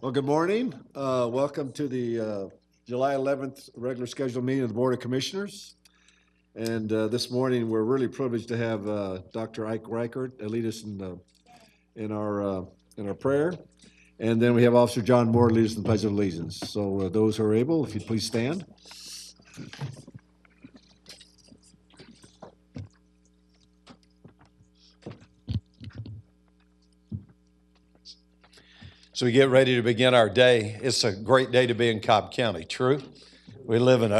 Well, good morning. Welcome to the July 11th regular scheduled meeting of the Board of Commissioners. And this morning, we're really privileged to have Dr. Ike Reichert lead us in our prayer. And then we have Officer John Moore lead us in the Pledge of Allegiance. So those who are able, if you'd please stand. So we get ready to begin our day. It's a great day to be in Cobb County, true? We live in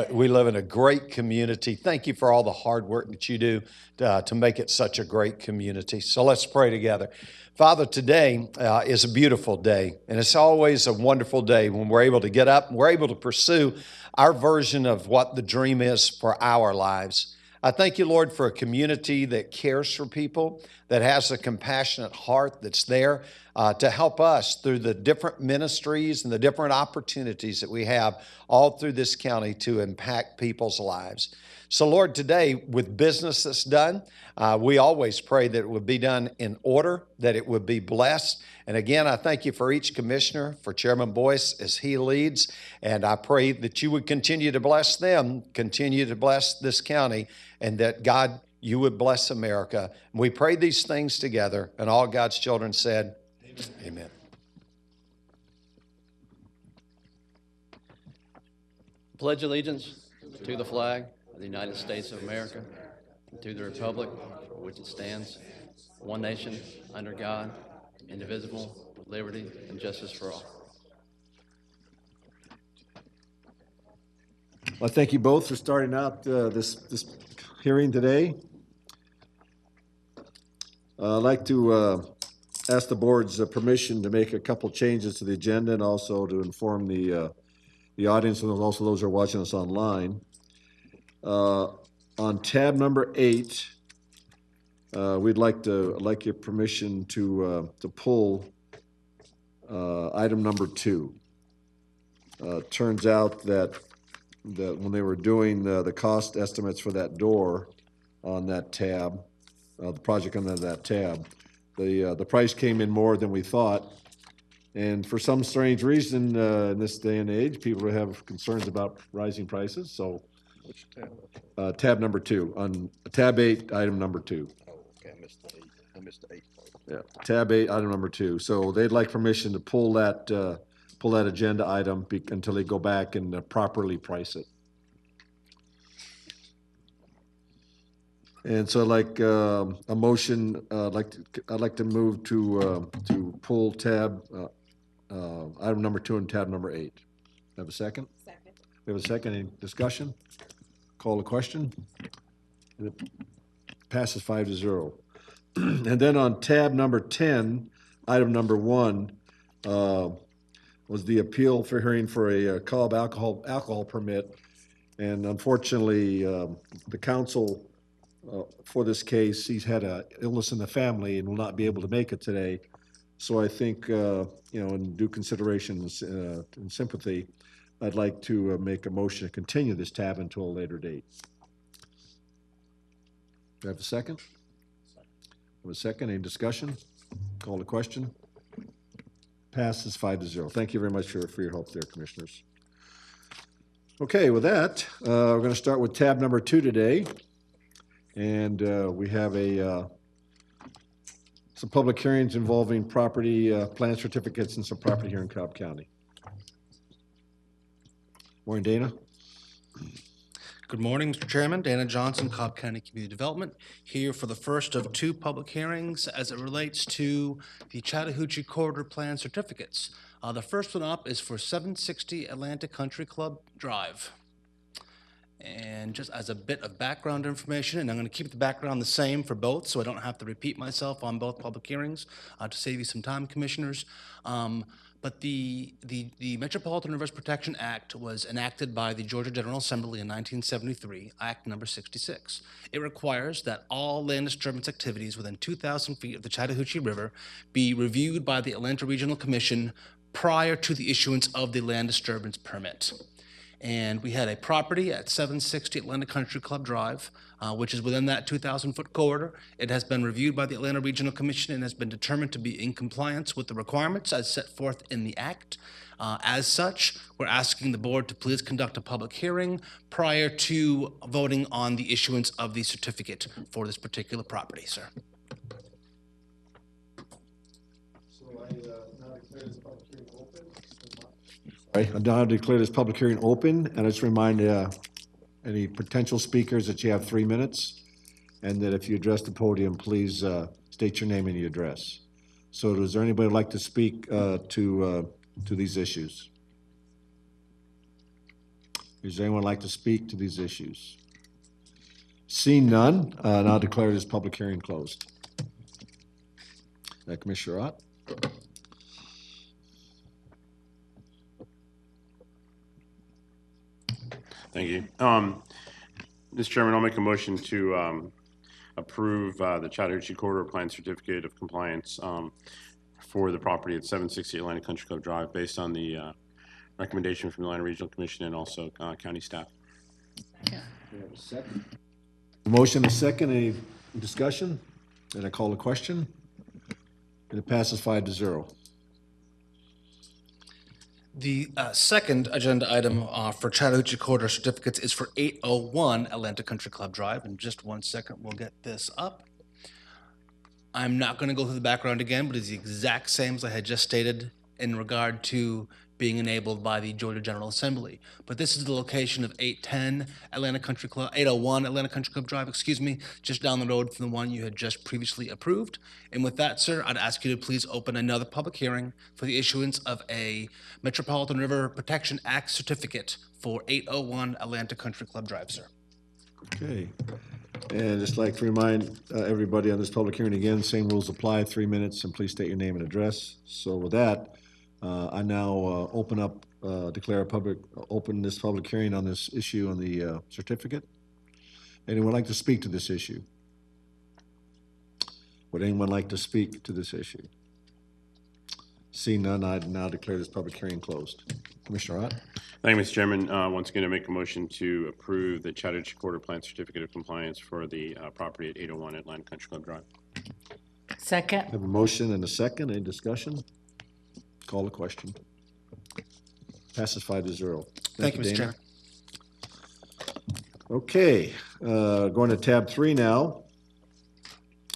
a great community. Thank you for all the hard work that you do to make it such a great community. So let's pray together. Father, today is a beautiful day, and it's always a wonderful day when we're able to get up and we're able to pursue our version of what the dream is for our lives. I thank you, Lord, for a community that cares for people, that has a compassionate heart that's there to help us through the different ministries and the different opportunities that we have all through this county to impact people's lives. So, Lord, today, with business that's done, we always pray that it would be done in order, that it would be blessed. And again, I thank you for each commissioner, for Chairman Boyce as he leads. And I pray that you would continue to bless them, continue to bless this county, and that, God, you would bless America. And we pray these things together, and all God's children said, Amen. Pledge allegiance to the flag of the United States of America and to the republic for which it stands, one nation, under God, indivisible, with liberty and justice for all. Well, thank you both for starting out this hearing today. I'd like to ask the board's permission to make a couple changes to the agenda and also to inform the audience and also those who are watching us online. On tab number 8, we'd like your permission to pull item number 2. Turns out that when they were doing the cost estimates for that door on that tab, the project under that tab, the price came in more than we thought. And for some strange reason, in this day and age, people have concerns about rising prices. So, which tab? Tab number 2, on tab 8, item number 2. Oh, okay, I missed the 8. I missed the 8 part. Yeah, tab 8, item number 2. So they'd like permission to pull that agenda item until they go back and properly price it. And so I'd like a motion. I'd like to move to pull tab item number 2 and tab number 8. Have a second? Second. We have a second. Any discussion? Call the question. And it passes 5-0. And then on tab number 10, item number 1 was the appeal for hearing for a Cobb alcohol permit. And unfortunately, the council for this case, he's had an illness in the family and will not be able to make it today. So I think, in due consideration and sympathy, I'd like to make a motion to continue this tab until a later date. Do I have a second? Have a second. Any discussion? Call the question. Passes 5-0. Thank you very much for your help there, commissioners. Okay, with that, we're going to start with tab number 2 today. And we have some public hearings involving property plan certificates and some property here in Cobb County. Morning, Dana. Good morning, Mr. Chairman. Dana Johnson, Cobb County Community Development, here for the first of 2 public hearings as it relates to the Chattahoochee Corridor Plan certificates. The first one up is for 760 Atlantic Country Club Drive. And just as a bit of background information, and I'm going to keep the background the same for both so I don't have to repeat myself on both public hearings to save you some time, commissioners. But the Metropolitan Rivers Protection Act was enacted by the Georgia General Assembly in 1973, Act number 66. It requires that all land disturbance activities within 2,000 feet of the Chattahoochee River be reviewed by the Atlanta Regional Commission prior to the issuance of the land disturbance permit. And we had a property at 760 Atlanta Country Club Drive, which is within that 2,000-foot corridor. It has been reviewed by the Atlanta Regional Commission and has been determined to be in compliance with the requirements as set forth in the act. As such, we're asking the board to please conduct a public hearing prior to voting on the issuance of the certificate for this particular property, sir. Right, I now declare this public hearing open, and I just remind any potential speakers that you have 3 minutes, and that if you address the podium, please state your name and your address. So does there anybody like to speak to these issues? Does anyone like to speak to these issues? Seeing none, now declare this public hearing closed. Commissioner Ott? Thank you. Mr. Chairman, I'll make a motion to approve the Chattahoochee Corridor Plan Certificate of Compliance for the property at 760 Atlanta Country Club Drive based on the recommendation from the Atlanta Regional Commission and also county staff. Motion is second. Any discussion? Then I call the question. And it passes 5-0. The second agenda item for Chattahoochee Corridor certificates is for 801 Atlanta Country Club Drive. In just 1 second, we'll get this up. I'm not going to go through the background again, but it's the exact same as I had just stated in regard to being enabled by the Georgia General Assembly. But this is the location of 801 Atlanta Country Club Drive, just down the road from the one you had just previously approved. And with that, sir, I'd ask you to please open another public hearing for the issuance of a Metropolitan River Protection Act certificate for 801 Atlanta Country Club Drive, sir. Okay. And just like to remind everybody on this public hearing again, same rules apply, 3 minutes, and please state your name and address. So with that, I now open this public hearing on this issue on the certificate. Anyone like to speak to this issue? Would anyone like to speak to this issue? Seeing none, I now declare this public hearing closed. Commissioner Ott? Thank you, Mr. Chairman. Once again, I make a motion to approve the Chattahoochee Corridor Plan Certificate of Compliance for the property at 801 Atlanta Country Club Drive. Second. Have a motion and a second. Any discussion? Call the question. Passes 5-0. Thank you, Mr. Dana. Chairman. Okay, going to tab 3 now.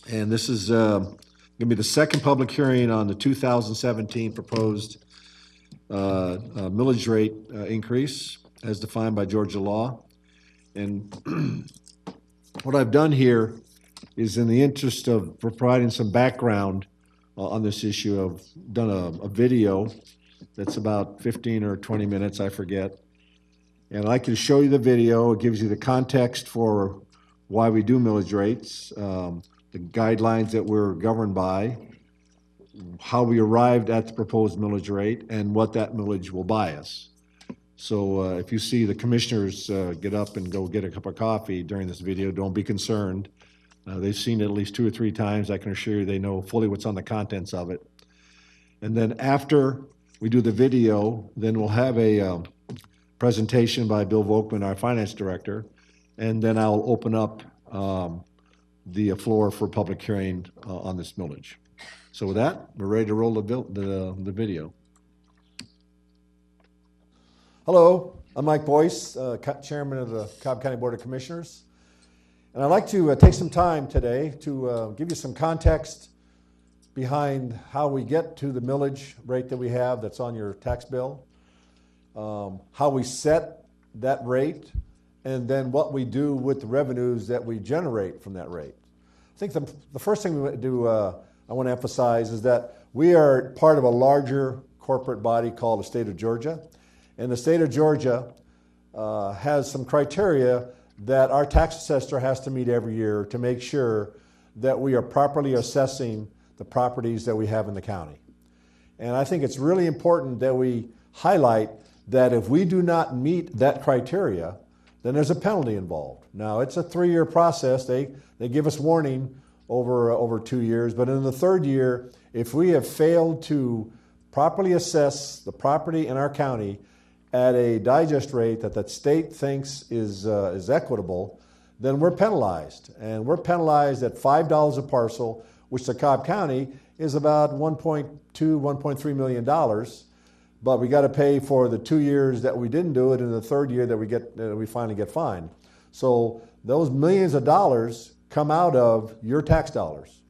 And this is going to be the second public hearing on the 2017 proposed millage rate increase as defined by Georgia law. And what I've done here is, in the interest of providing some background on this issue, I've done a video that's about 15 or 20 minutes, I forget. And I'd like to show you the video. It gives you the context for why we do millage rates, the guidelines that we're governed by, how we arrived at the proposed millage rate, and what that millage will buy us. So if you see the commissioners get up and go get a cup of coffee during this video, don't be concerned. They've seen it at least 2 or 3 times. I can assure you they know fully what's on the contents of it. And then after we do the video, then we'll have a presentation by Bill Volkman, our finance director, and then I'll open up the floor for public hearing on this millage. So with that, we're ready to roll the video. Hello, I'm Mike Boyce, Chairman of the Cobb County Board of Commissioners. And I'd like to take some time today to give you some context behind how we get to the millage rate that we have that's on your tax bill, how we set that rate, and then what we do with the revenues that we generate from that rate. I think the first thing we do, I want to emphasize, is that we are part of a larger corporate body called the state of Georgia. And the state of Georgia has some criteria that our tax assessor has to meet every year to make sure that we are properly assessing the properties that we have in the county. And I think it's really important that we highlight that if we do not meet that criteria, then there's a penalty involved. Now, it's a 3-year process. They give us warning over 2 years, but in the 3rd year, if we have failed to properly assess the property in our county at a digest rate that the state thinks is equitable, then we're penalized. And we're penalized at $5 a parcel, which to Cobb County is about $1.2, $1.3 million. But we got to pay for the 2 years that we didn't do it and the third year that we finally get fined. So those millions of dollars come out of your tax dollars.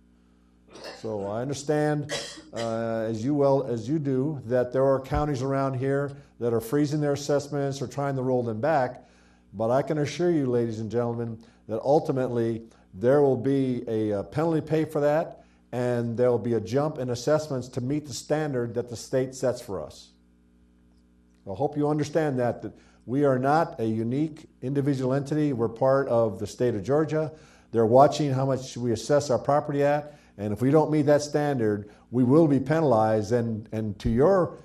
So I understand, as you do, that there are counties around here that are freezing their assessments or trying to roll them back. But I can assure you, ladies and gentlemen, that ultimately there will be a penalty paid for that, and there will be a jump in assessments to meet the standard that the state sets for us. I hope you understand that we are not a unique individual entity. We're part of the state of Georgia. They're watching how much we assess our property at, and if we don't meet that standard, we will be penalized, and to your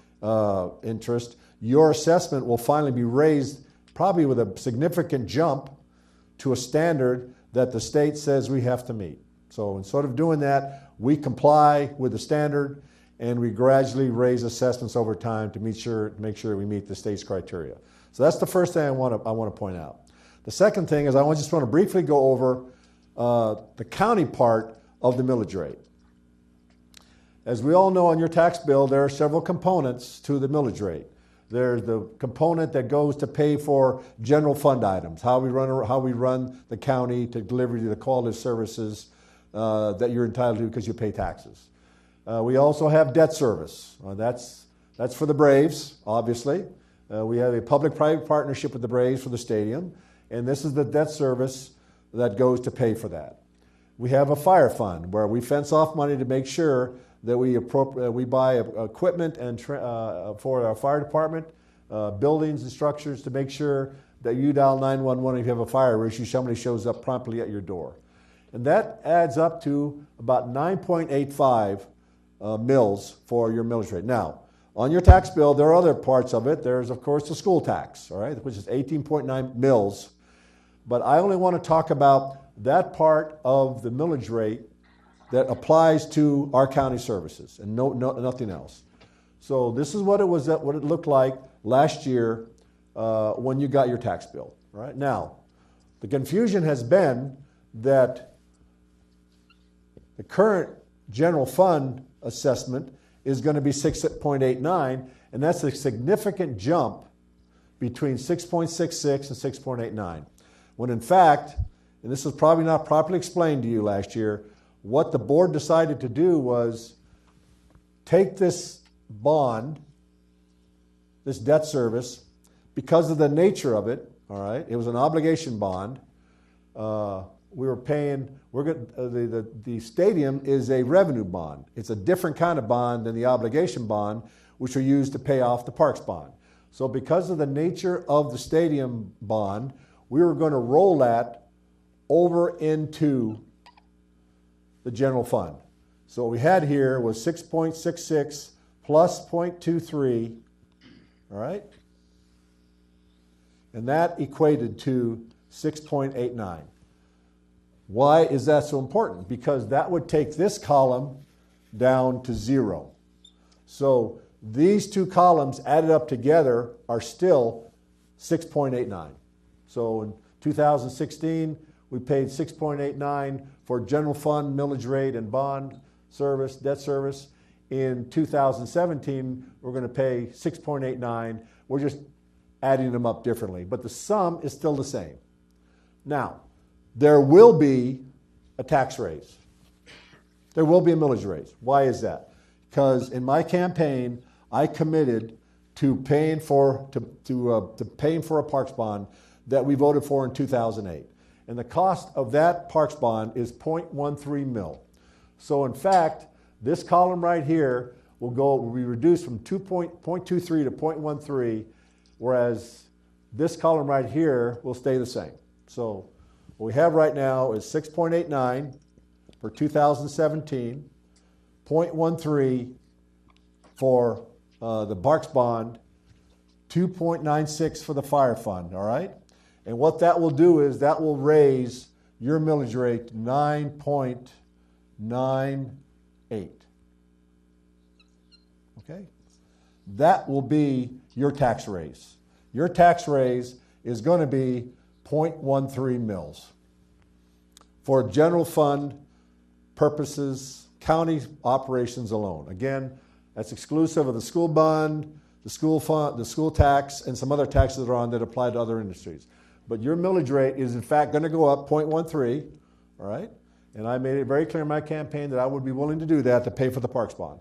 interest, your assessment will finally be raised, probably with a significant jump to a standard that the state says we have to meet. So in sort of doing that, we comply with the standard, and we gradually raise assessments over time to make sure we meet the state's criteria. So that's the first thing I want to point out. The second thing is I just want to briefly go over the county part of the millage rate. As we all know, on your tax bill, there are several components to the millage rate. There's the component that goes to pay for general fund items, how we run the county to deliver you the quality services that you're entitled to because you pay taxes. We also have debt service. That's for the Braves, obviously. We have a public-private partnership with the Braves for the stadium, and this is the debt service that goes to pay for that. We have a fire fund where we fence off money to make sure that we buy equipment and for our fire department, buildings and structures to make sure that you dial 911 if you have a fire issue, somebody shows up promptly at your door. And that adds up to about 9.85 mils for your millage rate. Now, on your tax bill, there are other parts of it. There's, of course, the school tax, all right, which is 18.9 mils. But I only want to talk about that part of the millage rate that applies to our county services and nothing else. So this is what it looked like last year when you got your tax bill. Right now, the confusion has been that the current general fund assessment is going to be 6.89, and that's a significant jump between 6.66 and 6.89. When in fact, and this was probably not properly explained to you last year, what the board decided to do was take this bond, this debt service, because of the nature of it, all right, it was an obligation bond. We were paying, the stadium is a revenue bond. It's a different kind of bond than the obligation bond, which are used to pay off the parks bond. So because of the nature of the stadium bond, we were going to roll that over into the general fund. So what we had here was 6.66 plus 0.23, all right? And that equated to 6.89. Why is that so important? Because that would take this column down to 0. So these two columns added up together are still 6.89. So in 2016, we paid 6.89 for general fund, millage rate, and bond service, debt service. In 2017, we're going to pay 6.89. We're just adding them up differently, but the sum is still the same. Now, there will be a tax raise. There will be a millage raise. Why is that? Because in my campaign, I committed to paying for a parks bond that we voted for in 2008. And the cost of that parks bond is 0.13 mil. So in fact, this column right here will be reduced from 0.23 to 0.13, whereas this column right here will stay the same. So what we have right now is 6.89 for 2017, 0.13 for the parks bond, 2.96 for the fire fund, all right? And what that will do is that will raise your millage rate to 9.98. Okay? That will be your tax raise. your tax raise is going to be 0.13 mils. For general fund purposes, county operations alone. Again, that's exclusive of the school bond, the school fund, the school tax, and some other taxes that are on that apply to other industries. But your millage rate is in fact going to go up 0.13, all right? And I made it very clear in my campaign that I would be willing to do that to pay for the parks bond.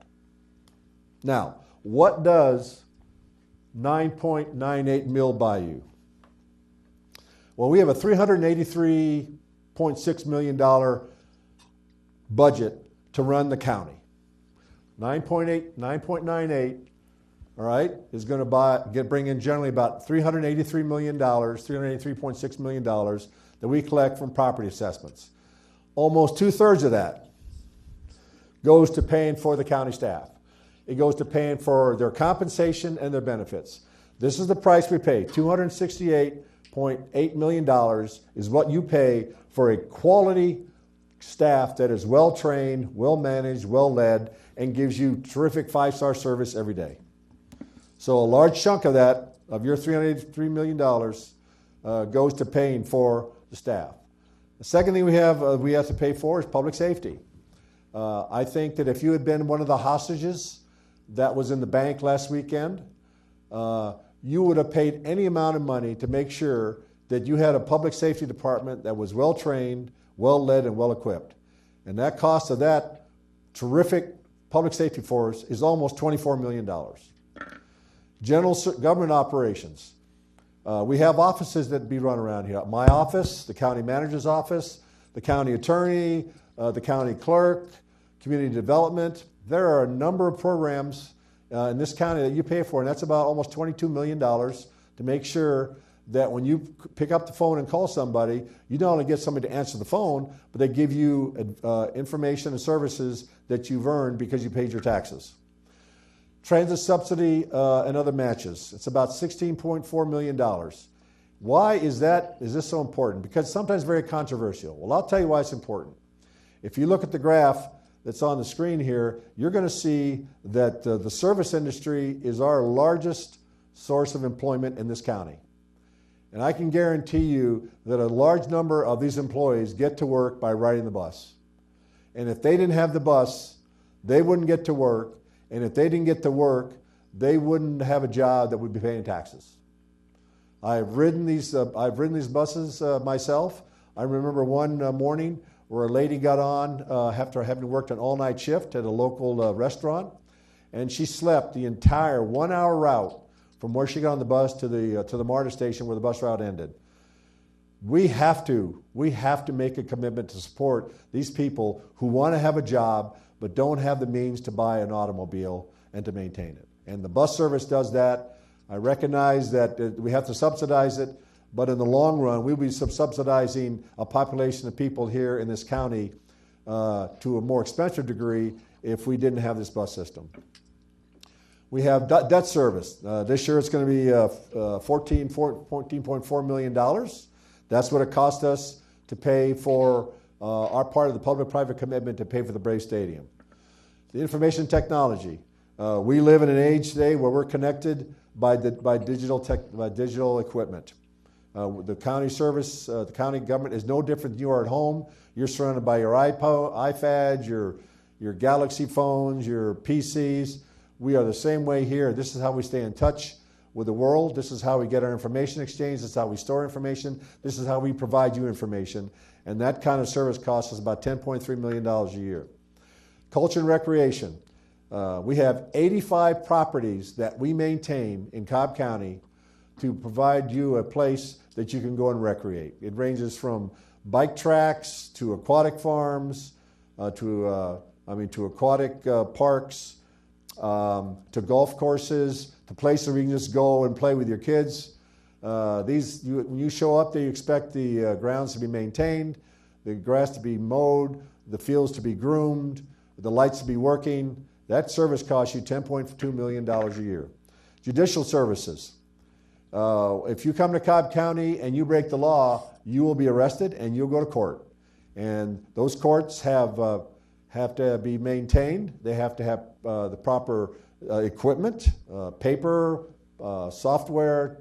Now, what does 9.98 mil buy you? Well, we have a $383.6 million budget to run the county. 9.98, all right, is going to bring in generally about $383 million, $383.6 million that we collect from property assessments. Almost 2/3 of that goes to paying for the county staff. It goes to paying for their compensation and their benefits. This is the price we pay. $268.8 million is what you pay for a quality staff that is well-trained, well-managed, well-led, and gives you terrific 5-star service every day. So a large chunk of that, of your $383 million, goes to paying for the staff. The second thing we have to pay for is public safety. I think that if you had been one of the hostages that was in the bank last weekend, you would have paid any amount of money to make sure that you had a public safety department that was well-trained, well-led, and well-equipped. And that cost of that terrific public safety force is almost $24 million. General government operations. We have offices that be run around here. My office, the county manager's office, the county attorney, the county clerk, community development. There are a number of programs in this county that you pay for, and that's about almost $22 million to make sure that when you pick up the phone and call somebody, you not only get somebody to answer the phone, but they give you information and services that you've earned because you paid your taxes. Transit subsidy and other matches. It's about $16.4 million. Why is this so important? Because it's sometimes very controversial. Well, I'll tell you why it's important. If you look at the graph that's on the screen here, you're going to see that the service industry is our largest source of employment in this county. And I can guarantee you that a large number of these employees get to work by riding the bus. And if they didn't have the bus, they wouldn't get to work. And if they didn't get to work, they wouldn't have a job that would be paying taxes. I've ridden these buses myself. I remember one morning where a lady got on after having worked an all-night shift at a local restaurant, and she slept the entire 1-hour route from where she got on the bus to the MARTA station where the bus route ended. We have to make a commitment to support these people who want to have a job but don't have the means to buy an automobile and to maintain it. And the bus service does that. I recognize that we have to subsidize it, but in the long run, we'll be subsidizing a population of people here in this county to a more expensive degree if we didn't have this bus system. We have debt service. This year it's going to be $14.4 million. That's what it cost us to pay for our part of the public-private commitment to pay for the Brave Stadium. The information technology. We live in an age today where we're connected by digital equipment. The county service, the county government is no different than you are at home. You're surrounded by your iPads, your Galaxy phones, your PCs. We are the same way here. This is how we stay in touch with the world. This is how we get our information exchange. This is how we store information. This is how we provide you information. And that kind of service costs us about $10.3 million a year. Culture and recreation. We have 85 properties that we maintain in Cobb County to provide you a place that you can go and recreate. It ranges from bike tracks to aquatic farms, to aquatic parks, to golf courses, to places where you can just go and play with your kids. When you show up there, you expect the grounds to be maintained, the grass to be mowed, the fields to be groomed, the lights to be working. That service costs you $10.2 million a year. Judicial services. If you come to Cobb County and you break the law, you will be arrested and you'll go to court. And those courts have to be maintained. They have to have the proper equipment, paper, software,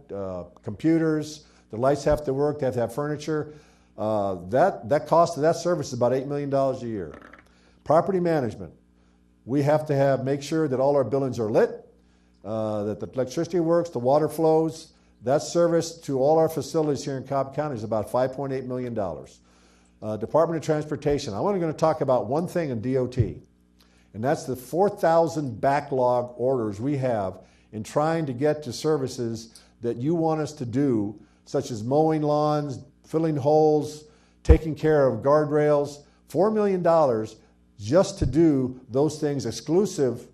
computers, the lights have to work, they have to have furniture. That cost of that service is about $8 million a year. Property management, we have to make sure that all our buildings are lit, that the electricity works, the water flows. That service to all our facilities here in Cobb County is about $5.8 million. Department of Transportation, I'm only going to talk about one thing in DOT, and that's the 4,000 backlog orders we have in trying to get to services that you want us to do, such as mowing lawns, filling holes, taking care of guardrails. $4 million just to do those things exclusive,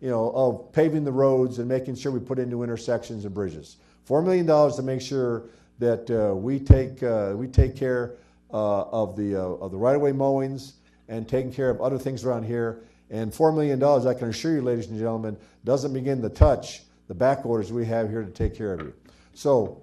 of paving the roads and making sure we put in new intersections and bridges. $4 million to make sure that we take care of the right-of-way mowings and taking care of other things around here. And $4 million, I can assure you, ladies and gentlemen, doesn't begin to touch the back orders we have here to take care of you. So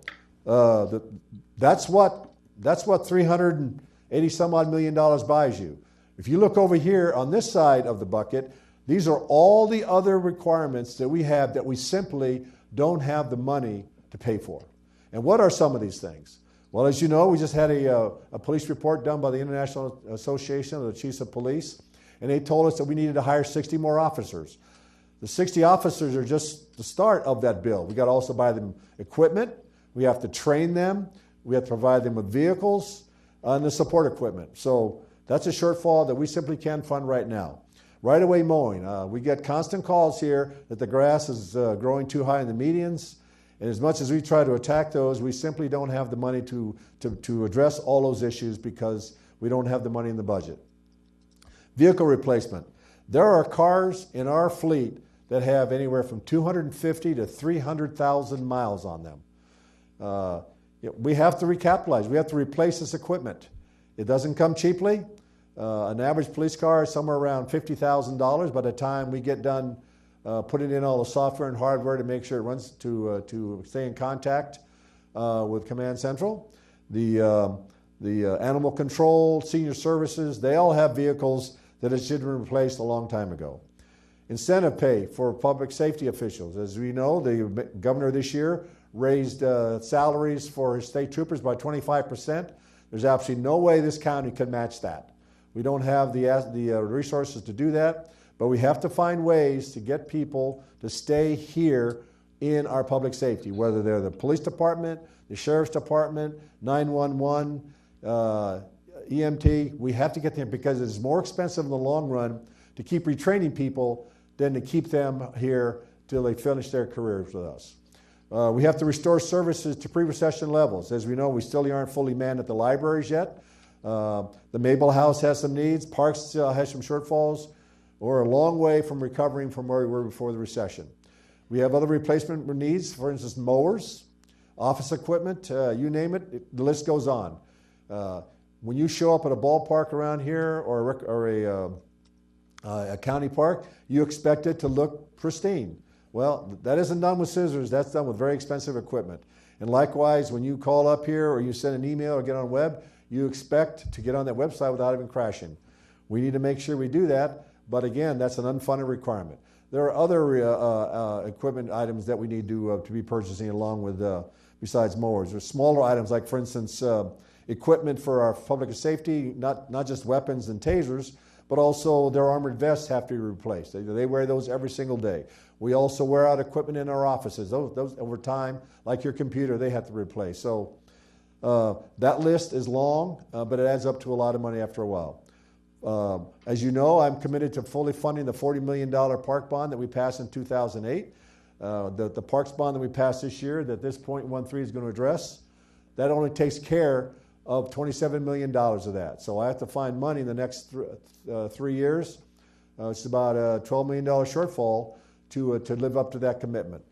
that's what 380 some odd million dollars buys you. If you look over here on this side of the bucket, these are all the other requirements that we have that we simply don't have the money to pay for. And what are some of these things? Well, as you know, we just had a police report done by the International Association of the Chiefs of Police, and they told us that we needed to hire 60 more officers. The 60 officers are just the start of that bill. We got to also buy them equipment. We have to train them. We have to provide them with vehicles and the support equipment. So that's a shortfall that we simply can't fund right now. Right-of-way mowing. We get constant calls here that the grass is growing too high in the medians. And as much as we try to attack those, we simply don't have the money to address all those issues because we don't have the money in the budget. Vehicle replacement. There are cars in our fleet that have anywhere from 250 to 300,000 miles on them. We have to recapitalize. We have to replace this equipment. It doesn't come cheaply. An average police car is somewhere around $50,000 by the time we get done putting in all the software and hardware to make sure it runs to stay in contact with Command Central. The animal control, senior services, they all have vehicles that should have been replaced a long time ago. Incentive pay for public safety officials. As we know, the governor this year raised salaries for his state troopers by 25%. There's absolutely no way this county can match that. We don't have the resources to do that, but we have to find ways to get people to stay here in our public safety, whether they're the police department, the sheriff's department, 911, EMT. We have to get them because it's more expensive in the long run to keep retraining people than to keep them here till they finish their careers with us. We have to restore services to pre-recession levels. As we know, we still aren't fully manned at the libraries yet. The Mabel House has some needs. Parks still has some shortfalls. We're a long way from recovering from where we were before the recession. We have other replacement needs, for instance, mowers, office equipment, you name it, the list goes on. When you show up at a ballpark around here or a county park, you expect it to look pristine. Well, that isn't done with scissors. That's done with very expensive equipment. And likewise, when you call up here or you send an email or get on web, you expect to get on that website without even crashing. We need to make sure we do that, but again, that's an unfunded requirement. There are other equipment items that we need to be purchasing along with, besides mowers. There's smaller items like, for instance, equipment for our public safety, not just weapons and tasers, but also their armored vests have to be replaced. They wear those every single day. We also wear out equipment in our offices. Those over time, like your computer, they have to replace. So that list is long, but it adds up to a lot of money after a while. As you know, I'm committed to fully funding the $40 million park bond that we passed in 2008. The parks bond that we passed this year that this .13 is going to address, that only takes care of $27 million of that. So I have to find money in the next 3 years. It's about a $12 million shortfall to live up to that commitment.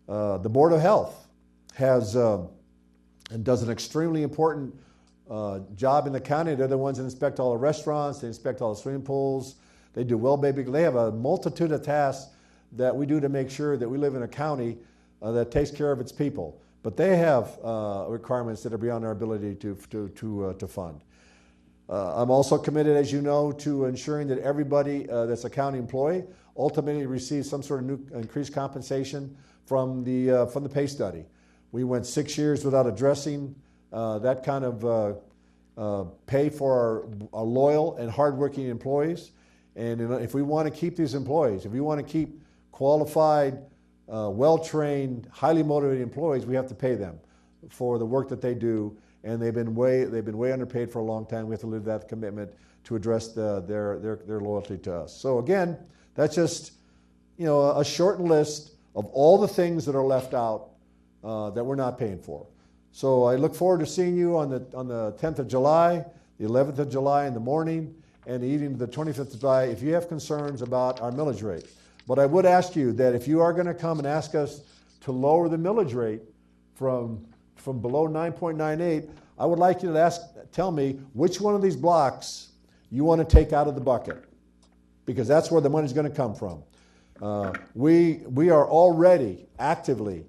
The Board of Health has and does an extremely important job in the county. They're the ones that inspect all the restaurants, they inspect all the swimming pools, they do well baby. They have a multitude of tasks that we do to make sure that we live in a county that takes care of its people. But they have requirements that are beyond our ability to fund. I'm also committed, as you know, to ensuring that everybody that's a county employee ultimately receives some sort of new increased compensation from the pay study. We went 6 years without addressing that kind of pay for our loyal and hardworking employees. And if we want to keep these employees, if we want to keep qualified, well-trained, highly motivated employees, we have to pay them for the work that they do. And they've been way underpaid for a long time. We have to live that commitment to address their loyalty to us. So again, that's just a shortened list of all the things that are left out that we're not paying for. So I look forward to seeing you on the 10th of July, the 11th of July in the morning, and the evening of the 25th of July if you have concerns about our millage rate. But I would ask you that if you are going to come and ask us to lower the millage rate from below 9.98, I would like you to tell me which one of these blocks you want to take out of the bucket, because that's where the money's going to come from. We are already actively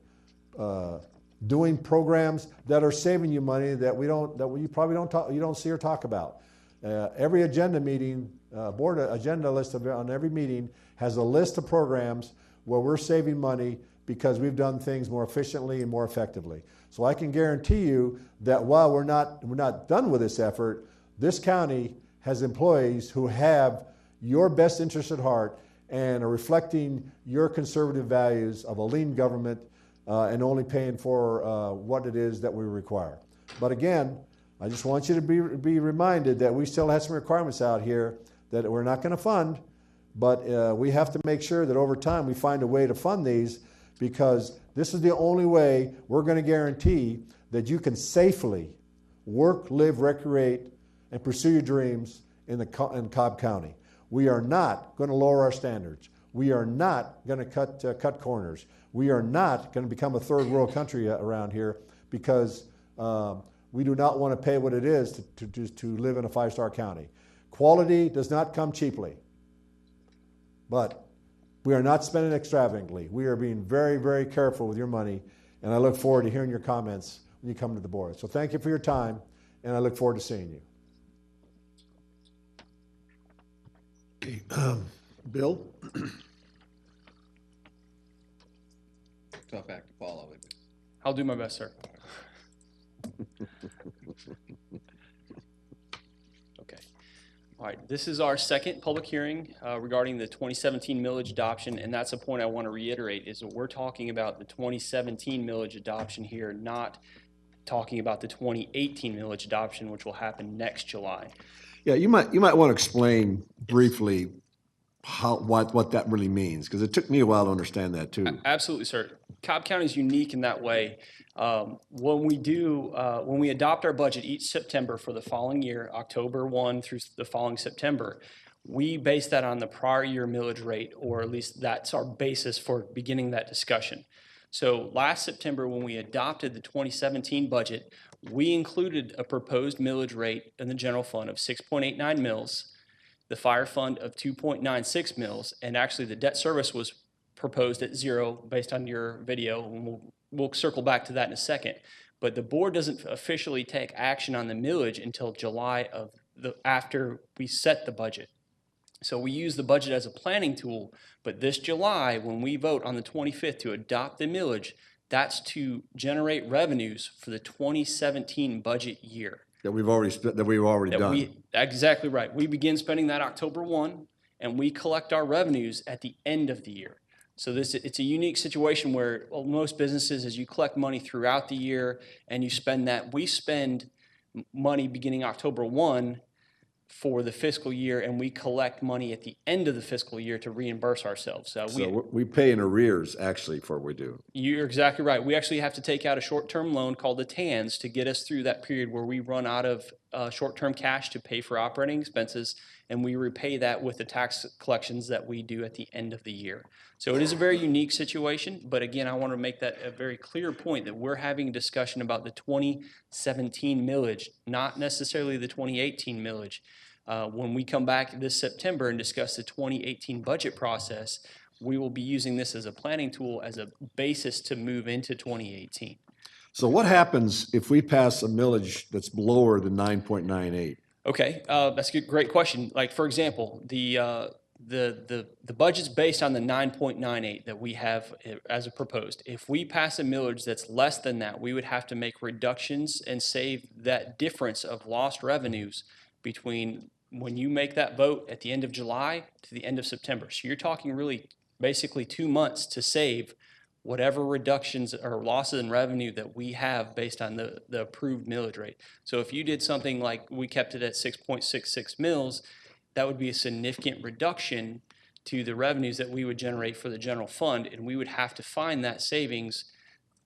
doing programs that are saving you money that you probably don't see or talk about. Every agenda meeting, board agenda list on every meeting has a list of programs where we're saving money because we've done things more efficiently and more effectively. So I can guarantee you that while we're not done with this effort, this county has employees who have your best interest at heart and are reflecting your conservative values of a lean government and only paying for what it is that we require. But again, I just want you to be reminded that we still have some requirements out here that we're not going to fund, but we have to make sure that over time we find a way to fund these, because this is the only way we're going to guarantee that you can safely work, live, recreate, and pursue your dreams in Cobb County. We are not going to lower our standards. We are not going to cut corners. We are not going to become a third world country around here because we do not want to pay what it is to live in a five-star county. Quality does not come cheaply, but we are not spending extravagantly. We are being very, very careful with your money, and I look forward to hearing your comments when you come to the board. So thank you for your time, and I look forward to seeing you. Okay, Bill? Tough act to follow it. I'll do my best, sir. Okay. All right, this is our second public hearing regarding the 2017 millage adoption, and that's a point I want to reiterate, is that we're talking about the 2017 millage adoption here, not talking about the 2018 millage adoption, which will happen next July. Yeah, you might want to explain briefly what that really means, because it took me a while to understand that too. Absolutely, sir. Cobb County is unique in that way. When we adopt our budget each September for the following year, October 1 through the following September, we base that on the prior year millage rate, or at least that's our basis for beginning that discussion. So last September, when we adopted the 2017 budget, we included a proposed millage rate in the general fund of 6.89 mils, the fire fund of 2.96 mils, and actually the debt service was proposed at 0 based on your video, and we'll circle back to that in a second. But the board doesn't officially take action on the millage until July after we set the budget. So we use the budget as a planning tool, but this July, when we vote on the 25th to adopt the millage, that's to generate revenues for the 2017 budget year. That we've already done. Exactly right. We begin spending that October 1, and we collect our revenues at the end of the year. So it's a unique situation where most businesses, as you collect money throughout the year and you spend that, we spend money beginning October 1 for the fiscal year, and we collect money at the end of the fiscal year to reimburse ourselves. So we pay in arrears, actually, for what we do. You're exactly right. We actually have to take out a short-term loan called the TANs to get us through that period where we run out of short-term cash to pay for operating expenses, and we repay that with the tax collections that we do at the end of the year. So it is a very unique situation, but again, I want to make that a very clear point that we're having a discussion about the 2017 millage, not necessarily the 2018 millage. When we come back this September and discuss the 2018 budget process, we will be using this as a planning tool, as a basis to move into 2018. So what happens if we pass a millage that's lower than 9.98? Okay, that's a great question. Like, for example, the the budget's based on the 9.98 that we have as a proposed. If we pass a millage that's less than that, we would have to make reductions and save that difference of lost revenues between when you make that vote at the end of July to the end of September. So you're talking really basically 2 months to save whatever reductions or losses in revenue that we have based on the approved millage rate. So if you did something like we kept it at 6.66 mils, that would be a significant reduction to the revenues that we would generate for the general fund, and we would have to find that savings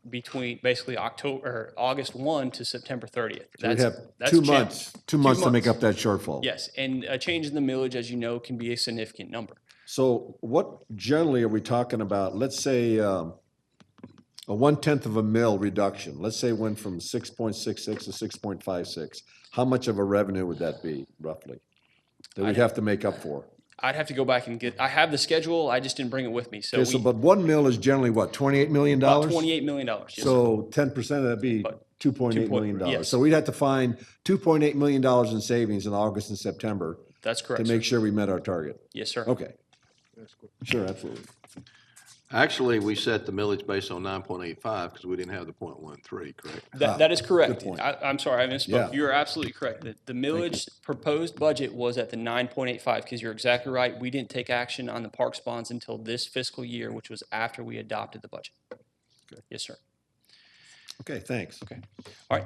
between basically August 1 to September 30th. So we'd have that's 2 cha- months, 2 months to make months. up that shortfall. Yes, and a change in the millage, as you know, can be a significant number. So what generally are we talking about? Let's say a 1/10 of a mil reduction. Let's say it went from 6.66 to 6.56. How much of a revenue would that be roughly that we'd have to make up for? I'd have to go back and I have the schedule, I just didn't bring it with me. So Okay, so we, but 1 mil is generally what, $28 million? about $28 million, yes, sir. So 10% of that'd be $2.8 million. yes. So we'd have to find $2.8 million in savings in August and September That's to correct, sir. make sure we met our target. Yes, sir. Okay. Sure, absolutely. Actually, we set the millage based on 9.85 because we didn't have the .13, correct? That is correct. point. I'm sorry, I misspoke. Yeah. You are absolutely correct. The millage proposed budget was at the 9.85, because you're exactly right. We didn't take action on the parks bonds until this fiscal year, which was after we adopted the budget. Yes, sir. Okay, thanks. Okay. All right.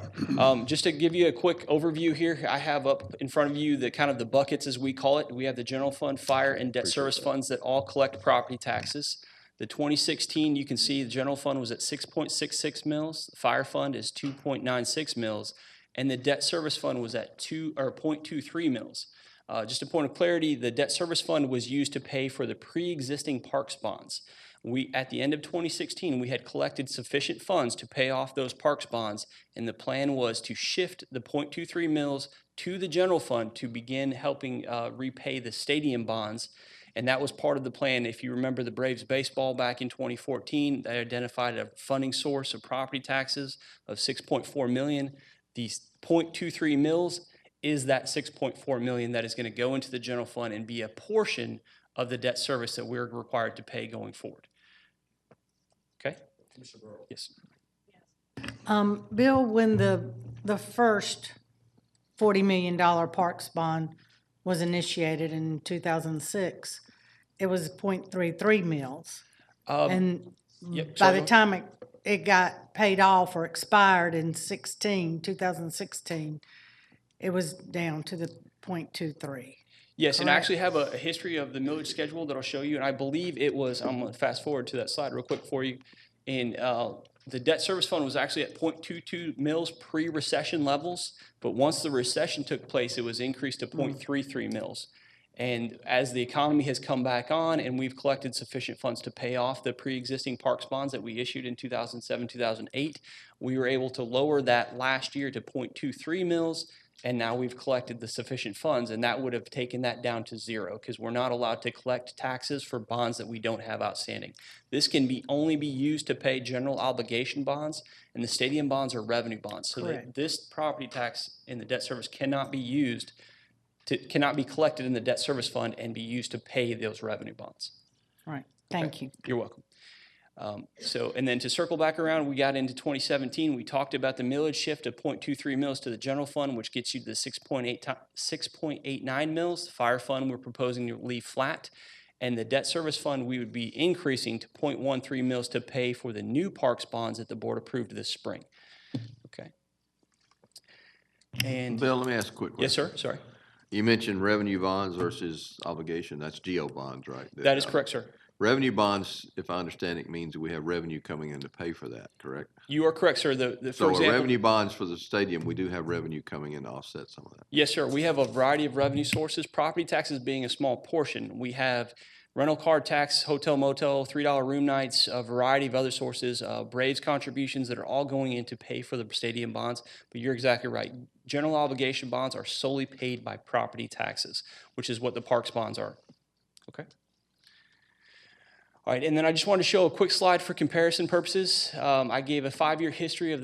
Just to give you a quick overview here, I have up in front of you the kind of the buckets, as we call it. We have the general fund, fire, and debt service funds that all collect property taxes. The 2016, you can see the general fund was at 6.66 mils, the fire fund is 2.96 mils, and the debt service fund was at 0.23 mils. Just a point of clarity, the debt service fund was used to pay for the pre-existing parks bonds. At the end of 2016, we had collected sufficient funds to pay off those parks bonds, and the plan was to shift the 0.23 mils to the general fund to begin helping repay the stadium bonds. And that was part of the plan. If you remember the Braves baseball back in 2014, they identified a funding source of property taxes of $6.4 million. These 0.23 mils is that $6.4 million that is going to go into the general fund and be a portion of the debt service that we're required to pay going forward. Okay? Yes. Bill, when the first $40 million parks bond was initiated in 2006, it was 0.33 mils. And yep, by sorry, the go time it got paid off or expired in 2016, it was down to the 0.23. Yes, and I Correct. actually have a history of the millage schedule that I'll show you, and I believe it was, I'm going to fast forward to that slide real quick for you. And the debt service fund was actually at 0.22 mils pre-recession levels, but once the recession took place, it was increased to 0.33 mils. And as the economy has come back on and we've collected sufficient funds to pay off the pre-existing parks bonds that we issued in 2007, 2008, we were able to lower that last year to 0.23 mils, and now we've collected the sufficient funds, and that would have taken that down to zero, because we're not allowed to collect taxes for bonds that we don't have outstanding. This can only be used to pay general obligation bonds, and the stadium bonds are revenue bonds. So that Correct. this property tax in the debt service cannot be collected in the debt service fund and be used to pay those revenue bonds. Right, thank you. You're welcome. And then to circle back around, we got into 2017, we talked about the millage shift of 0.23 mils to the general fund, which gets you to the 6.89 mils. The fire fund, we're proposing to leave flat. And the debt service fund, we would be increasing to 0.13 mils to pay for the new parks bonds that the board approved this spring. Okay. And Bill, let me ask a quick question. yes, sir, sorry. You mentioned revenue bonds versus obligation. That's GO bonds, right? That is correct, sir. Revenue bonds, if I understand it, means we have revenue coming in to pay for that, correct? You are correct, sir. So For example, revenue bonds for the stadium, we do have revenue coming in to offset some of that. yes, sir. We have a variety of revenue sources, property taxes being a small portion. We have rental car tax, hotel motel, $3 room nights, a variety of other sources, Braves contributions that are all going in to pay for the stadium bonds. But you're exactly right. General obligation bonds are solely paid by property taxes, which is what the parks bonds are. Okay. All right, and then I just wanted to show a quick slide for comparison purposes. I gave a 5-year history of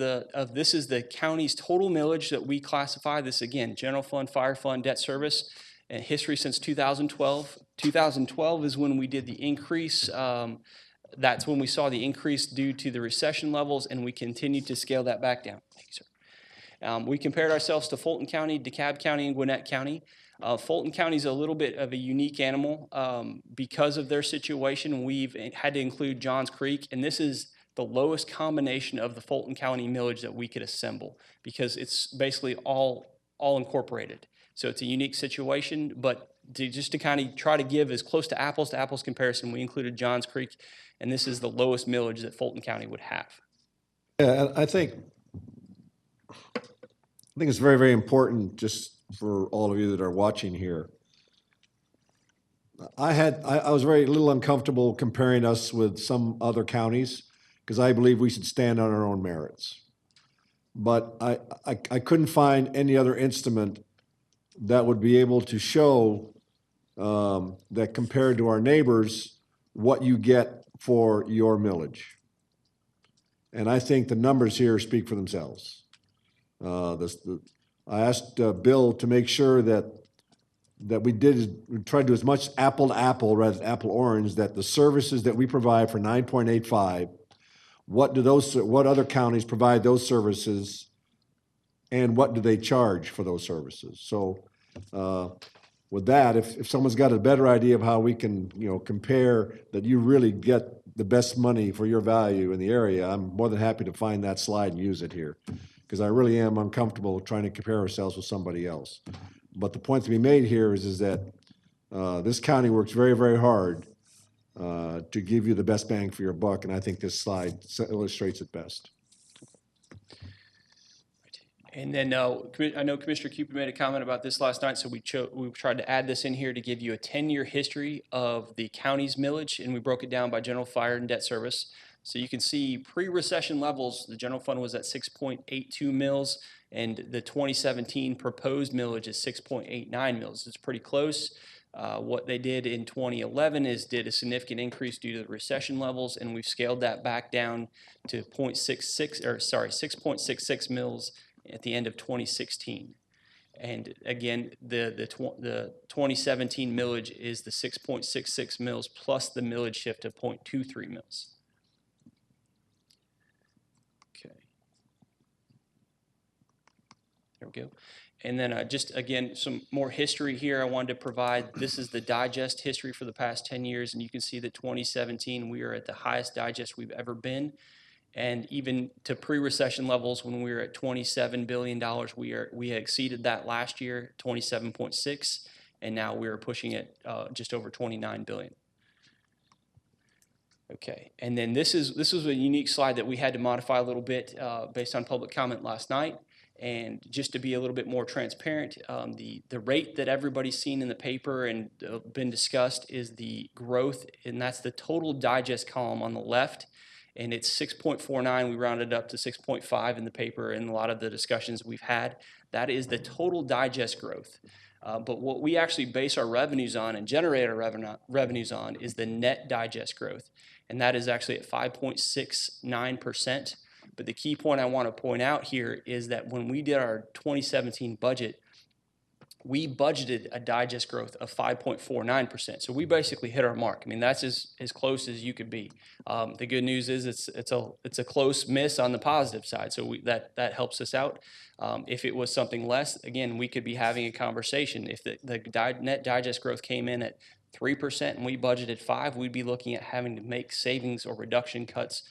this is the county's total millage that we classify. This again, general fund, fire fund, debt service. and history since 2012. 2012 is when we did the increase. That's when we saw the increase due to the recession levels, and we continued to scale that back down. Thank you, sir. We compared ourselves to Fulton County, DeKalb County, and Gwinnett County. Fulton County is a little bit of a unique animal because of their situation. We've had to include Johns Creek, and this is the lowest combination of the Fulton County millage that we could assemble because it's basically all incorporated. So it's a unique situation, but just to kind of try to give as close to apples comparison, we included Johns Creek, and this is the lowest millage that Fulton County would have. Yeah, and I think it's very, very important just for all of you that are watching here. I was very little uncomfortable comparing us with some other counties because I believe we should stand on our own merits. But I couldn't find any other instrument that would be able to show that compared to our neighbors, what you get for your millage. And I think the numbers here speak for themselves. I asked Bill to make sure that we tried to do as much apple to apple rather than apple orange, that the services that we provide for 9.85, what other counties provide those services, and what do they charge for those services? So with that, if someone's got a better idea of how we can, compare that you really get the best money for your value in the area, I'm more than happy to find that slide and use it here, because I really am uncomfortable trying to compare ourselves with somebody else. But the point to be made here is that this county works very, very hard to give you the best bang for your buck, and I think this slide illustrates it best. And then I know Commissioner Cooper made a comment about this last night, so we tried to add this in here to give you a 10-year history of the county's millage, and we broke it down by general, fire, and debt service. So you can see pre-recession levels, the general fund was at 6.82 mils, and the 2017 proposed millage is 6.89 mils. It's pretty close. What they did in 2011 is did a significant increase due to the recession levels, and we've scaled that back down to 6.66 mils at the end of 2016. And again, the 2017 millage is the 6.66 mils plus the millage shift of 0.23 mils. Okay. There we go. And then just again, some more history here I wanted to provide. This is the digest history for the past 10 years, and you can see that 2017, we are at the highest digest we've ever been. And even to pre-recession levels, when we were at $27 billion, we exceeded that last year, 27.6, and now we are pushing it just over 29 billion. Okay, and then this was a unique slide that we had to modify a little bit based on public comment last night. And just to be a little bit more transparent, the rate that everybody's seen in the paper and been discussed is the growth, and that's the total digest column on the left. And it's 6.49. We rounded up to 6.5 in the paper and a lot of the discussions we've had. That is the total digest growth. But what we actually base our revenues on and generate our revenues on is the net digest growth. And that is actually at 5.69%. But the key point I want to point out here is that when we did our 2017 budget, we budgeted a digest growth of 5.49%. So we basically hit our mark. I mean, that's as close as you could be. The good news is it's a close miss on the positive side. So that helps us out. If it was something less, again, we could be having a conversation. If the net digest growth came in at 3% and we budgeted 5%, we'd be looking at having to make savings or reduction cuts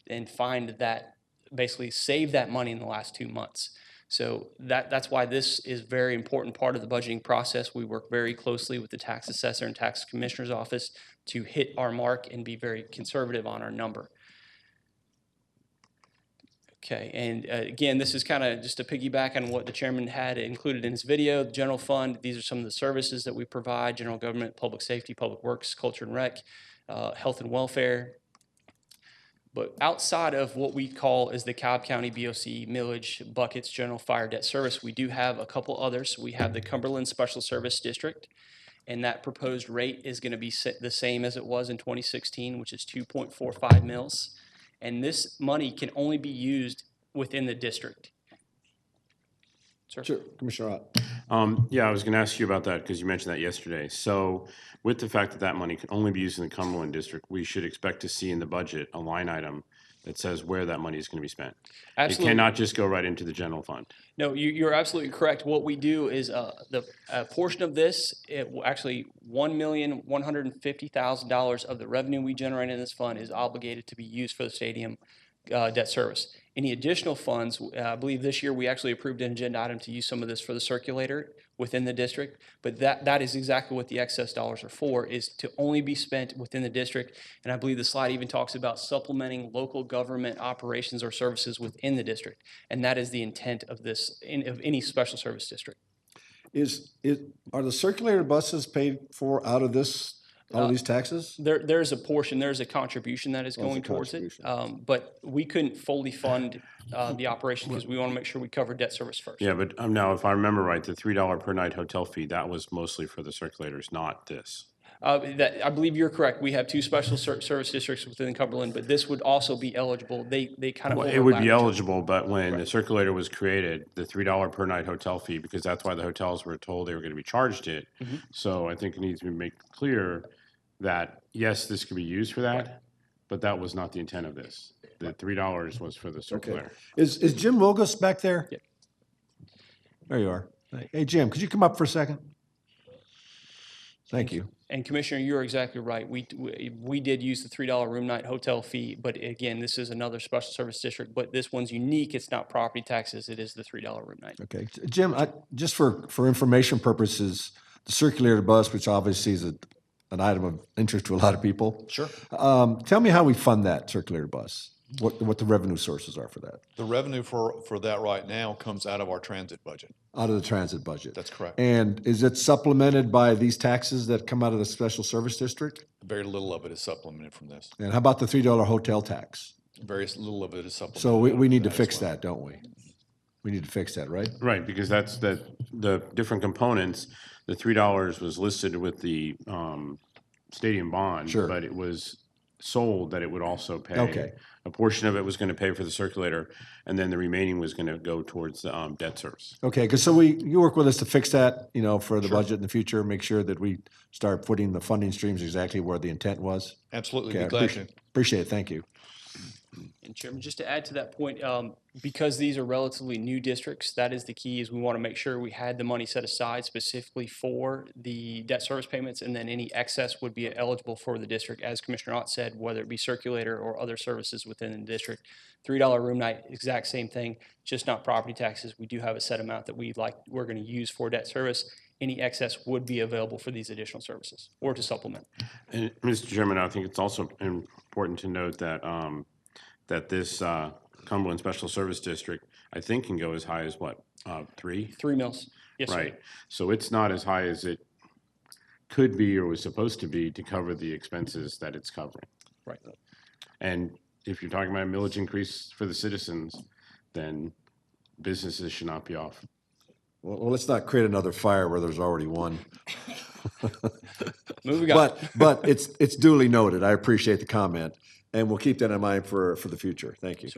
and find that basically save that money in the last 2 months. So that's why this is a very important part of the budgeting process. We work very closely with the tax assessor and tax commissioner's office to hit our mark and be very conservative on our number. Okay, and again, this is kind of just to piggyback on what the chairman had included in his video. The general fund, these are some of the services that we provide: general government, public safety, public works, culture and rec, health and welfare. But outside of what we call as the Cobb County BOC millage buckets, general fire debt service, we do have a couple others. We have the Cumberland Special Service District, and that proposed rate is going to be the same as it was in 2016, which is 2.45 mils. And this money can only be used within the district. Sir? Sure, Commissioner Ott. Yeah, I was going to ask you about that because you mentioned that yesterday. So with the fact that that money can only be used in the Cumberland district, we should expect to see in the budget a line item that says where that money is going to be spent. Absolutely. It cannot just go right into the general fund. No, you're absolutely correct. What we do is the portion of this, actually $1,150,000 of the revenue we generate in this fund is obligated to be used for the stadium debt service. Any additional funds, I believe this year we actually approved an agenda item to use some of this for the circulator within the district, but that is exactly what the excess dollars are for, is to only be spent within the district. And I believe the slide even talks about supplementing local government operations or services within the district. And that is the intent of this, of any special service district. Are the circulator buses paid for out of these taxes? There's a portion, there's a contribution that is Oh, there's a going towards it. contribution. But we couldn't fully fund the operation because we want to make sure we cover debt service first. Yeah, but now if I remember right, the $3 per night hotel fee, that was mostly for the circulators, not this. I believe you're correct. We have two special service districts within Cumberland, but this would also be eligible. They kind of Well, overlap. it would be eligible, but when the circulator was created, the $3 per night hotel fee, because that's why the hotels were told they were going to be charged it. So I think it needs to be made clear that, yes, this could be used for that, but that was not the intent of this. The $3 was for the Okay. circulator. Is Jim Wilgus back there? Yeah. There you are. Hey, Jim, could you come up for a second? Thank you. And Commissioner, you're exactly right. We did use the $3 room night hotel fee, but again, this is another special service district, but this one's unique. It's not property taxes. It is the $3 room night. Okay. Jim, just for information purposes, the circulator bus, which obviously is an item of interest to a lot of people. Sure. Tell me how we fund that circulator bus, what the revenue sources are for that, The revenue for that right now comes out of our transit budget. out of the transit budget. That's correct. And is it supplemented by these taxes that come out of the special service district? Very little of it is supplemented from this. And how about the $3 hotel tax? Very little of it is supplemented. So we need to as fix well. that, don't we? We need to fix that, right? Right, because that's the different components. The $3 was listed with the stadium bond. Sure. But it was sold that it would also pay. Okay. A portion of it was going to pay for the circulator, and then the remaining was going to go towards the debt service. Okay, because you work with us to fix that, for the budget in the future, make sure that we start putting the funding streams exactly where the intent was. Absolutely, Okay, be glad to. Appreciate it, thank you. And Chairman, just to add to that point, because these are relatively new districts, that is the key, is we want to make sure we had the money set aside specifically for the debt service payments, and then any excess would be eligible for the district, as Commissioner Ott said, whether it be circulator or other services within the district. $3 room night, exact same thing, just not property taxes. We do have a set amount that we're going to use for debt service. Any excess would be available for these additional services or to supplement. And Mr. Chairman, I think it's also important to note that that this Cumberland Special Service District, I think, can go as high as what, 3? 3 mils. Yes, sir. Right. So it's not as high as it could be or was supposed to be to cover the expenses that it's covering. Right. And if you're talking about a millage increase for the citizens, then businesses should not be off. Well, let's not create another fire where there's already one. Moving on. But it's duly noted. I appreciate the comment, and we'll keep that in mind for the future. Thank you.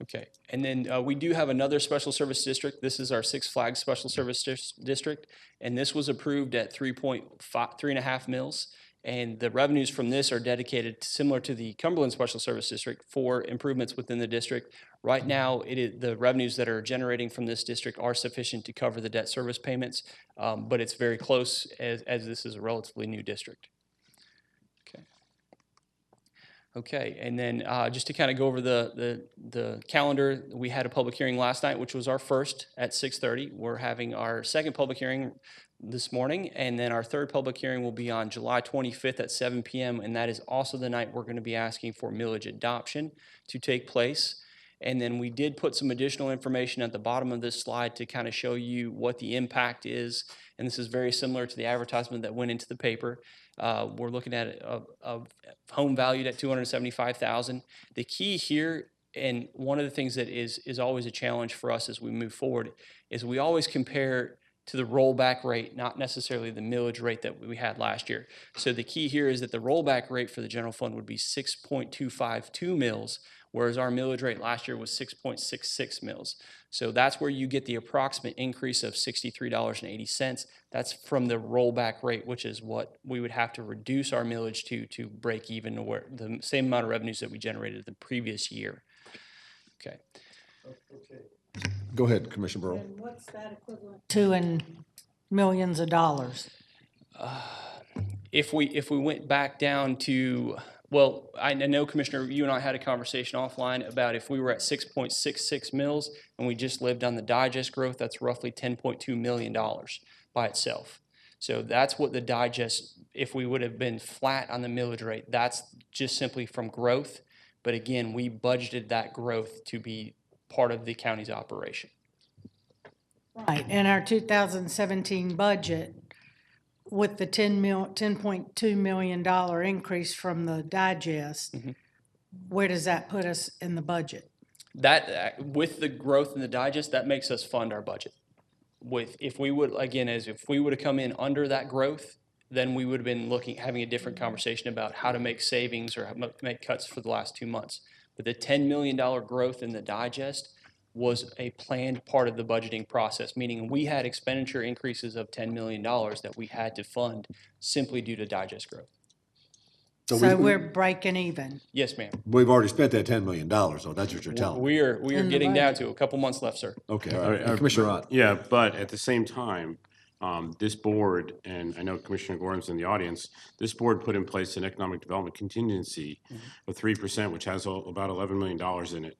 Okay, and then we do have another special service district. This is our Six Flags Special Service District, and this was approved at 3.5 mils. And the revenues from this are dedicated, similar to the Cumberland Special Service District, for improvements within the district. Right now, the revenues that are generating from this district are sufficient to cover the debt service payments, but it's very close as this is a relatively new district. Okay, and then just to kind of go over the calendar, we had a public hearing last night, which was our first at 6:30. We're having our second public hearing this morning, and then our third public hearing will be on July 25th at 7 p.m., and that is also the night we're going to be asking for millage adoption to take place. And then we did put some additional information at the bottom of this slide to kind of show you what the impact is, and this is very similar to the advertisement that went into the paper. We're looking at a home valued at $275,000. The key here, and one of the things that is always a challenge for us as we move forward, is we always compare to the rollback rate, not necessarily the millage rate that we had last year. So the key here is that the rollback rate for the general fund would be 6.252 mils, whereas our millage rate last year was 6.66 mils. So that's where you get the approximate increase of $63.80. That's from the rollback rate, which is what we would have to reduce our millage to break even to where the same amount of revenues that we generated the previous year. Okay. Go ahead, Commissioner Burrow. And what's that equivalent to in millions of dollars? If we went back down to, well, I know, Commissioner, you and I had a conversation offline about if we were at 6.66 mils and we just lived on the digest growth, that's roughly $10.2 million by itself. So that's what the digest, if we would have been flat on the millage rate, that's just simply from growth. But again, we budgeted that growth to be part of the county's operation. Right, in our 2017 budget, with the $10.2 million increase from the digest, where does that put us in the budget? That, with the growth in the digest, that makes us fund our budget. If we would have come in under that growth, then we would have been having a different conversation about how to make savings or make cuts for the last 2 months. But the $10 million growth in the digest was a planned part of the budgeting process, meaning we had expenditure increases of $10 million that we had to fund simply due to digest growth. So we're breaking even. Yes, ma'am. We've already spent that $10 million, so that's what you're telling me. We are In the getting down budget. to a couple months left, sir. Okay, all right. Commissioner Ott. Yeah, but at the same time, this board, and I know Commissioner Gordon's in the audience, this board put in place an economic development contingency of 3%, which has about $11 million in it.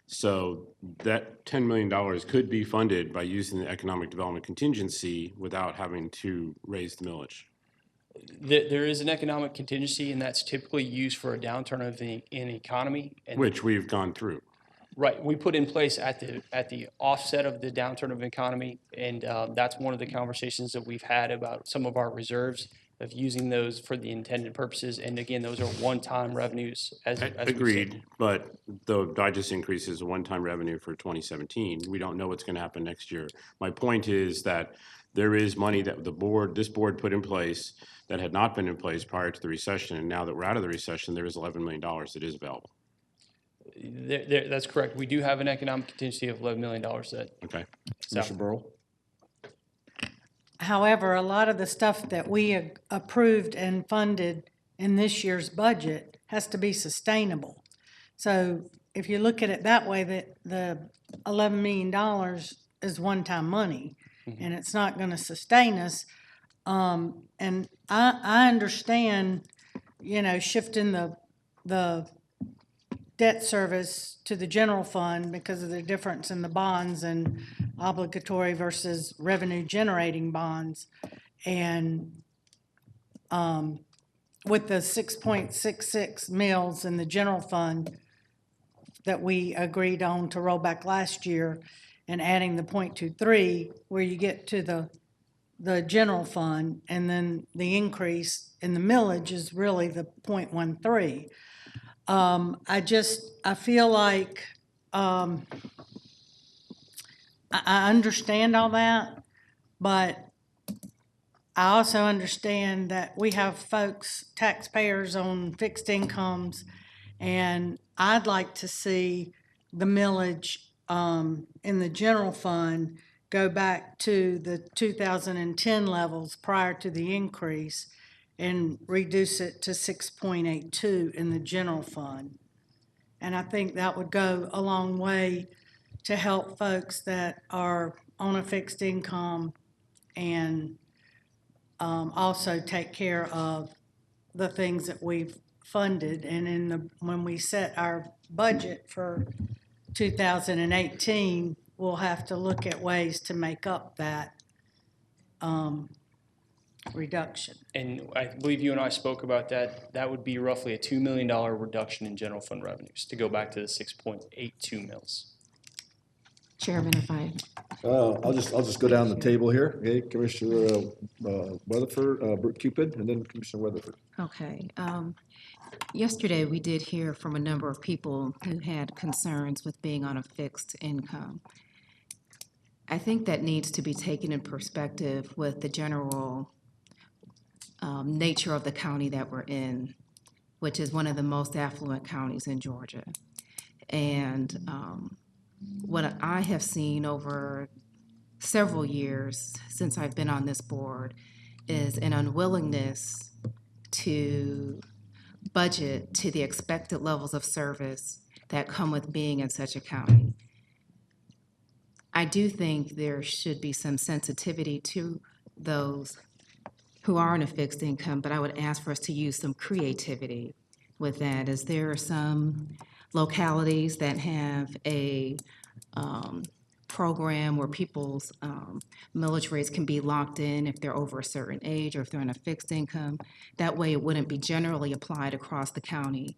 So that $10 million could be funded by using the economic development contingency without having to raise the millage. There is an economic contingency, and that's typically used for a downturn in economy. And Which we've gone through. right, we put in place at the offset of the downturn of economy, and that's one of the conversations that we've had about some of our reserves of using those for the intended purposes. And again, those are one-time revenues. As we said. Agreed, but the digest increase is a one-time revenue for 2017. We don't know what's going to happen next year. My point is that there is money that this board put in place that had not been in place prior to the recession, and now that we're out of the recession, there is $11 million that is available. That's correct. We do have an economic contingency of $11 million that. Okay. Commissioner Burrow. However, a lot of the stuff that we approved and funded in this year's budget has to be sustainable. So if you look at it that way, that the $11 million is one-time money, and it's not going to sustain us. And I understand, shifting the debt service to the general fund because of the difference in the bonds and obligatory versus revenue generating bonds. And with the 6.66 mils in the general fund that we agreed on to roll back last year and adding the 0.23, where you get to the general fund, and then the increase in the millage is really the 0.13. I feel like I understand all that, but I also understand that we have folks, taxpayers on fixed incomes, and I'd like to see the millage in the general fund go back to the 2010 levels prior to the increase and reduce it to 6.82 in the general fund. And I think that would go a long way to help folks that are on a fixed income and also take care of the things that we've funded. And when we set our budget for 2018, we'll have to look at ways to make up that reduction. And I believe you and I spoke about that. That would be roughly a $2 million reduction in general fund revenues to go back to the 6.82 mils. Chairman, if I, I'll just go down the table here. Okay, Commissioner Weatherford, Cupid, and then Commissioner Weatherford. okay. Yesterday, we did hear from a number of people who had concerns with being on a fixed income. I think that needs to be taken in perspective with the general nature of the county that we're in, which is one of the most affluent counties in Georgia. And what I have seen over several years since I've been on this board is an unwillingness to budget to the expected levels of service that come with being in such a county. I do think there should be some sensitivity to those who are on a fixed income, but I would ask for us to use some creativity with that, as there are some localities that have a program where people's millage rates can be locked in if they're over a certain age or if they're on a fixed income. That way it wouldn't be generally applied across the county,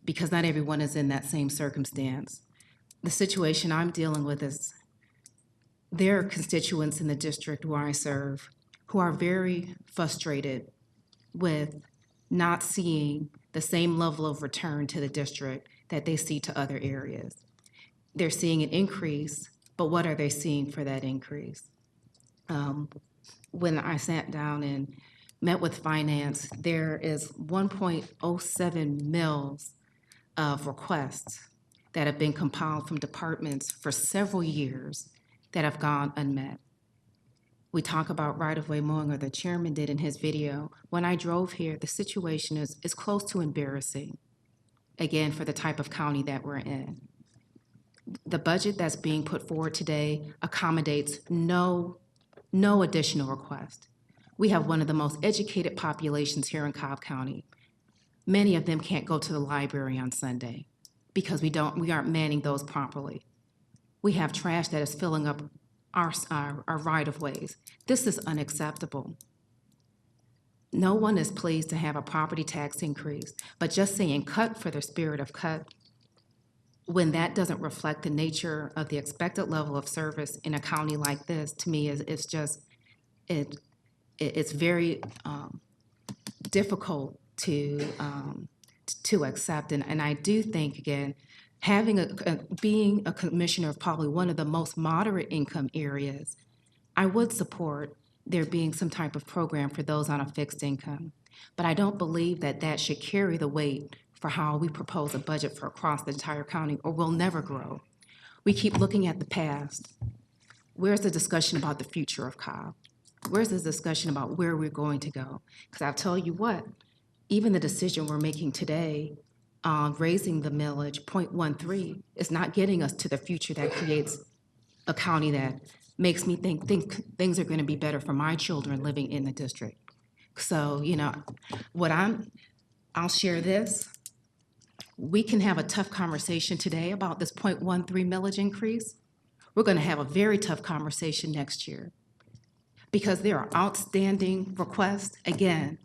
because not everyone is in that same circumstance. The situation I'm dealing with is there are constituents in the district where I serve who are very frustrated with not seeing the same level of return to the district that they see to other areas. They're seeing an increase, but what are they seeing for that increase? When I sat down and met with finance, there is 1.07 mils of requests that have been compiled from departments for several years that have gone unmet. We talk about right-of-way mowing, or the chairman did in his video. When I drove here, the situation is close to embarrassing, again, for the type of county that we're in. The budget that's being put forward today accommodates no additional request. We have one of the most educated populations here in Cobb County. Many of them can't go to the library on Sunday because we aren't manning those properly. We have trash that is filling up our right-of-ways. This is unacceptable. No one is pleased to have a property tax increase, but just saying cut for the spirit of cut, when that doesn't reflect the nature of the expected level of service in a county like this, to me, it's very difficult to accept. And I do think, again, being a commissioner of probably one of the most moderate income areas, I would support there being some type of program for those on a fixed income. But I don't believe that that should carry the weight for how we propose a budget for across the entire county, or we'll never grow. We keep looking at the past. Where's the discussion about the future of Cobb? Where's the discussion about where we're going to go? Because I'll tell you what, even the decision we're making today on raising the millage 0.13 is not getting us to the future that creates a county that makes me think things are going to be better for my children living in the district. So, I'll share this. We can have a tough conversation today about this 0.13 millage increase. We're going to have a very tough conversation next year, because there are outstanding requests, again,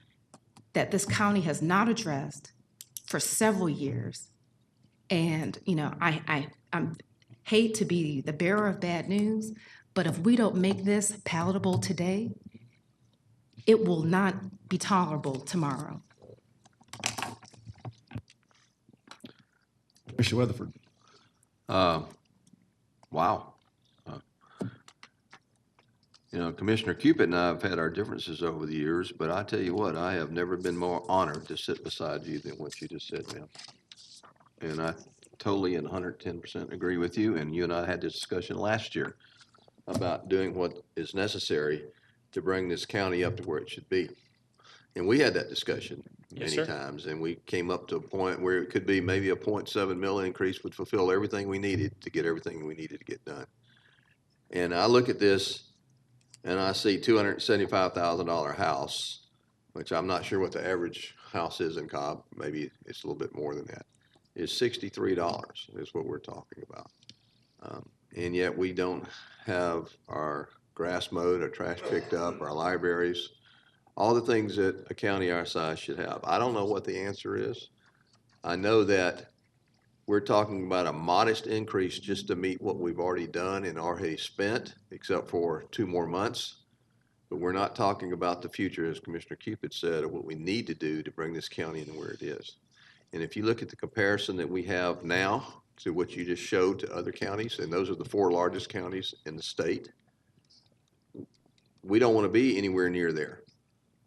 that this county has not addressed for several years. And, I hate to be the bearer of bad news, but if we don't make this palatable today, it will not be tolerable tomorrow. Commissioner Weatherford. Wow. Commissioner Cupid and I have had our differences over the years, but I tell you what, I have never been more honored to sit beside you than what you just said, ma'am. And I totally and 110% agree with you, and you and I had this discussion last year about doing what is necessary to bring this county up to where it should be. And we had that discussion Yes, many sir. times, and we came up to a point where it could be maybe a 0.7 mil increase would fulfill everything we needed to get everything we needed to get done. And I look at this and I see $275,000 house, which I'm not sure what the average house is in Cobb. Maybe it's a little bit more than that. Is $63 is what we're talking about. And yet we don't have our grass mowed, our trash picked up, our libraries, all the things that a county our size should have. I don't know what the answer is. I know that we're talking about a modest increase just to meet what we've already done and already spent, except for 2 more months. But we're not talking about the future, as Commissioner Cupid said, of what we need to do to bring this county into where it is. And if you look at the comparison that we have now to what you just showed to other counties, and those are the 4 largest counties in the state, we don't want to be anywhere near there,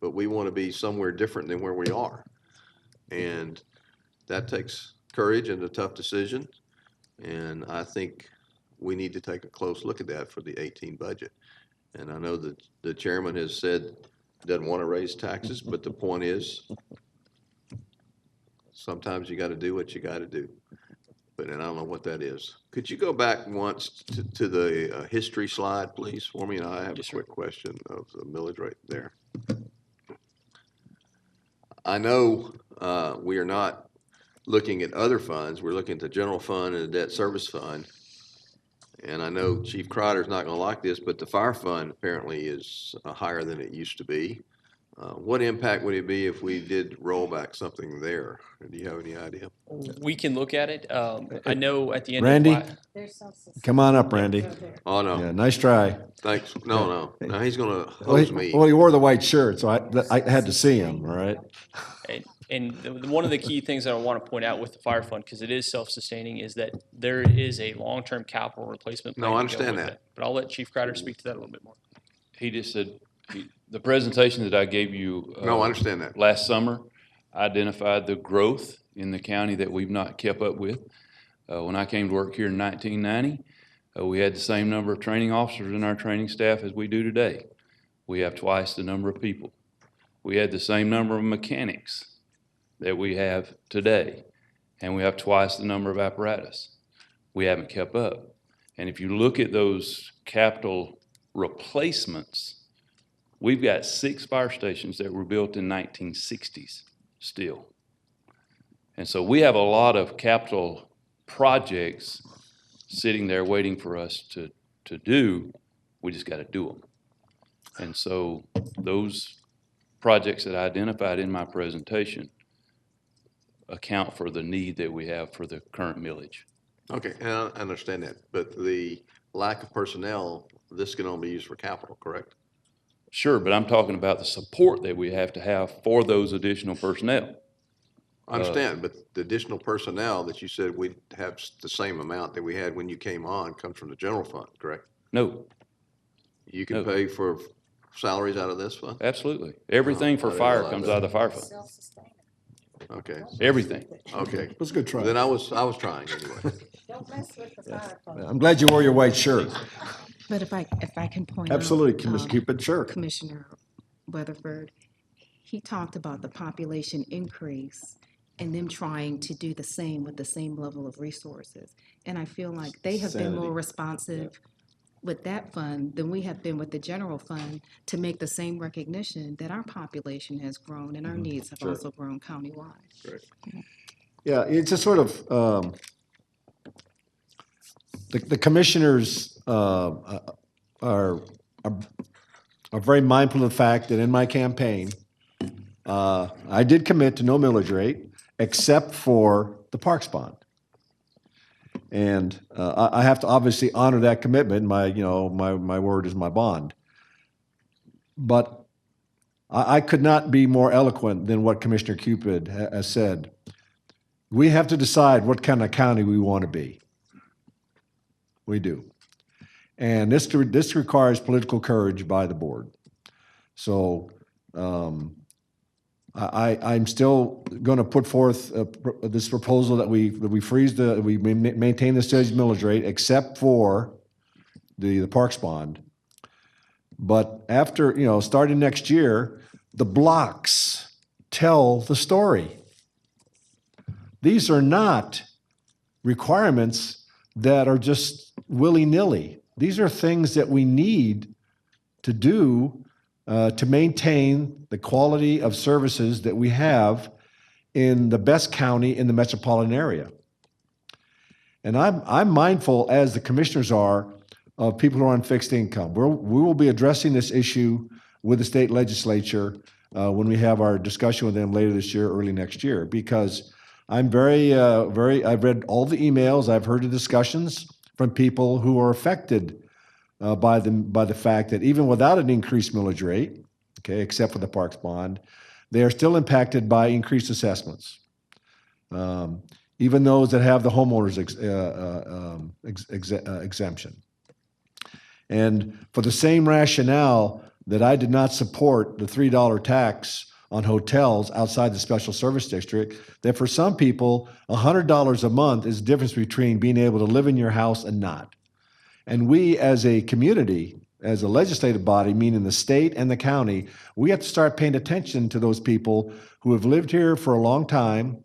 but we want to be somewhere different than where we are. And that takes courage and a tough decision. And I think we need to take a close look at that for the 18 budget. And I know that the chairman has said doesn't want to raise taxes, but the point is, sometimes you got to do what you got to do. But, and I don't know what that is. Could you go back once to the history slide, please, for me? And I have a quick question of the millage rate there. I know we are not looking at other funds. We're looking at the general fund and the debt service fund. And I know Chief Crider's not going to like this, but the fire fund apparently is higher than it used to be. What impact would it be if we did roll back something there? Do you have any idea? We can look at it. I know at the end Randy? of Come on up, Randy. Oh, no. Yeah, nice try. Thanks. No. No, he's going to Well, hose me. he wore the white shirt, so I had to see him, all right? One of the key things that I want to point out with the fire fund, because it is self-sustaining, is that there is a long-term capital replacement plan. No, I to go understand with that. it. But I'll let Chief Crider speak to that a little bit more. He just said, the presentation that I gave you. No, I understand that. Last summer identified the growth in the county that we've not kept up with. When I came to work here in 1990, we had the same number of training officers in our training staff as we do today. We have twice the number of people. We had the same number of mechanics that we have today, and we have twice the number of apparatus. We haven't kept up. And if you look at those capital replacements, we've got 6 fire stations that were built in 1960s still. And so we have a lot of capital projects sitting there waiting for us to do. We just got to do them. And so those projects that I identified in my presentation account for the need that we have for the current millage. Okay, and I understand that. But the lack of personnel, this can only be used for capital, correct? Sure, but I'm talking about the support that we have to have for those additional personnel. I understand, but the additional personnel that you said we'd have the same amount that we had when you came on comes from the general fund, correct? No, You can No. pay for salaries out of this fund? absolutely. Everything for I didn't fire realize comes that. out of the fire fund. Okay, Everything. okay. It was a good try. Then I was trying anyway. I'm glad you wore your white shirt. But if I can point out. Absolutely, Commissioner Cupid, sure. Commissioner Weatherford, he talked about the population increase and them trying to do the same with the same level of resources. And I feel like they have been more Sanity. responsive with that fund than we have been with the general fund to make the same recognition that our population has grown and our needs have also grown countywide. Yeah, it's a sort of, the commissioners are very mindful of the fact that in my campaign, I did commit to no millage rate except for the parks bond. And I have to obviously honor that commitment. My word is my bond. But I could not be more eloquent than what Commissioner Cupid has said. We have to decide what kind of county we want to be. We do. And this requires political courage by the board. So I'm still going to put forth this proposal that we maintain the city's millage rate except for the parks bond. But after, starting next year, the blocks tell the story. These are not requirements that are just willy-nilly. These are things that we need to do to maintain the quality of services that we have in the best county in the metropolitan area. And I'm mindful, as the commissioners are, of people who are on fixed income. We will be addressing this issue with the state legislature when we have our discussion with them later this year, early next year, because I'm I've read all the emails, I've heard the discussions from people who are affected by the fact that even without an increased millage rate, okay, except for the parks bond, they are still impacted by increased assessments. Even those that have the homeowners exemption. And for the same rationale that I did not support the $3 tax on hotels outside the special service district, that for some people, $100 a month is the difference between being able to live in your house and not. And we, as a community, as a legislative body, meaning the state and the county, we have to start paying attention to those people who have lived here for a long time,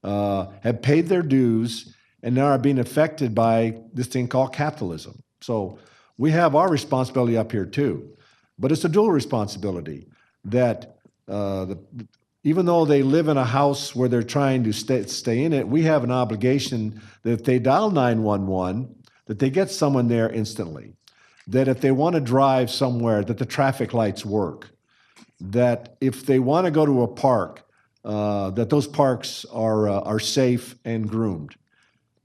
have paid their dues, and now are being affected by this thing called capitalism. So we have our responsibility up here too, but it's a dual responsibility that even though they live in a house where they're trying to stay in it, we have an obligation that if they dial 911, that they get someone there instantly. That if they want to drive somewhere, that the traffic lights work. That if they want to go to a park, that those parks are safe and groomed.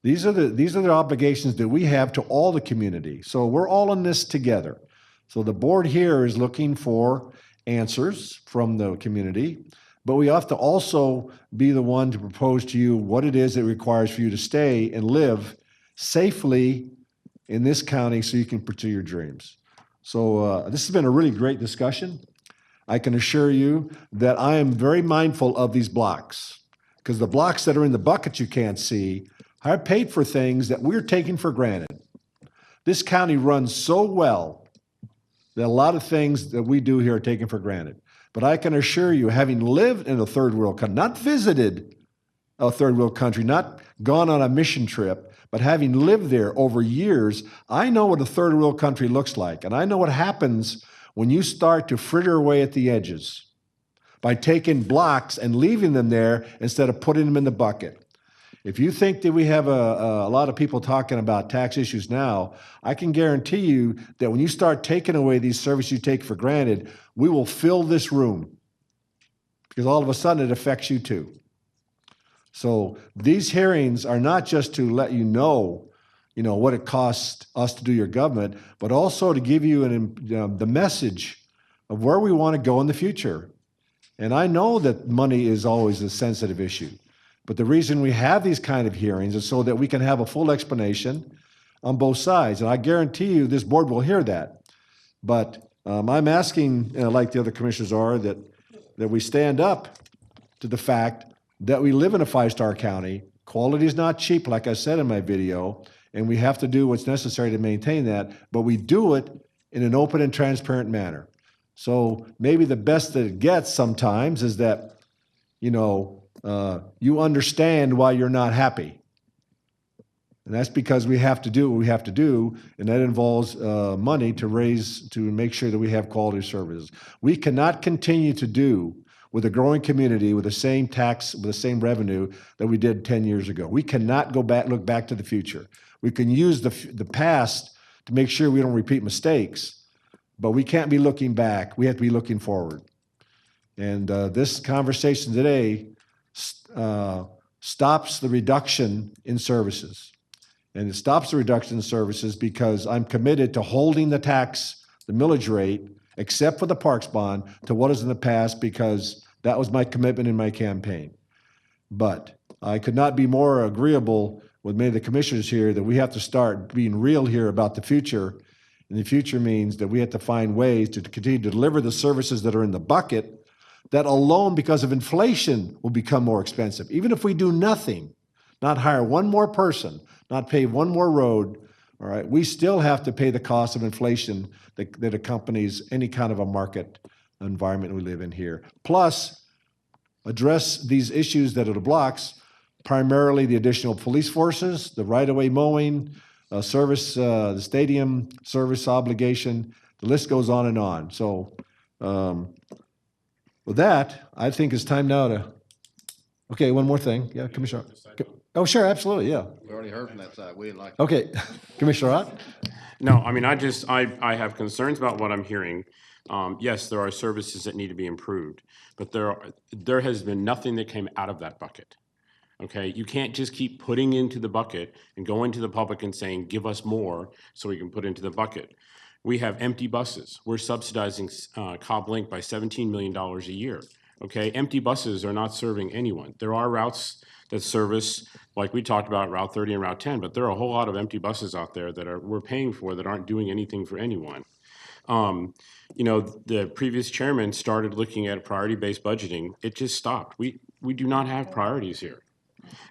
These are the obligations that we have to all the community. So we're all in this together. So the board here is looking for answers from the community, but we have to also be the one to propose to you what it is it requires for you to stay and live safely in this county so you can pursue your dreams. So this has been a really great discussion. I can assure you that I am very mindful of these blocks, because the blocks that are in the bucket you can't see are paid for things that we're taking for granted. This county runs so well that a lot of things that we do here are taken for granted. But I can assure you, having lived in a third world country, not visited a third world country, not gone on a mission trip, but having lived there over years, I know what a third world country looks like. And I know what happens when you start to fritter away at the edges by taking blocks and leaving them there instead of putting them in the bucket. If you think that we have a lot of people talking about tax issues now, I can guarantee you that when you start taking away these services you take for granted, we will fill this room, because all of a sudden it affects you too. So these hearings are not just to let you know what it costs us to do your government, but also to give you the message of where we want to go in the future. And I know that money is always a sensitive issue, but the reason we have these kind of hearings is so that we can have a full explanation on both sides. And I guarantee you this board will hear that. But I'm asking, like the other commissioners are, that we stand up to the fact that we live in a five-star county. Quality is not cheap, like I said in my video, and we have to do what's necessary to maintain that, but we do it in an open and transparent manner. So maybe the best that it gets sometimes is that, you understand why you're not happy. And that's because we have to do what we have to do, and that involves money to make sure that we have quality services. We cannot continue to do with a growing community with the same tax, with the same revenue that we did 10 years ago. We cannot look back to the future. We can use the past to make sure we don't repeat mistakes, but we can't be looking back. We have to be looking forward. And this conversation today stops the reduction in services. And it stops the reduction in services because I'm committed to holding the millage rate, except for the parks bond, to what is in the past, because that was my commitment in my campaign. But I could not be more agreeable with many of the commissioners here that we have to start being real here about the future. And the future means that we have to find ways to continue to deliver the services that are in the bucket that alone, because of inflation, will become more expensive. Even if we do nothing, not hire one more person, not pave one more road, all right, we still have to pay the cost of inflation that accompanies any kind of a market environment we live in here. Plus, address these issues that are the blocks, primarily the additional police forces, the right-of-way mowing, the stadium service obligation, the list goes on and on. So with that, I think it's time now to, okay, one more thing. Yeah, Commissioner. Oh, sure, absolutely, yeah. We already heard from that side. We didn't like. Okay, Commissioner Ott? No, I mean, I have concerns about what I'm hearing. Yes, there are services that need to be improved, but there has been nothing that came out of that bucket. Okay, you can't just keep putting into the bucket and going to the public and saying, give us more so we can put into the bucket. We have empty buses. We're subsidizing Cobb Link by $17 million a year. Okay, empty buses are not serving anyone. There are routes that service, like we talked about, Route 30 and Route 10, but there are a whole lot of empty buses out there that we're paying for that aren't doing anything for anyone. You know, the previous chairman started looking at priority-based budgeting. It just stopped. We do not have priorities here.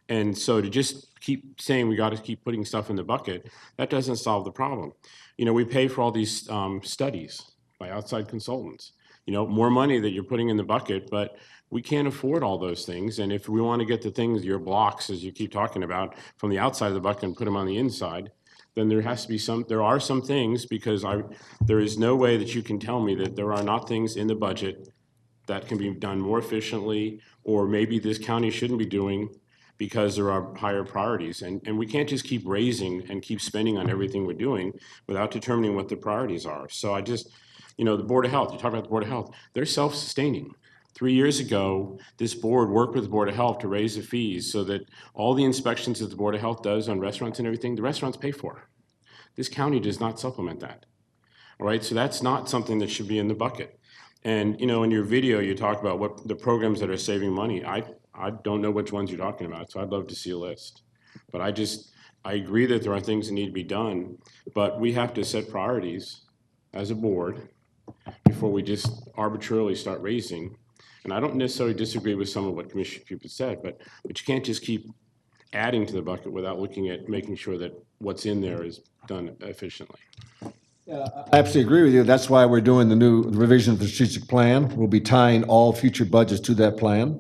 And so to just keep saying we got to keep putting stuff in the bucket, that doesn't solve the problem. You know, we pay for all these studies by outside consultants. You know, more money that you're putting in the bucket, but we can't afford all those things. And if we want to get the things, your blocks, as you keep talking about, from the outside of the bucket and put them on the inside, then there has to be there are some things, because there is no way that you can tell me that there are not things in the budget that can be done more efficiently, or maybe this county shouldn't be doing because there are higher priorities. And we can't just keep raising and keep spending on everything we're doing without determining what the priorities are. So I just, you know, the Board of Health, you talk about the Board of Health, they're self-sustaining. 3 years ago, this board worked with the Board of Health to raise the fees so that all the inspections that the Board of Health does on restaurants and everything, the restaurants pay for. This county does not supplement that. All right, so that's not something that should be in the bucket. And, you know, in your video, you talk about what the programs that are saving money. I don't know which ones you're talking about, so I'd love to see a list. But I agree that there are things that need to be done, but we have to set priorities as a board before we just arbitrarily start raising. And I don't necessarily disagree with some of what Commissioner Cupid said, but you can't just keep adding to the bucket without looking at making sure that what's in there is done efficiently. I absolutely agree with you. That's why we're doing the new revision of the strategic plan. We'll be tying all future budgets to that plan.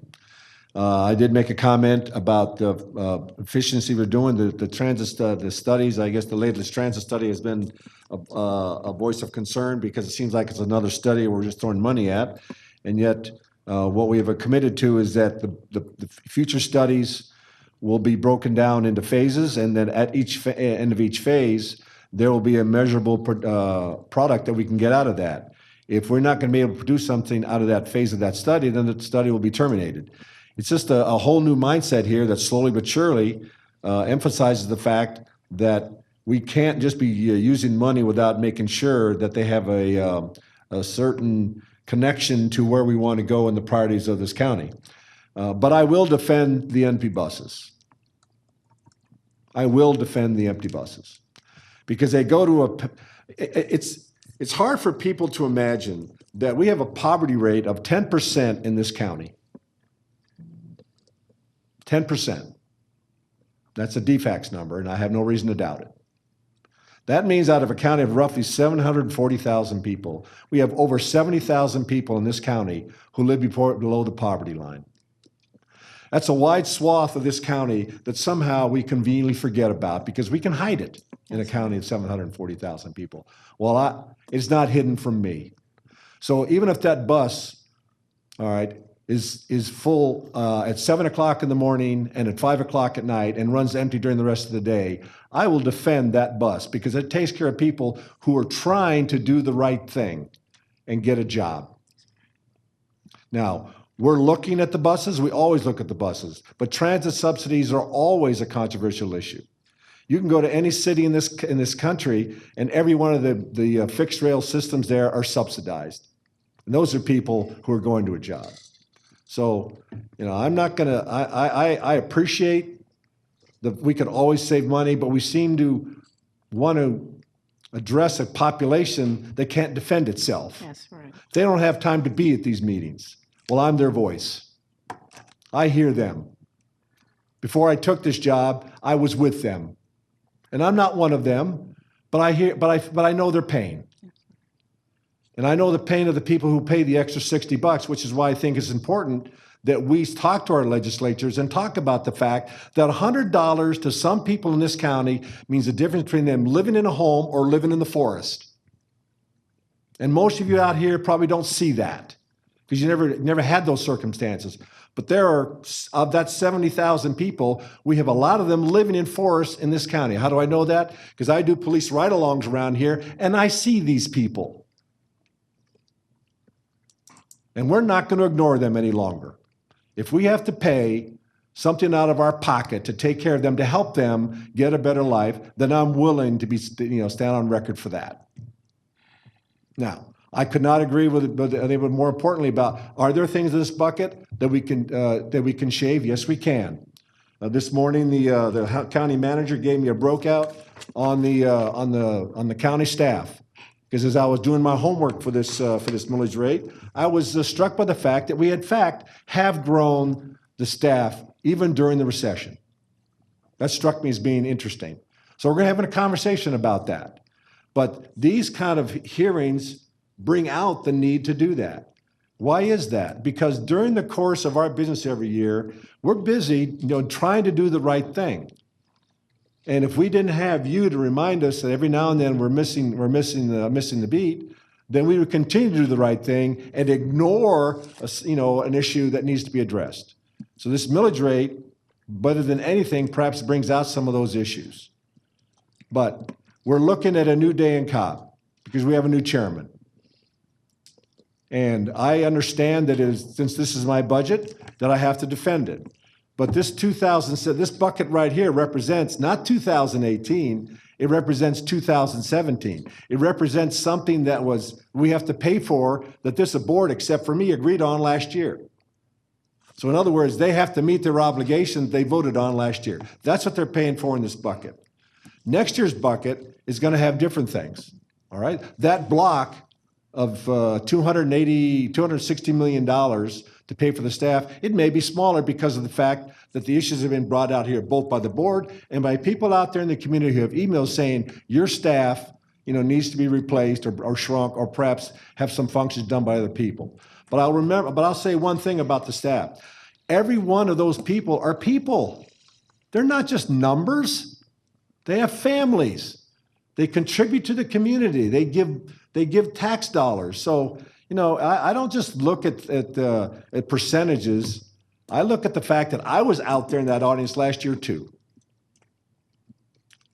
I did make a comment about the efficiency we're doing, the transit, the studies. I guess the latest transit study has been a voice of concern because it seems like it's another study we're just throwing money at. And yet, what we have committed to is that the future studies will be broken down into phases, and then at each end of each phase, there will be a measurable product that we can get out of that. If we're not going to be able to produce something out of that phase of that study, then the study will be terminated. It's just a whole new mindset here that slowly but surely emphasizes the fact that we can't just be using money without making sure that they have a certain connection to where we want to go in the priorities of this county. But I will defend the empty buses. I will defend the empty buses. Because they go to it's hard for people to imagine that we have a poverty rate of 10% in this county. 10%. That's a DFAX number, and I have no reason to doubt it. That means out of a county of roughly 740,000 people, we have over 70,000 people in this county who live below the poverty line. That's a wide swath of this county that somehow we conveniently forget about because we can hide it in a county of 740,000 people. Well, it's not hidden from me. So even if that bus, all right, is full at 7 o'clock in the morning and at 5 o'clock at night and runs empty during the rest of the day, I will defend that bus because it takes care of people who are trying to do the right thing and get a job. Now, we're looking at the buses. We always look at the buses. But transit subsidies are always a controversial issue. You can go to any city in this country, and every one of the fixed rail systems there are subsidized. And those are people who are going to a job. So, you know, I'm not going to, I appreciate that we could always save money, but we seem to want to address a population that can't defend itself. That's right. They don't have time to be at these meetings. Well, I'm their voice. I hear them. Before I took this job, I was with them. And I'm not one of them, but I know their pain. And I know the pain of the people who pay the extra $60, which is why I think it's important that we talk to our legislatures and talk about the fact that $100 to some people in this county means the difference between them living in a home or living in the forest. And most of you out here probably don't see that because you never had those circumstances. But there are, of that 70,000 people, we have a lot of them living in forests in this county. How do I know that? Because I do police ride-alongs around here, and I see these people. And we're not going to ignore them any longer. If we have to pay something out of our pocket to take care of them, to help them get a better life, then I'm willing to stand on record for that. Now, I could not agree with it, but more importantly about, are there things in this bucket that we can shave? Yes, we can. This morning, the county manager gave me a breakout on the county staff. Because as I was doing my homework for this millage rate, I was struck by the fact that we, in fact, have grown the staff even during the recession. That struck me as being interesting. So we're going to have a conversation about that. But these kind of hearings bring out the need to do that. Why is that? Because during the course of our business every year, we're busy, trying to do the right thing. And if we didn't have you to remind us that every now and then we're missing the beat, then we would continue to do the right thing and ignore an issue that needs to be addressed. So this millage rate, better than anything, perhaps brings out some of those issues. But we're looking at a new day in Cobb because we have a new chairman. And I understand that since this is my budget, that I have to defend it. But this bucket right here represents not 2018, it represents 2017. It represents something that we have to pay for that this board, except for me, agreed on last year. So in other words, they have to meet their obligations they voted on last year. That's what they're paying for in this bucket. Next year's bucket is going to have different things, all right? That block of $260 million to pay for the staff, it may be smaller because of the fact that the issues have been brought out here both by the board and by people out there in the community who have emails saying your staff needs to be replaced or shrunk or perhaps have some functions done by other people. But I'll say one thing about the staff. Every one of those people are people. They're not just numbers. They have families. They contribute to the community. They give tax dollars. So, I don't just look at percentages. I look at the fact that I was out there in that audience last year too.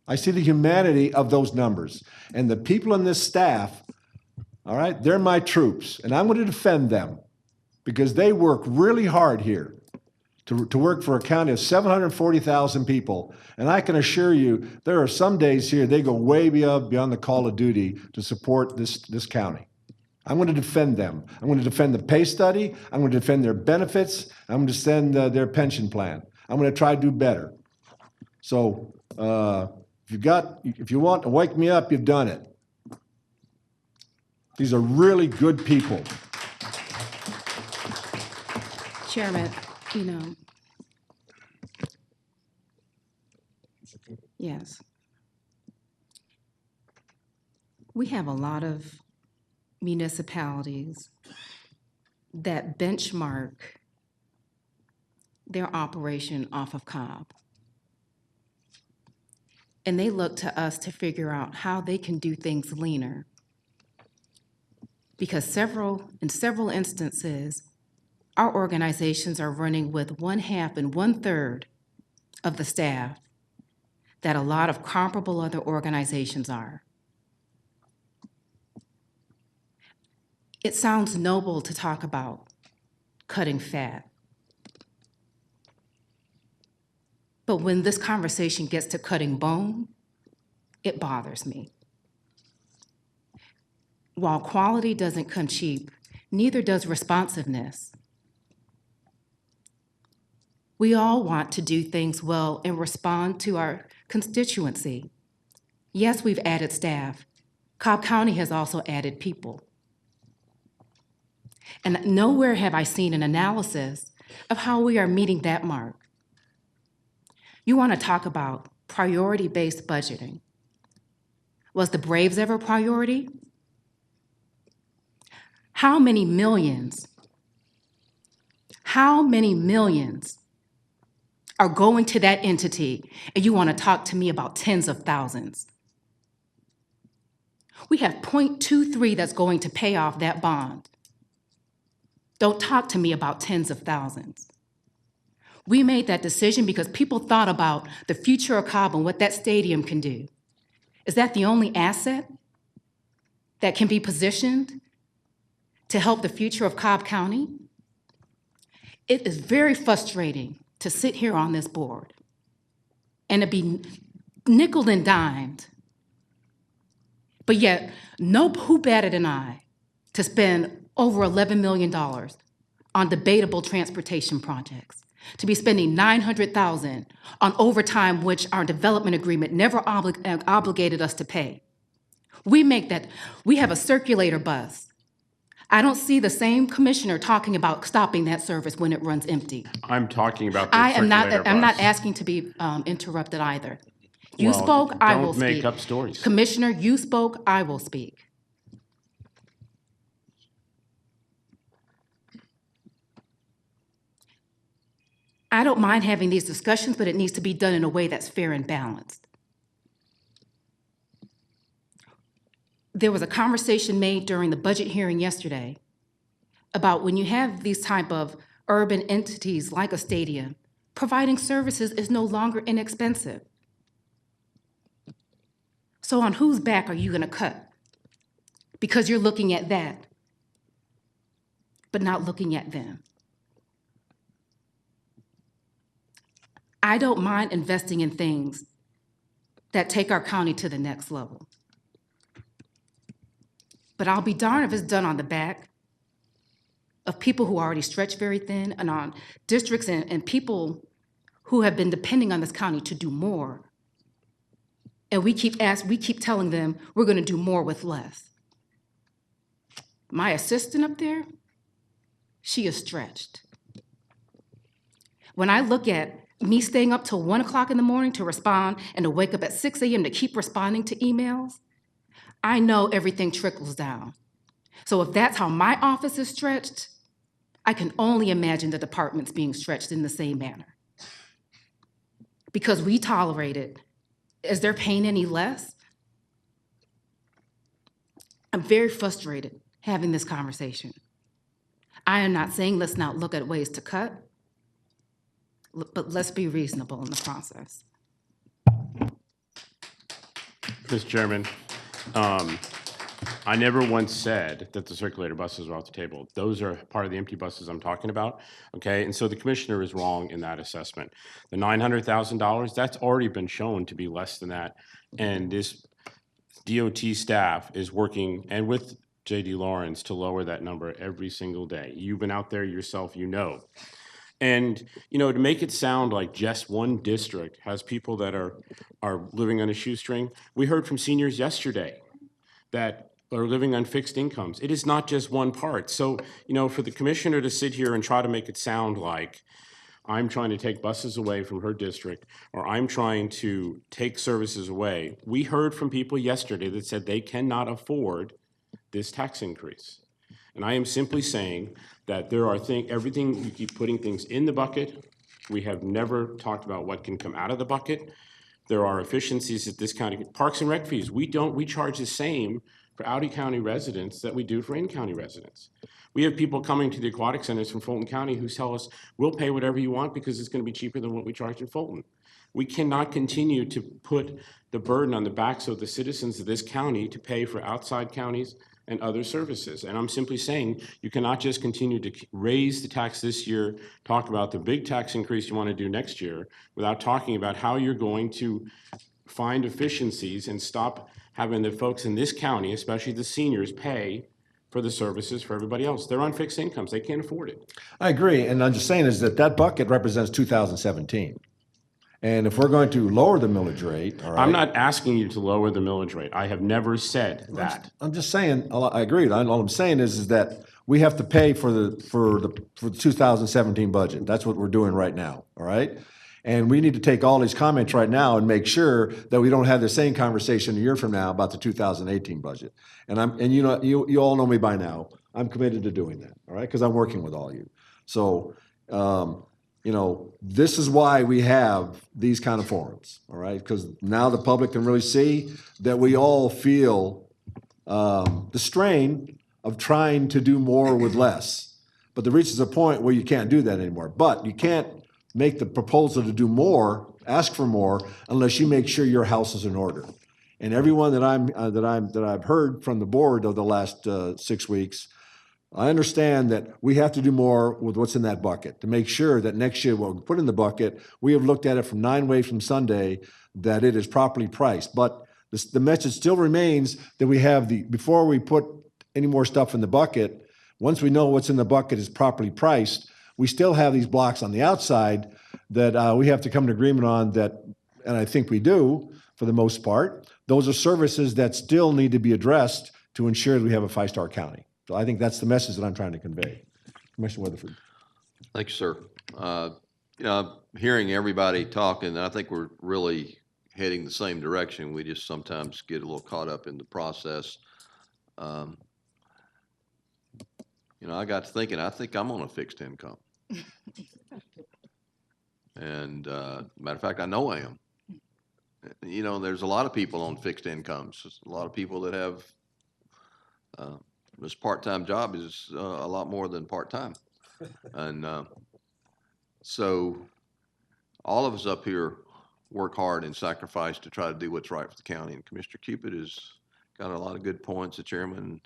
I see the humanity of those numbers. And the people in this staff, all right, they're my troops. And I'm going to defend them because they work really hard here to work for a county of 740,000 people. And I can assure you, there are some days here they go way beyond the call of duty to support this county. I'm going to defend them. I'm going to defend the pay study. I'm going to defend their benefits. I'm going to defend their pension plan. I'm going to try to do better. So if you want to wake me up, you've done it. These are really good people. Chairman, yes. We have a lot of municipalities that benchmark their operation off of Cobb. And they look to us to figure out how they can do things leaner. Because in several instances, our organizations are running with 1/2 and 1/3 of the staff that a lot of comparable other organizations are. It sounds noble to talk about cutting fat. But when this conversation gets to cutting bone, it bothers me. While quality doesn't come cheap, neither does responsiveness. We all want to do things well and respond to our constituency. Yes, we've added staff. Cobb County has also added people. And nowhere have I seen an analysis of how we are meeting that mark. You want to talk about priority-based budgeting. Was the Braves ever a priority? How many millions are going to that entity, and you want to talk to me about tens of thousands? We have 0.23 that's going to pay off that bond. Don't talk to me about tens of thousands. We made that decision because people thought about the future of Cobb and what that stadium can do. Is that the only asset that can be positioned to help the future of Cobb County? It is very frustrating to sit here on this board and to be nickel and dimed, but yet who better than I to spend over $11 million on debatable transportation projects, to be spending $900,000 on overtime, which our development agreement never obligated us to pay, We have a circulator bus. I don't see the same commissioner talking about stopping that service when it runs empty. I'm talking about the I'm circulator not bus. asking to be interrupted either. You Well, spoke, I will don't speak. make up stories. Commissioner, you spoke, I will speak. I don't mind having these discussions, but it needs to be done in a way that's fair and balanced. There was a conversation made during the budget hearing yesterday about when you have these type of urban entities like a stadium, providing services is no longer inexpensive. So on whose back are you gonna cut? Because you're looking at that, but not looking at them. I don't mind investing in things that take our county to the next level. But I'll be darned if it's done on the back of people who already stretch very thin and on districts and people who have been depending on this county to do more. And we keep telling them we're gonna do more with less. My assistant up there, she is stretched. When I look at me staying up till 1 o'clock in the morning to respond and to wake up at 6 a.m. to keep responding to emails, I know everything trickles down. So if that's how my office is stretched, I can only imagine the departments being stretched in the same manner. Because we tolerate it. Is their pain any less? I'm very frustrated having this conversation. I am not saying let's not look at ways to cut, but let's be reasonable in the process. Mr. Chairman, I never once said that the circulator buses were off the table. Those are part of the empty buses I'm talking about, okay? And so the commissioner is wrong in that assessment. The $900,000, that's already been shown to be less than that. And this DOT staff is working, and with J.D. Lawrence, to lower that number every single day. You've been out there yourself, you know. And, you know, to make it sound like just one district has people that are living on a shoestring, we heard from seniors yesterday that are living on fixed incomes. It is not just one part. So, you know, for the commissioner to sit here and try to make it sound like I'm trying to take buses away from her district, or I'm trying to take services away, we heard from people yesterday that said they cannot afford this tax increase. And I am simply saying that there are everything, you keep putting things in the bucket. We have never talked about what can come out of the bucket. There are efficiencies at this county. Parks and rec fees, we charge the same for out-of-county residents that we do for in-county residents. We have people coming to the aquatic centers from Fulton County who tell us, we'll pay whatever you want because it's gonna be cheaper than what we charge in Fulton. We cannot continue to put the burden on the backs of the citizens of this county to pay for outside counties and other services. And I'm simply saying, you cannot just continue to raise the tax this year, talk about the big tax increase you want to do next year, without talking about how you're going to find efficiencies and stop having the folks in this county, especially the seniors, pay for the services for everybody else. They're on fixed incomes. They can't afford it. I agree, and I'm just saying is that bucket represents 2017. And if we're going to lower the millage rate, all right? I'm not asking you to lower the millage rate. I have never said that. I'm just saying, I agree. All I'm saying is that we have to pay for the 2017 budget. That's what we're doing right now, all right? And we need to take all these comments right now and make sure that we don't have the same conversation a year from now about the 2018 budget. And you know, you all know me by now. I'm committed to doing that, all right? Because I'm working with all you. So, you know, this is why we have these kind of forums, all right? Because now the public can really see that we all feel the strain of trying to do more with less. But there reaches a point where you can't do that anymore. But you can't make the proposal to do more, ask for more, unless you make sure your house is in order. And everyone that I've heard from the board over the last 6 weeks, I understand that we have to do more with what's in that bucket to make sure that next year what we put in the bucket, we have looked at it from 9 ways from Sunday, that it is properly priced. But the message still remains that we have before we put any more stuff in the bucket, once we know what's in the bucket is properly priced, we still have these blocks on the outside that we have to come to agreement on that, and I think we do for the most part, those are services that still need to be addressed to ensure that we have a five-star county. So I think that's the message that I'm trying to convey. Commissioner Weatherford. Thank you, sir. You know, I'm hearing everybody talking, and I think we're really heading the same direction. We just sometimes get a little caught up in the process. You know, I got to thinking, I think I'm on a fixed income. And matter of fact, I know I am. You know, there's a lot of people on fixed incomes. There's a lot of people that have this part-time job is a lot more than part-time. And so all of us up here work hard and sacrifice to try to do what's right for the county. And Commissioner Cupid has got a lot of good points, the chairman,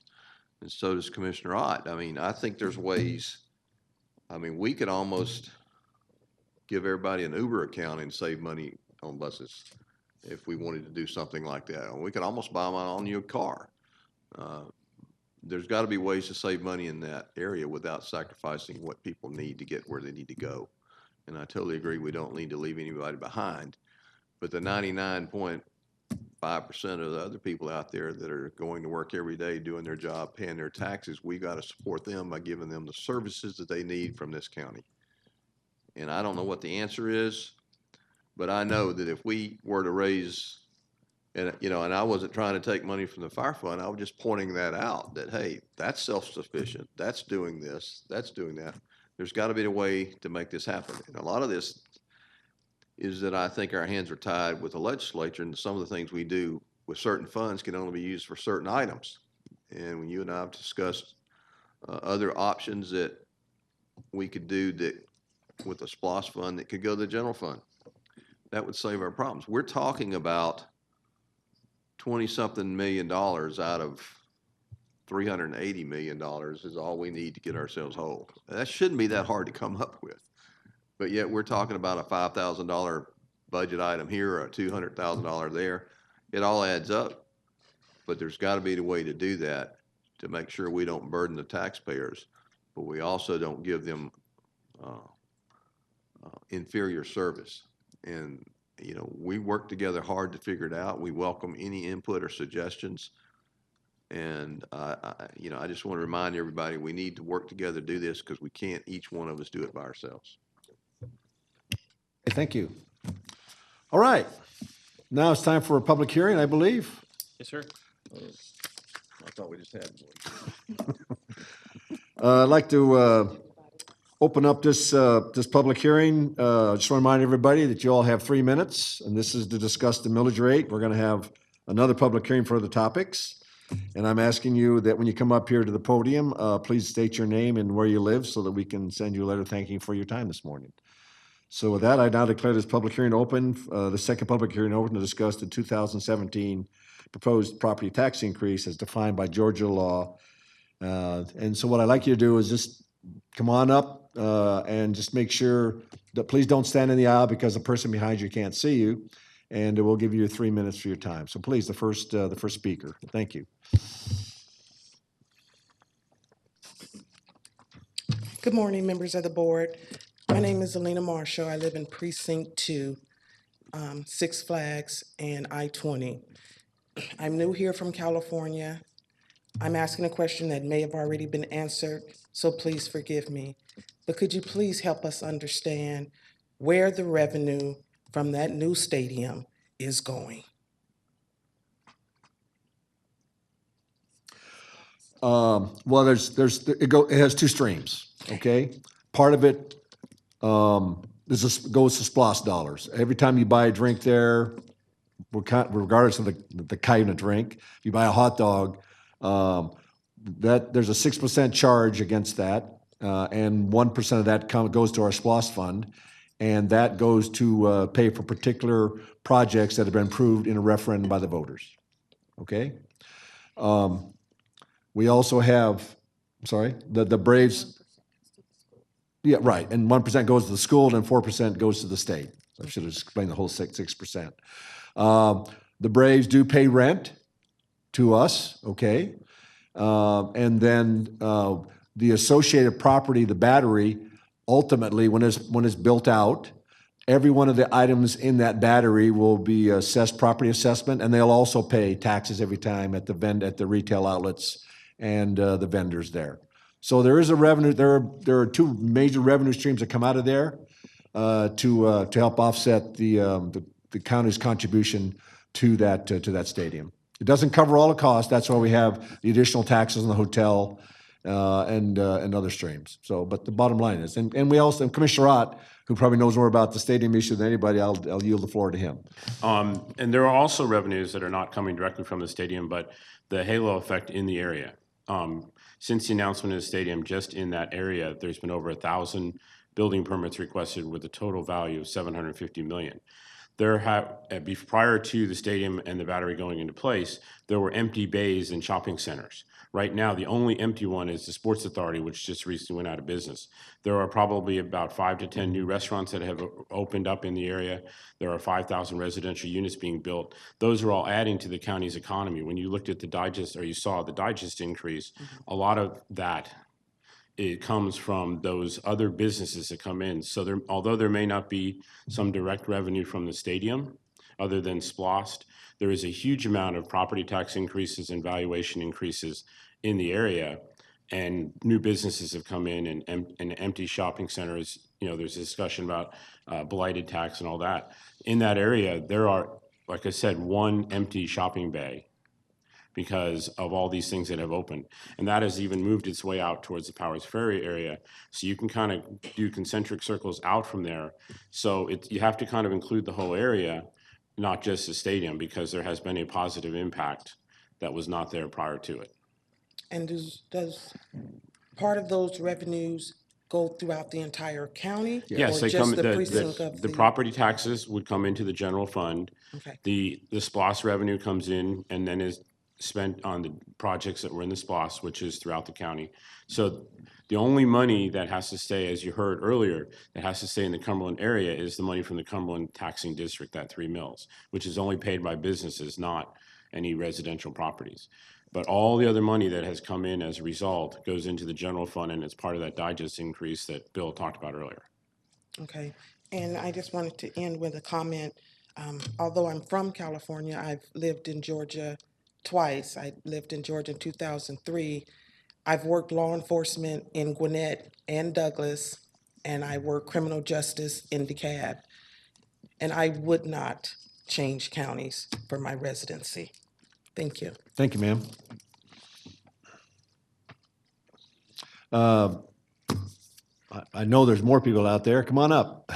and so does Commissioner Ott. I mean, I think there's ways, I mean, we could almost give everybody an Uber account and save money on buses if we wanted to do something like that. We could almost buy them on your car. There's got to be ways to save money in that area without sacrificing what people need to get where they need to go. And I totally agree, we don't need to leave anybody behind. But the 99.5% of the other people out there that are going to work every day, doing their job, paying their taxes, we got to support them by giving them the services that they need from this county. And I don't know what the answer is, but I know that if we were to raise, and you know, and I wasn't trying to take money from the fire fund, I was just pointing that out, that, hey, that's self-sufficient, that's doing this, that's doing that. There's got to be a way to make this happen. And a lot of this is that I think our hands are tied with the legislature, and some of the things we do with certain funds can only be used for certain items. And when you and I have discussed other options that we could do that with a SPLOST fund that could go to the general fund, that would save our problems. We're talking about 20-something million dollars out of $380 million is all we need to get ourselves whole. That shouldn't be that hard to come up with. But yet we're talking about a $5,000 budget item here or a $200,000 there. It all adds up. But there's got to be a way to do that to make sure we don't burden the taxpayers, but we also don't give them inferior service. And you know, we work together hard to figure it out. We welcome any input or suggestions. And you know, I just want to remind everybody we need to work together to do this because we can't each one of us do it by ourselves. Thank you. All right. Now it's time for a public hearing, I believe. Yes, sir. I thought we just had one. I'd like to open up this public hearing. Just want to remind everybody that you all have 3 minutes, and this is to discuss the millage rate. We're going to have another public hearing for the topics. And I'm asking you that when you come up here to the podium, please state your name and where you live so that we can send you a letter thanking you for your time this morning. So with that, I now declare this public hearing open, the second public hearing open to discuss the 2017 proposed property tax increase as defined by Georgia law. And so what I'd like you to do is just come on up and just make sure that please don't stand in the aisle because the person behind you can't see you. And we'll give you 3 minutes for your time. So please, the first speaker. Thank you. Good morning, members of the board. My name is Alina Marshall. I live in Precinct 2, Six Flags and I-20. I'm new here from California. I'm asking a question that may have already been answered, so please forgive me. But could you please help us understand where the revenue from that new stadium is going? Well, it has two streams, okay? Part of it goes to SPLOST dollars. Every time you buy a drink there, regardless of the kind of drink, if you buy a hot dog, there's a 6% charge against that, and 1% of that goes to our SPLOST fund. And that goes to pay for particular projects that have been approved in a referendum by the voters, okay? We also have, the Braves. Yeah, right, and 1% goes to the school and 4% goes to the state. I should have explained the whole 6%. The Braves do pay rent to us, okay? And then the associated property, the battery, ultimately, when it's built out, every one of the items in that battery will be assessed property assessment, and they'll also pay taxes every time at the retail outlets and the vendors there. So there is a revenue, there are two major revenue streams that come out of there to help offset the county's contribution to that stadium. It doesn't cover all the costs. That's why we have the additional taxes on the hotel and other streams. So, but the bottom line is, and we also, and Commissioner Ott, who probably knows more about the stadium issue than anybody, I'll yield the floor to him. And there are also revenues that are not coming directly from the stadium, but the halo effect in the area. Since the announcement of the stadium, just in that area, there's been over 1,000 building permits requested with a total value of $750 million. Prior to the stadium and the battery going into place, there were empty bays in shopping centers. Right now, the only empty one is the Sports Authority, which just recently went out of business. There are probably about 5 to 10 new restaurants that have opened up in the area. There are 5,000 residential units being built. Those are all adding to the county's economy. When you looked at the digest, or you saw the digest increase, a lot of that it comes from those other businesses that come in. So although there may not be some direct revenue from the stadium, other than SPLOST, there is a huge amount of property tax increases and valuation increases in the area. And new businesses have come in and empty shopping centers. There's a discussion about blighted tax and all that. In that area, there are, like I said, one empty shopping bay because of all these things that have opened. And that has even moved its way out towards the Powers Ferry area. So you can kind of do concentric circles out from there. So you have to kind of include the whole area, not just the stadium, because there has been a positive impact that was not there prior to it. And does part of those revenues go throughout the entire county? Yes, or they just come, the precinct of the property taxes would come into the general fund. Okay. The SPLOST revenue comes in and then is spent on the projects that were in the SPLOST, which is throughout the county. So the only money that has to stay, as you heard earlier, that has to stay in the Cumberland area is the money from the Cumberland taxing district, that 3 mills, which is only paid by businesses, not any residential properties. But all the other money that has come in as a result goes into the general fund, and it's part of that digest increase that Bill talked about earlier. Okay, and I just wanted to end with a comment. Although I'm from California, I've lived in Georgia twice. I lived in Georgia in 2003. I've worked law enforcement in Gwinnett and Douglas, and I work criminal justice in DeKalb. And I would not change counties for my residency. Thank you. Thank you, ma'am. I know there's more people out there. Come on up.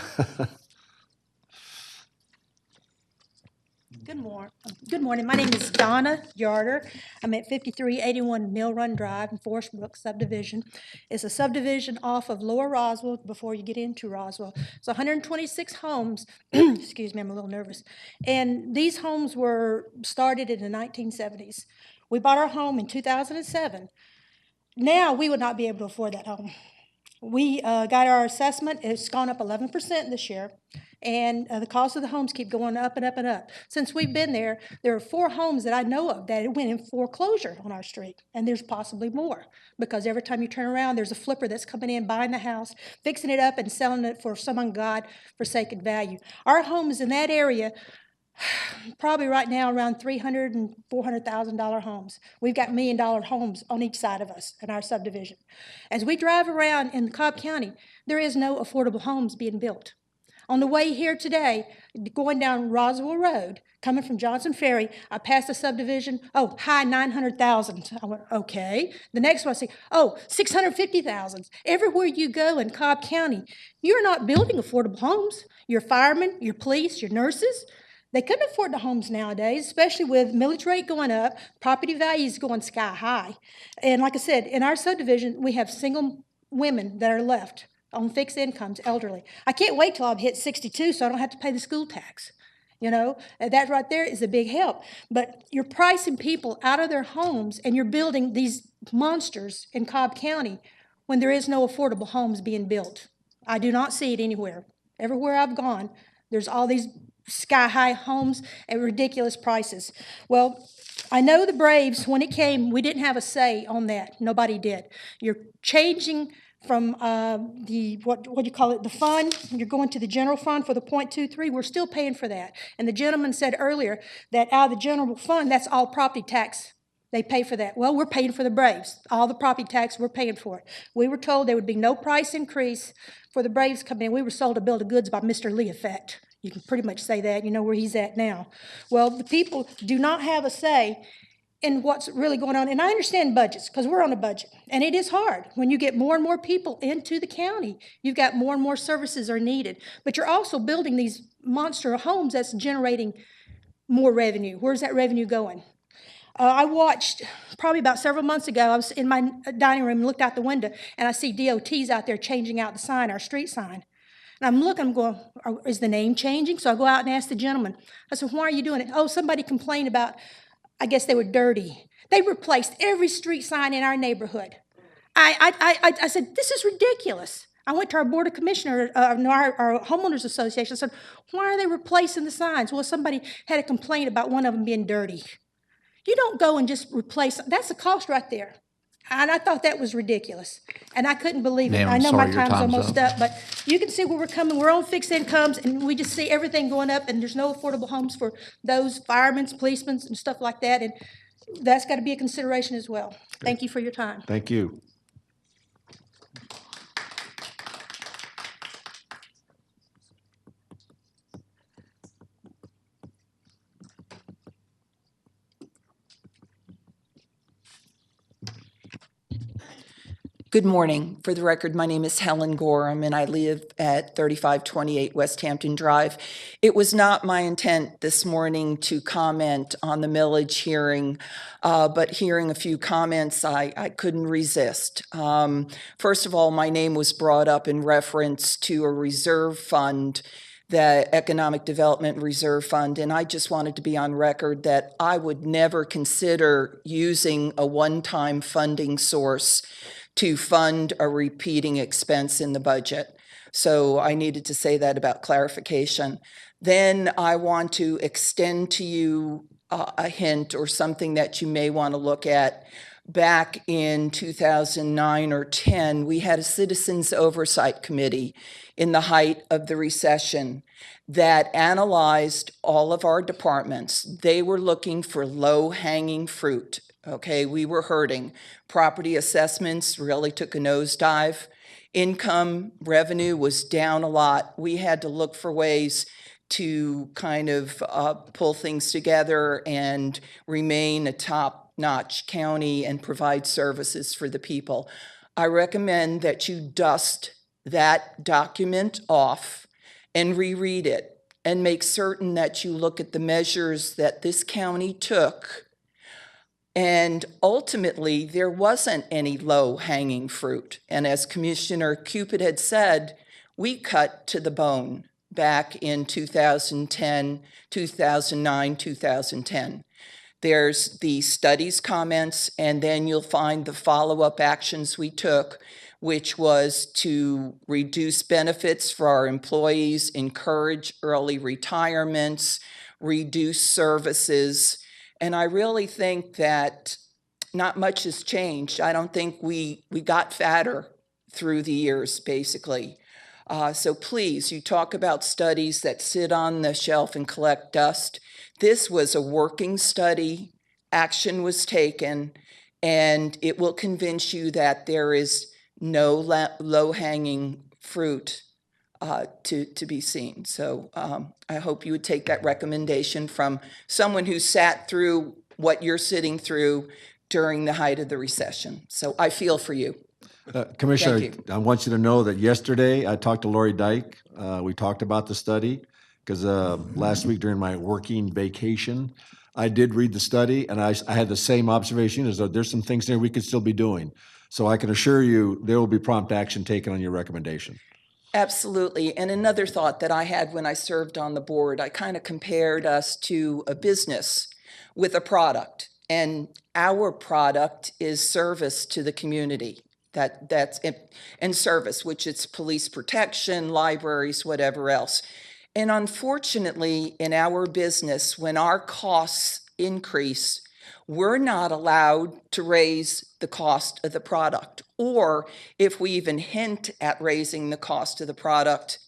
Good morning. My name is Donna Yarder. I'm at 5381 Mill Run Drive in Forest Brook subdivision. It's a subdivision off of Lower Roswell before you get into Roswell. It's 126 homes. Excuse me, I'm a little nervous. And these homes were started in the 1970s. We bought our home in 2007. Now we would not be able to afford that home. We got our assessment. It's gone up 11% this year. And the cost of the homes keep going up and up and up. Since we've been there are 4 homes that I know of that went in foreclosure on our street. And there's possibly more, because every time you turn around, there's a flipper that's coming in, buying the house, fixing it up, and selling it for some God-forsaken value. Our homes in that area, probably right now around $300,000 and $400,000 homes. We've got $1 million homes on each side of us in our subdivision. As we drive around in Cobb County, there is no affordable homes being built. On the way here today, going down Roswell Road, coming from Johnson Ferry, I passed a subdivision, high 900,000. I went, okay. The next one I say, 650,000. Everywhere you go in Cobb County, you're not building affordable homes. Your firemen, your police, your nurses, they couldn't afford the homes nowadays, especially with millage rate going up, property values going sky high. And like I said, in our subdivision, we have single women that are left on fixed incomes, elderly. I can't wait till I'm hit 62 so I don't have to pay the school tax. That right there is a big help. But you're pricing people out of their homes and you're building these monsters in Cobb County when there is no affordable homes being built. I do not see it anywhere. Everywhere I've gone, there's all these sky-high homes at ridiculous prices. Well, I know the Braves, when it came, we didn't have a say on that. Nobody did. You're changing from what do you call it, the fund, you're going to the general fund for the .23, we're still paying for that. And the gentleman said earlier that out of the general fund, that's all property tax. They pay for that. Well, we're paying for the Braves. All the property tax, we're paying for it. We were told there would be no price increase for the Braves coming in. We were sold a bill of goods by Mr. Lee Effect. You can pretty much say that, you know where he's at now. Well, the people do not have a say in what's really going on. And I understand budgets, because we're on a budget. And it is hard. When you get more and more people into the county, you've got more and more services are needed. But you're also building these monster homes that's generating more revenue. Where's that revenue going? I watched, probably about several months ago, I was in my dining room and looked out the window, and I see DOT's out there changing out the sign, our street sign. And I'm looking, I'm going, is the name changing? So I go out and ask the gentleman. I said, why are you doing it? Oh, somebody complained about, I guess they were dirty. They replaced every street sign in our neighborhood. I said, this is ridiculous. I went to our Board of Commissioners, our Homeowners Association. I said, why are they replacing the signs? Well, somebody had a complaint about one of them being dirty. You don't go and just replace, that's a cost right there. And I thought that was ridiculous. And I couldn't believe it. Ma'am, I know sorry, my your time's time's almost up. up, but you can see where we're coming. We're on fixed incomes, and we just see everything going up, and there's no affordable homes for those firemen, policemen, and stuff like that. And that's got to be a consideration as well. Thank you for your time. Thank you. Good morning. For the record, my name is Helen Gorham, and I live at 3528 West Hampton Drive. It was not my intent this morning to comment on the millage hearing, but hearing a few comments, I couldn't resist. First of all, my name was brought up in reference to a reserve fund, the Economic Development Reserve Fund, and I just wanted to be on record that I would never consider using a one-time funding source to fund a repeating expense in the budget. So I needed to say that about clarification. Then I want to extend to you a hint or something that you may want to look at. Back in 2009 or 10, we had a Citizens Oversight Committee in the height of the recession that analyzed all of our departments. They were looking for low-hanging fruit. Okay, we were hurting. Property assessments really took a nosedive. Income revenue was down a lot. We had to look for ways to kind of pull things together and remain a top-notch county and provide services for the people. I recommend that you dust that document off and reread it and make certain that you look at the measures that this county took. And ultimately, there wasn't any low-hanging fruit. And as Commissioner Cupid had said, we cut to the bone back in 2010, 2009, 2010. There's the studies comments, and then you'll find the follow-up actions we took, which was to reduce benefits for our employees, encourage early retirements, reduce services. And I really think that not much has changed. I don't think we got fatter through the years, basically. So please, you talk about studies that sit on the shelf and collect dust. This was a working study, action was taken, and it will convince you that there is no low-hanging fruit to be seen. So I hope you would take that recommendation from someone who sat through what you're sitting through during the height of the recession. So I feel for you. Commissioner, Thank you. I want you to know that yesterday I talked to Lori Dyke. We talked about the study because last week during my working vacation, I did read the study and I had the same observation as though there's some things there we could still be doing. So I can assure you there will be prompt action taken on your recommendation. Absolutely. And another thought that I had when I served on the board, I kind of compared us to a business with a product. And our product is service to the community. That's in service, which it's police protection, libraries, whatever else. And unfortunately, in our business, when our costs increase, we're not allowed to raise the cost of the product. Or if we even hint at raising the cost of the product,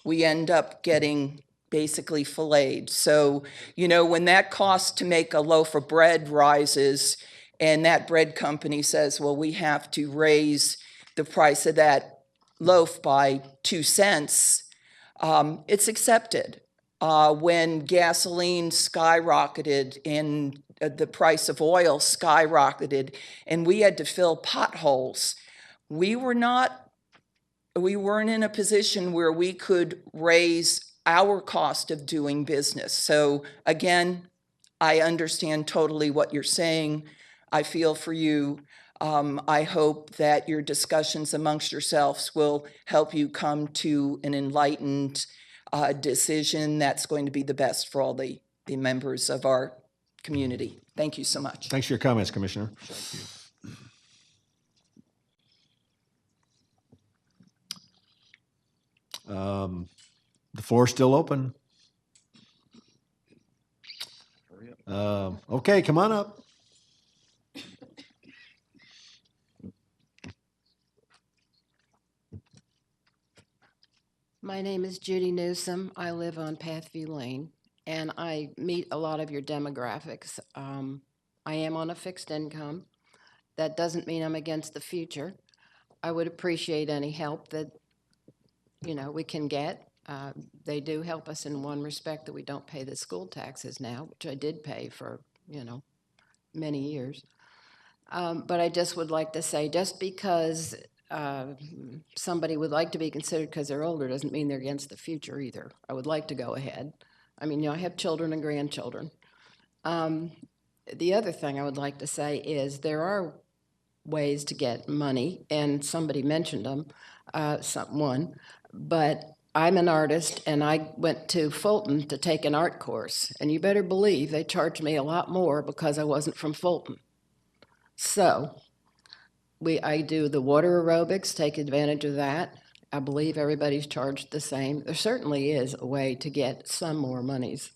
we end up getting basically filleted. So, you know, when that cost to make a loaf of bread rises and that bread company says, well, we have to raise the price of that loaf by 2 cents, it's accepted. When gasoline skyrocketed and the price of oil skyrocketed and we had to fill potholes, we weren't in a position where we could raise our cost of doing business. So again, I understand totally what you're saying. I feel for you. I hope that your discussions amongst yourselves will help you come to an enlightened decision that's going to be the best for all the members of our community. Thank you so much. Thanks for your comments, Commissioner. The floor is still open. Okay, come on up. My name is Judy Newsom. I live on Pathview Lane, and I meet a lot of your demographics. I am on a fixed income. That doesn't mean I'm against the future. I would appreciate any help that, you know, we can get. They do help us in one respect, that we don't pay the school taxes now, which I did pay for, you know, many years. But I just would like to say, just because somebody would like to be considered because they're older doesn't mean they're against the future either. I would like to go ahead. I mean, you know, I have children and grandchildren. The other thing I would like to say is there are ways to get money, and somebody mentioned them, one, but I'm an artist, and I went to Fulton to take an art course, and you better believe they charged me a lot more because I wasn't from Fulton. So I do the water aerobics, take advantage of that. I believe everybody's charged the same. There certainly is a way to get some more monies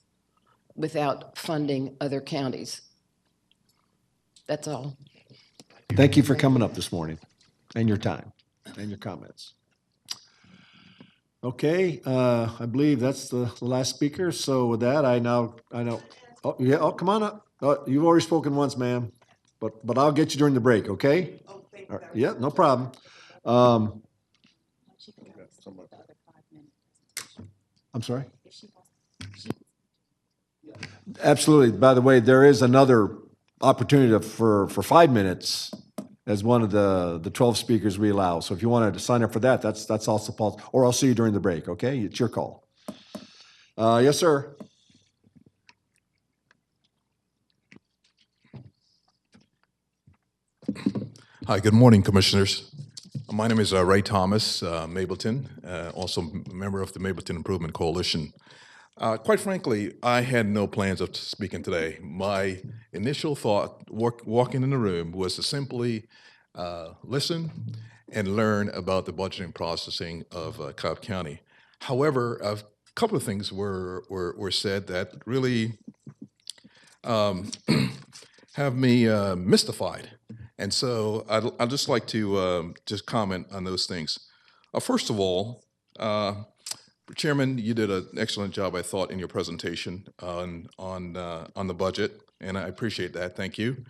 without funding other counties. That's all. Thank you for coming up this morning and your time and your comments. Okay, I believe that's the last speaker. So with that, I know, oh, yeah, oh, come on up. You've already spoken once, ma'am, but I'll get you during the break, okay? Oh, thank you. Yeah, no problem. I'm sorry? Absolutely. By the way, there is another opportunity for 5 minutes as one of the 12 speakers we allow. So if you wanted to sign up for that, that's also possible. Or I'll see you during the break, okay? It's your call. Yes, sir. Hi, good morning, Commissioners. My name is Ray Thomas, Mableton, also a member of the Mableton Improvement Coalition. Quite frankly, I had no plans of speaking today. My initial thought walking in the room was to simply listen and learn about the budgeting processing of Cobb County. However, a couple of things were said that really have me mystified. And so I'd just like to just comment on those things. First of all, Chairman, you did an excellent job, I thought, in your presentation on the budget, and I appreciate that. Thank you.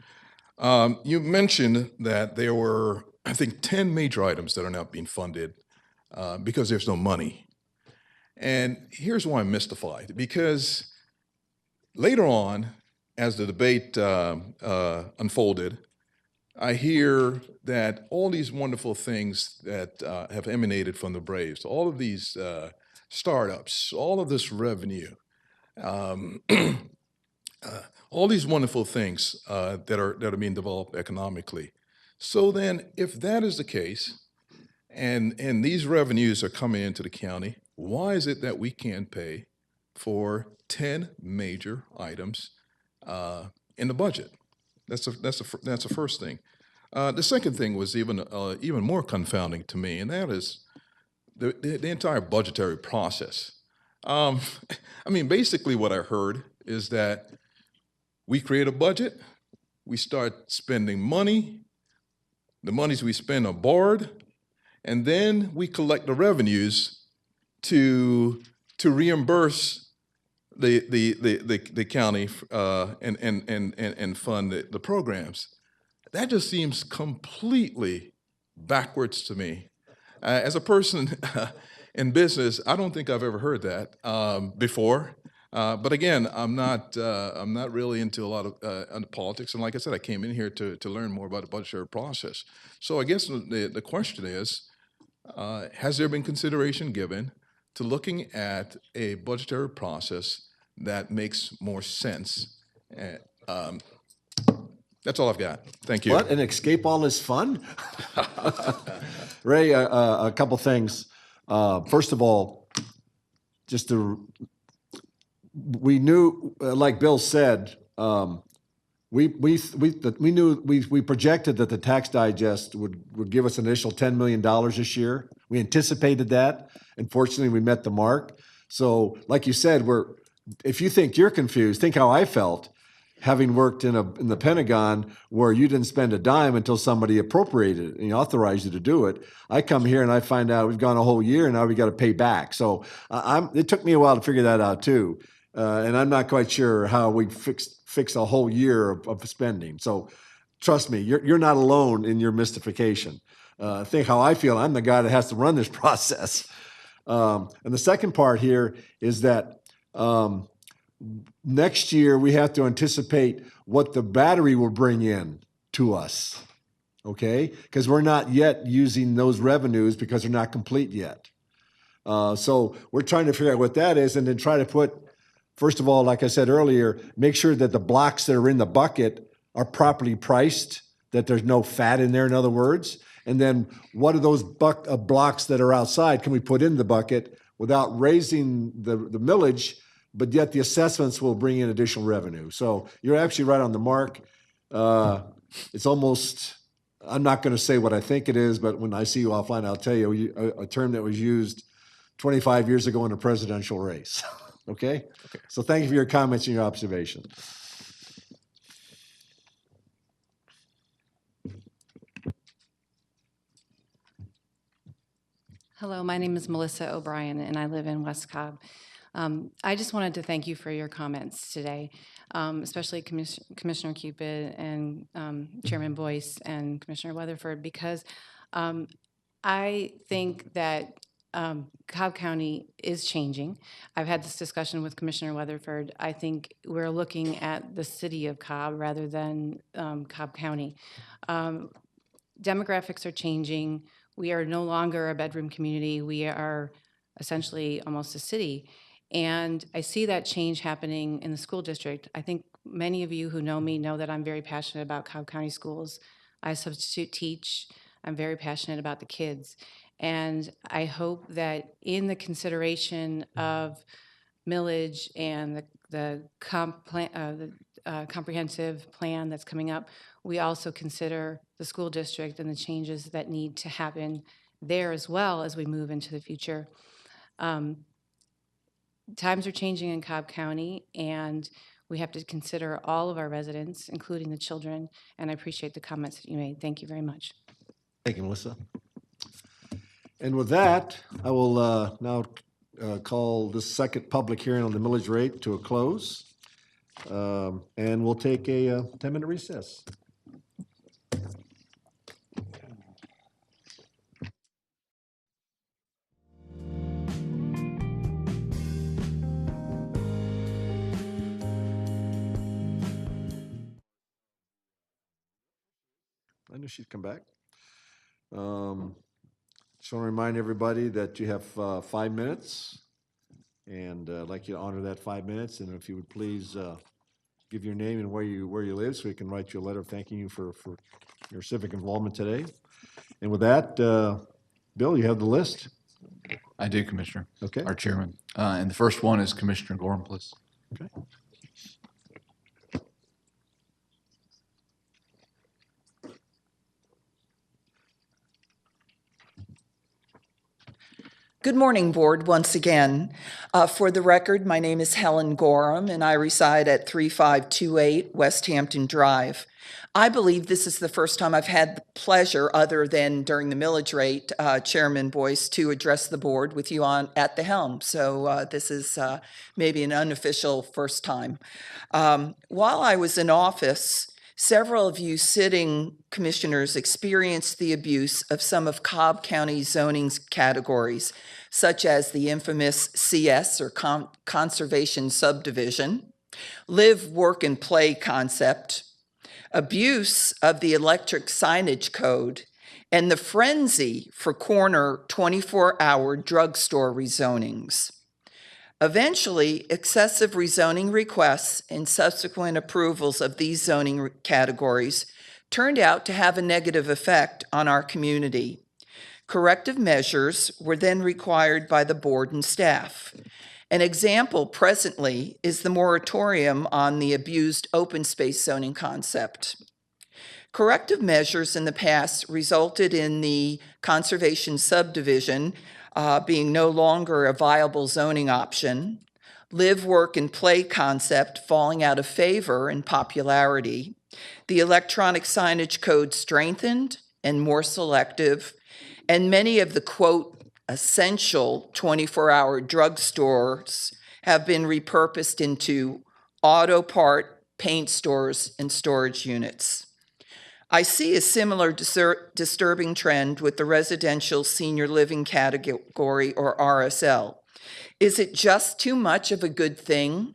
You mentioned that there were, I think, 10 major items that are not being funded because there's no money. And here's why I'm mystified. Because later on, as the debate unfolded, I hear that all these wonderful things that have emanated from the Braves, all of these startups, all of this revenue, all these wonderful things that are being developed economically. So then, if that is the case, and these revenues are coming into the county, why is it that we can't pay for 10 major items in the budget? That's the first thing. The second thing was even more confounding to me, and that is the entire budgetary process. I mean, basically what I heard is that we create a budget, we start spending money, the monies we spend are borrowed, and then we collect the revenues to reimburse the county and fund the programs. That just seems completely backwards to me. As a person in business, I don't think I've ever heard that before. But again, I'm not really into a lot of politics. And like I said, I came in here to learn more about the budgetary process. So I guess the question is, has there been consideration given to looking at a budgetary process that makes more sense? That's all I've got. Thank you. What, and escape all this fun? Ray, a couple things. First of all, we knew, like Bill said, we projected that the tax digest would give us an initial $10 million this year. We anticipated that. Unfortunately, we met the mark. So, like you said, if you think you're confused, think how I felt having worked in the Pentagon where you didn't spend a dime until somebody appropriated it and authorized you to do it. I come here and I find out we've gone a whole year and now we got to pay back. So it took me a while to figure that out too. And I'm not quite sure how we fix a whole year of spending. So trust me, you're not alone in your mystification. Think how I feel. I'm the guy that has to run this process. And the second part here is that next year we have to anticipate what the battery will bring in to us, okay? Because we're not yet using those revenues because they're not complete yet. So we're trying to figure out what that is and then try to put, first of all, like I said earlier, make sure that the blocks that are in the bucket are properly priced, that there's no fat in there, in other words. And then what are those blocks that are outside can we put in the bucket without raising the millage, but yet the assessments will bring in additional revenue. So you're actually right on the mark. It's almost, I'm not going to say what I think it is, but when I see you offline, I'll tell you a term that was used 25 years ago in a presidential race. Okay? So thank you for your comments and your observations. Hello, my name is Melissa O'Brien, and I live in West Cobb. I just wanted to thank you for your comments today, especially Commissioner Cupid and Chairman Boyce and Commissioner Weatherford, because I think that Cobb County is changing. I've had this discussion with Commissioner Weatherford. I think we're looking at the city of Cobb rather than Cobb County. Demographics are changing. We are no longer a bedroom community. We are essentially almost a city. And I see that change happening in the school district. I think many of you who know me know that I'm very passionate about Cobb County schools. I substitute teach. I'm very passionate about the kids. And I hope that in the consideration of millage and the comprehensive plan that's coming up, we also consider the school district and the changes that need to happen there as well as we move into the future. Times are changing in Cobb County, and we have to consider all of our residents, including the children, and I appreciate the comments that you made. Thank you very much. Thank you, Melissa. And with that, I will now call this second public hearing on the millage rate to a close. And we'll take a 10-minute recess. I knew she'd come back. Just want to remind everybody that you have 5 minutes, and I'd like you to honor that 5 minutes. And if you would please give your name and where you live, so we can write you a letter thanking you for your civic involvement today. And with that, Bill, you have the list. I do, Commissioner. Okay. Our chairman. And the first one is Commissioner Gorham, please. Okay. Good morning, Board, once again. For the record, my name is Helen Gorham, and I reside at 3528 West Hampton Drive. I believe this is the first time I've had the pleasure, other than during the millage rate, Chairman Boyce, to address the board with you at the helm. So this is maybe an unofficial first time. While I was in office, several of you sitting commissioners experienced the abuse of some of Cobb County's zoning categories, such as the infamous CS, or Conservation Subdivision, live, work, and play concept, abuse of the electric signage code, and the frenzy for corner 24-hour drugstore rezonings. Eventually, excessive rezoning requests and subsequent approvals of these zoning categories turned out to have a negative effect on our community. Corrective measures were then required by the board and staff. An example presently is the moratorium on the abused open space zoning concept. Corrective measures in the past resulted in the conservation subdivision being no longer a viable zoning option, live, work, and play concept falling out of favor and popularity, the electronic signage code strengthened and more selective, and many of the, quote, essential 24-hour drugstores have been repurposed into auto part, paint stores, and storage units. I see a similar disturbing trend with the residential senior living category, or RSL. Is it just too much of a good thing?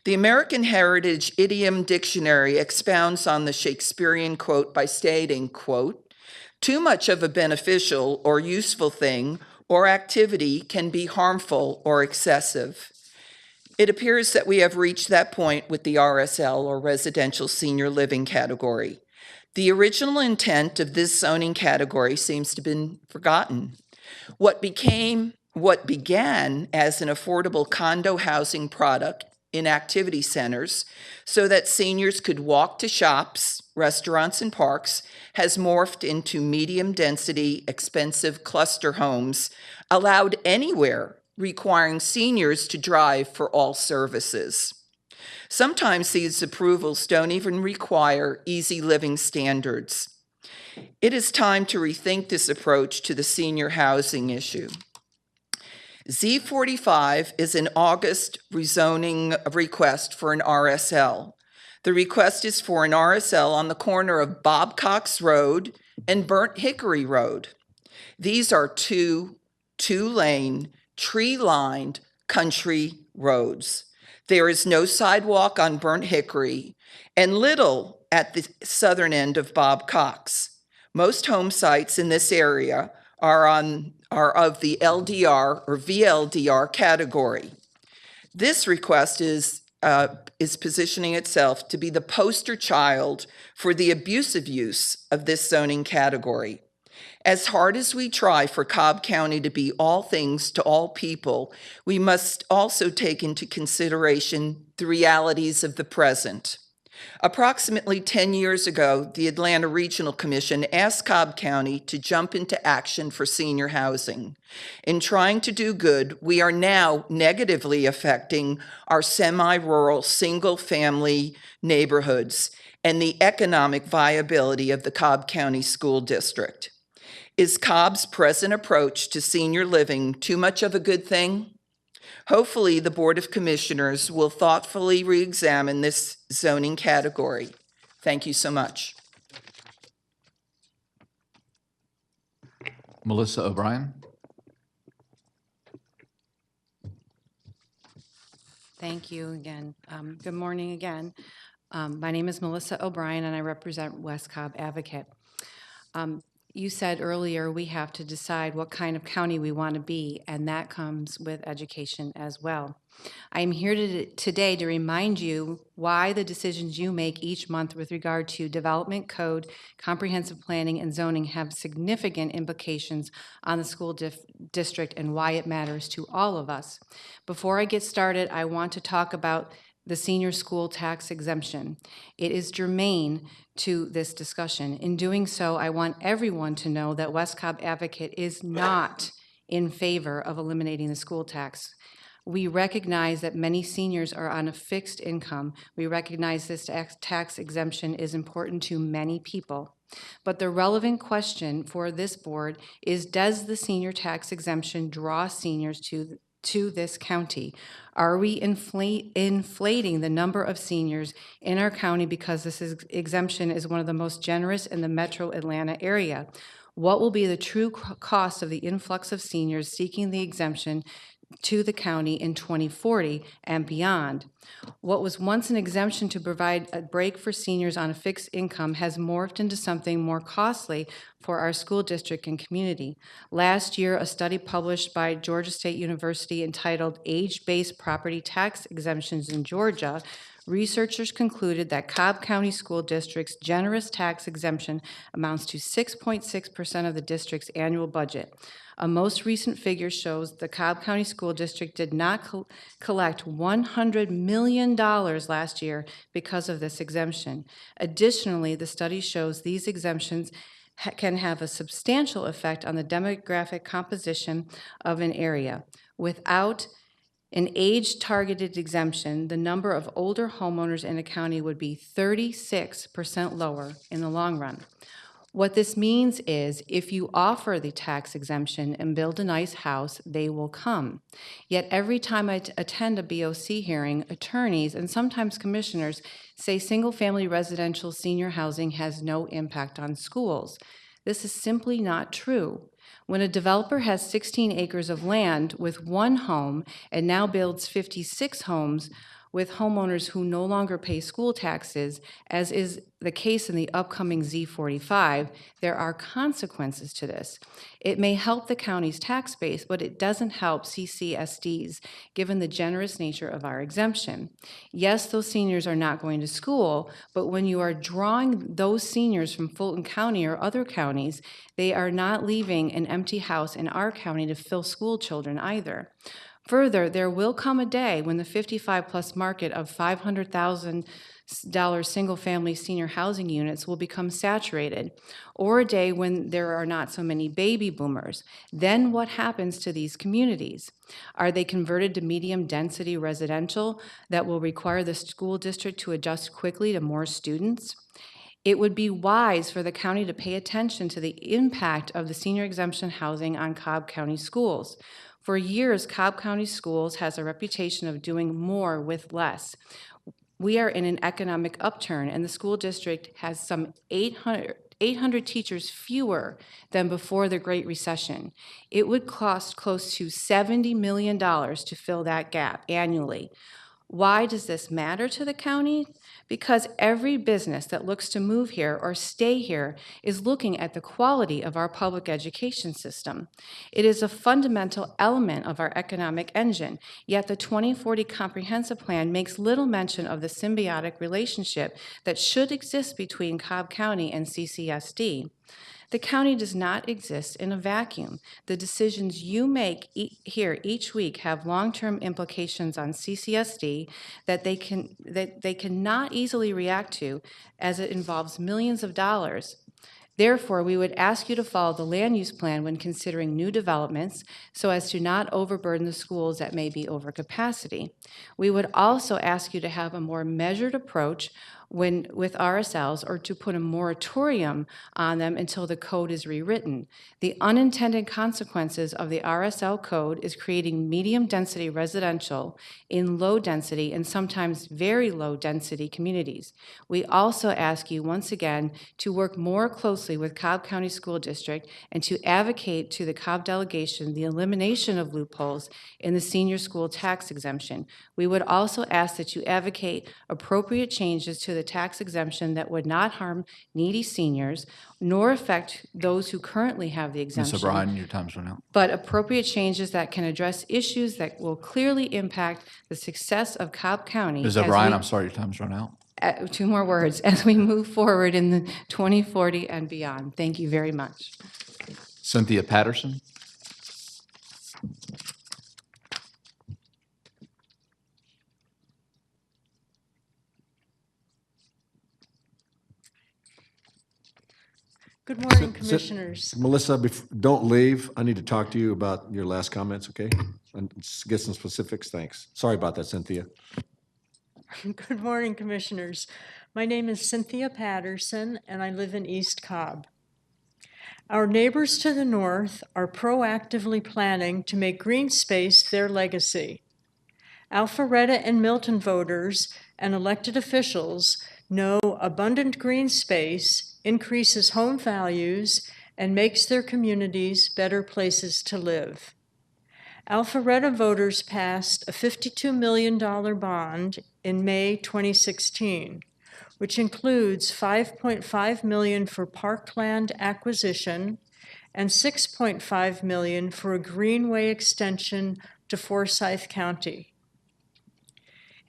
The American Heritage Idiom Dictionary expounds on the Shakespearean quote by stating, quote, "Too much of a beneficial or useful thing or activity can be harmful or excessive." It appears that we have reached that point with the RSL, or residential senior living category. The original intent of this zoning category seems to have been forgotten. What began as an affordable condo housing product in activity centers so that seniors could walk to shops, restaurants, and parks has morphed into medium-density, expensive cluster homes allowed anywhere, requiring seniors to drive for all services. Sometimes these approvals don't even require easy living standards. It is time to rethink this approach to the senior housing issue. Z45 is an August rezoning request for an RSL. The request is for an RSL on the corner of Bob Cox Road and Burnt Hickory Road. These are two-lane, tree-lined country roads. There is no sidewalk on Burnt Hickory and little at the southern end of Bob Cox. Most home sites in this area are of the LDR or VLDR category. This request is positioning itself to be the poster child for the abusive use of this zoning category. As hard as we try for Cobb County to be all things to all people, we must also take into consideration the realities of the present. Approximately 10 years ago, the Atlanta Regional Commission asked Cobb County to jump into action for senior housing. In trying to do good, we are now negatively affecting our semi-rural single-family neighborhoods and the economic viability of the Cobb County School District. Is Cobb's present approach to senior living too much of a good thing? Hopefully, the Board of Commissioners will thoughtfully re-examine this zoning category. Thank you so much. Melissa O'Brien. Thank you again. Good morning again. My name is Melissa O'Brien, and I represent West Cobb Advocate. You said earlier we have to decide what kind of county we want to be, and that comes with education as well. I am here today to remind you why the decisions you make each month with regard to development code, comprehensive planning, and zoning have significant implications on the school district and why it matters to all of us. Before I get started, I want to talk about the senior school tax exemption. It is germane to this discussion. In doing so, I want everyone to know that West Cobb Advocate is not in favor of eliminating the school tax. We recognize that many seniors are on a fixed income. We recognize this tax exemption is important to many people. But the relevant question for this board is, does the senior tax exemption draw seniors to this county? Are we inflating the number of seniors in our county because this exemption is one of the most generous in the metro Atlanta area? What will be the true cost of the influx of seniors seeking the exemption to the county in 2040 and beyond? What was once an exemption to provide a break for seniors on a fixed income has morphed into something more costly for our school district and community. Last year, a study published by Georgia State University entitled Age-Based Property Tax Exemptions in Georgia, researchers concluded that Cobb County School District's generous tax exemption amounts to 6.6% of the district's annual budget. A most recent figure shows the Cobb County School District did not collect $100 million last year because of this exemption. Additionally, the study shows these exemptions can have a substantial effect on the demographic composition of an area. Without an age-targeted exemption, the number of older homeowners in a county would be 36% lower in the long run. What this means is, if you offer the tax exemption and build a nice house, they will come. Yet every time I attend a BOC hearing, attorneys and sometimes commissioners say single-family residential senior housing has no impact on schools. This is simply not true. When a developer has 16 acres of land with one home and now builds 56 homes with homeowners who no longer pay school taxes, as is the case in the upcoming Z45, there are consequences to this. It may help the county's tax base, but it doesn't help CCSDs, given the generous nature of our exemption. Yes, those seniors are not going to school, but when you are drawing those seniors from Fulton County or other counties, they are not leaving an empty house in our county to fill school children either. Further, there will come a day when the 55-plus market of $500,000 single-family senior housing units will become saturated, or a day when there are not so many baby boomers. Then what happens to these communities? Are they converted to medium-density residential that will require the school district to adjust quickly to more students? It would be wise for the county to pay attention to the impact of the senior exemption housing on Cobb County schools. For years, Cobb County Schools has a reputation of doing more with less. We are in an economic upturn, and the school district has some 800 teachers fewer than before the Great Recession. It would cost close to $70 million to fill that gap annually. Why does this matter to the county? Because every business that looks to move here or stay here is looking at the quality of our public education system. It is a fundamental element of our economic engine, yet the 2040 Comprehensive Plan makes little mention of the symbiotic relationship that should exist between Cobb County and CCSD. The county does not exist in a vacuum. The decisions you make here each week have long-term implications on CCSD that they cannot easily react to, as it involves millions of dollars. Therefore, we would ask you to follow the land use plan when considering new developments so as to not overburden the schools that may be over capacity. We would also ask you to have a more measured approach with RSLs, or to put a moratorium on them until the code is rewritten. The unintended consequences of the RSL code is creating medium-density residential in low-density and sometimes very low-density communities. We also ask you once again to work more closely with Cobb County School District and to advocate to the Cobb delegation the elimination of loopholes in the senior school tax exemption. We would also ask that you advocate appropriate changes to the tax exemption that would not harm needy seniors, nor affect those who currently have the exemption. Ms. O'Brien, your time's run out. But appropriate changes that can address issues that will clearly impact the success of Cobb County. Ms. O'Brien, I'm sorry, your time's run out. 2 more words, as we move forward in the 2040 and beyond. Thank you very much. Cynthia Patterson. Good morning, Commissioners. Melissa, don't leave. I need to talk to you about your last comments, okay? And get some specifics, thanks. Sorry about that, Cynthia. Good morning, Commissioners. My name is Cynthia Patterson, and I live in East Cobb. Our neighbors to the north are proactively planning to make green space their legacy. Alpharetta and Milton voters and elected officials know abundant green space increases home values and makes their communities better places to live. Alpharetta voters passed a $52 million bond in May 2016, which includes $5.5 million for parkland acquisition and $6.5 million for a greenway extension to Forsyth County.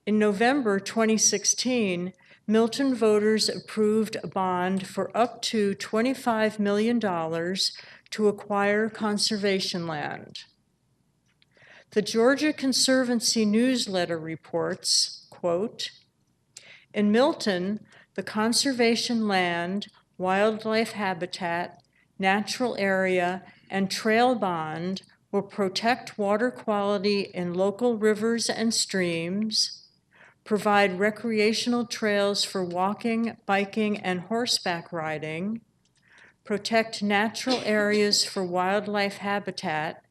In November 2016, Milton voters approved a bond for up to $25 million to acquire conservation land. The Georgia Conservancy newsletter reports, quote, "In Milton, the conservation land, wildlife habitat, natural area, and trail bond will protect water quality in local rivers and streams, provide recreational trails for walking, biking, and horseback riding, protect natural areas for wildlife habitat,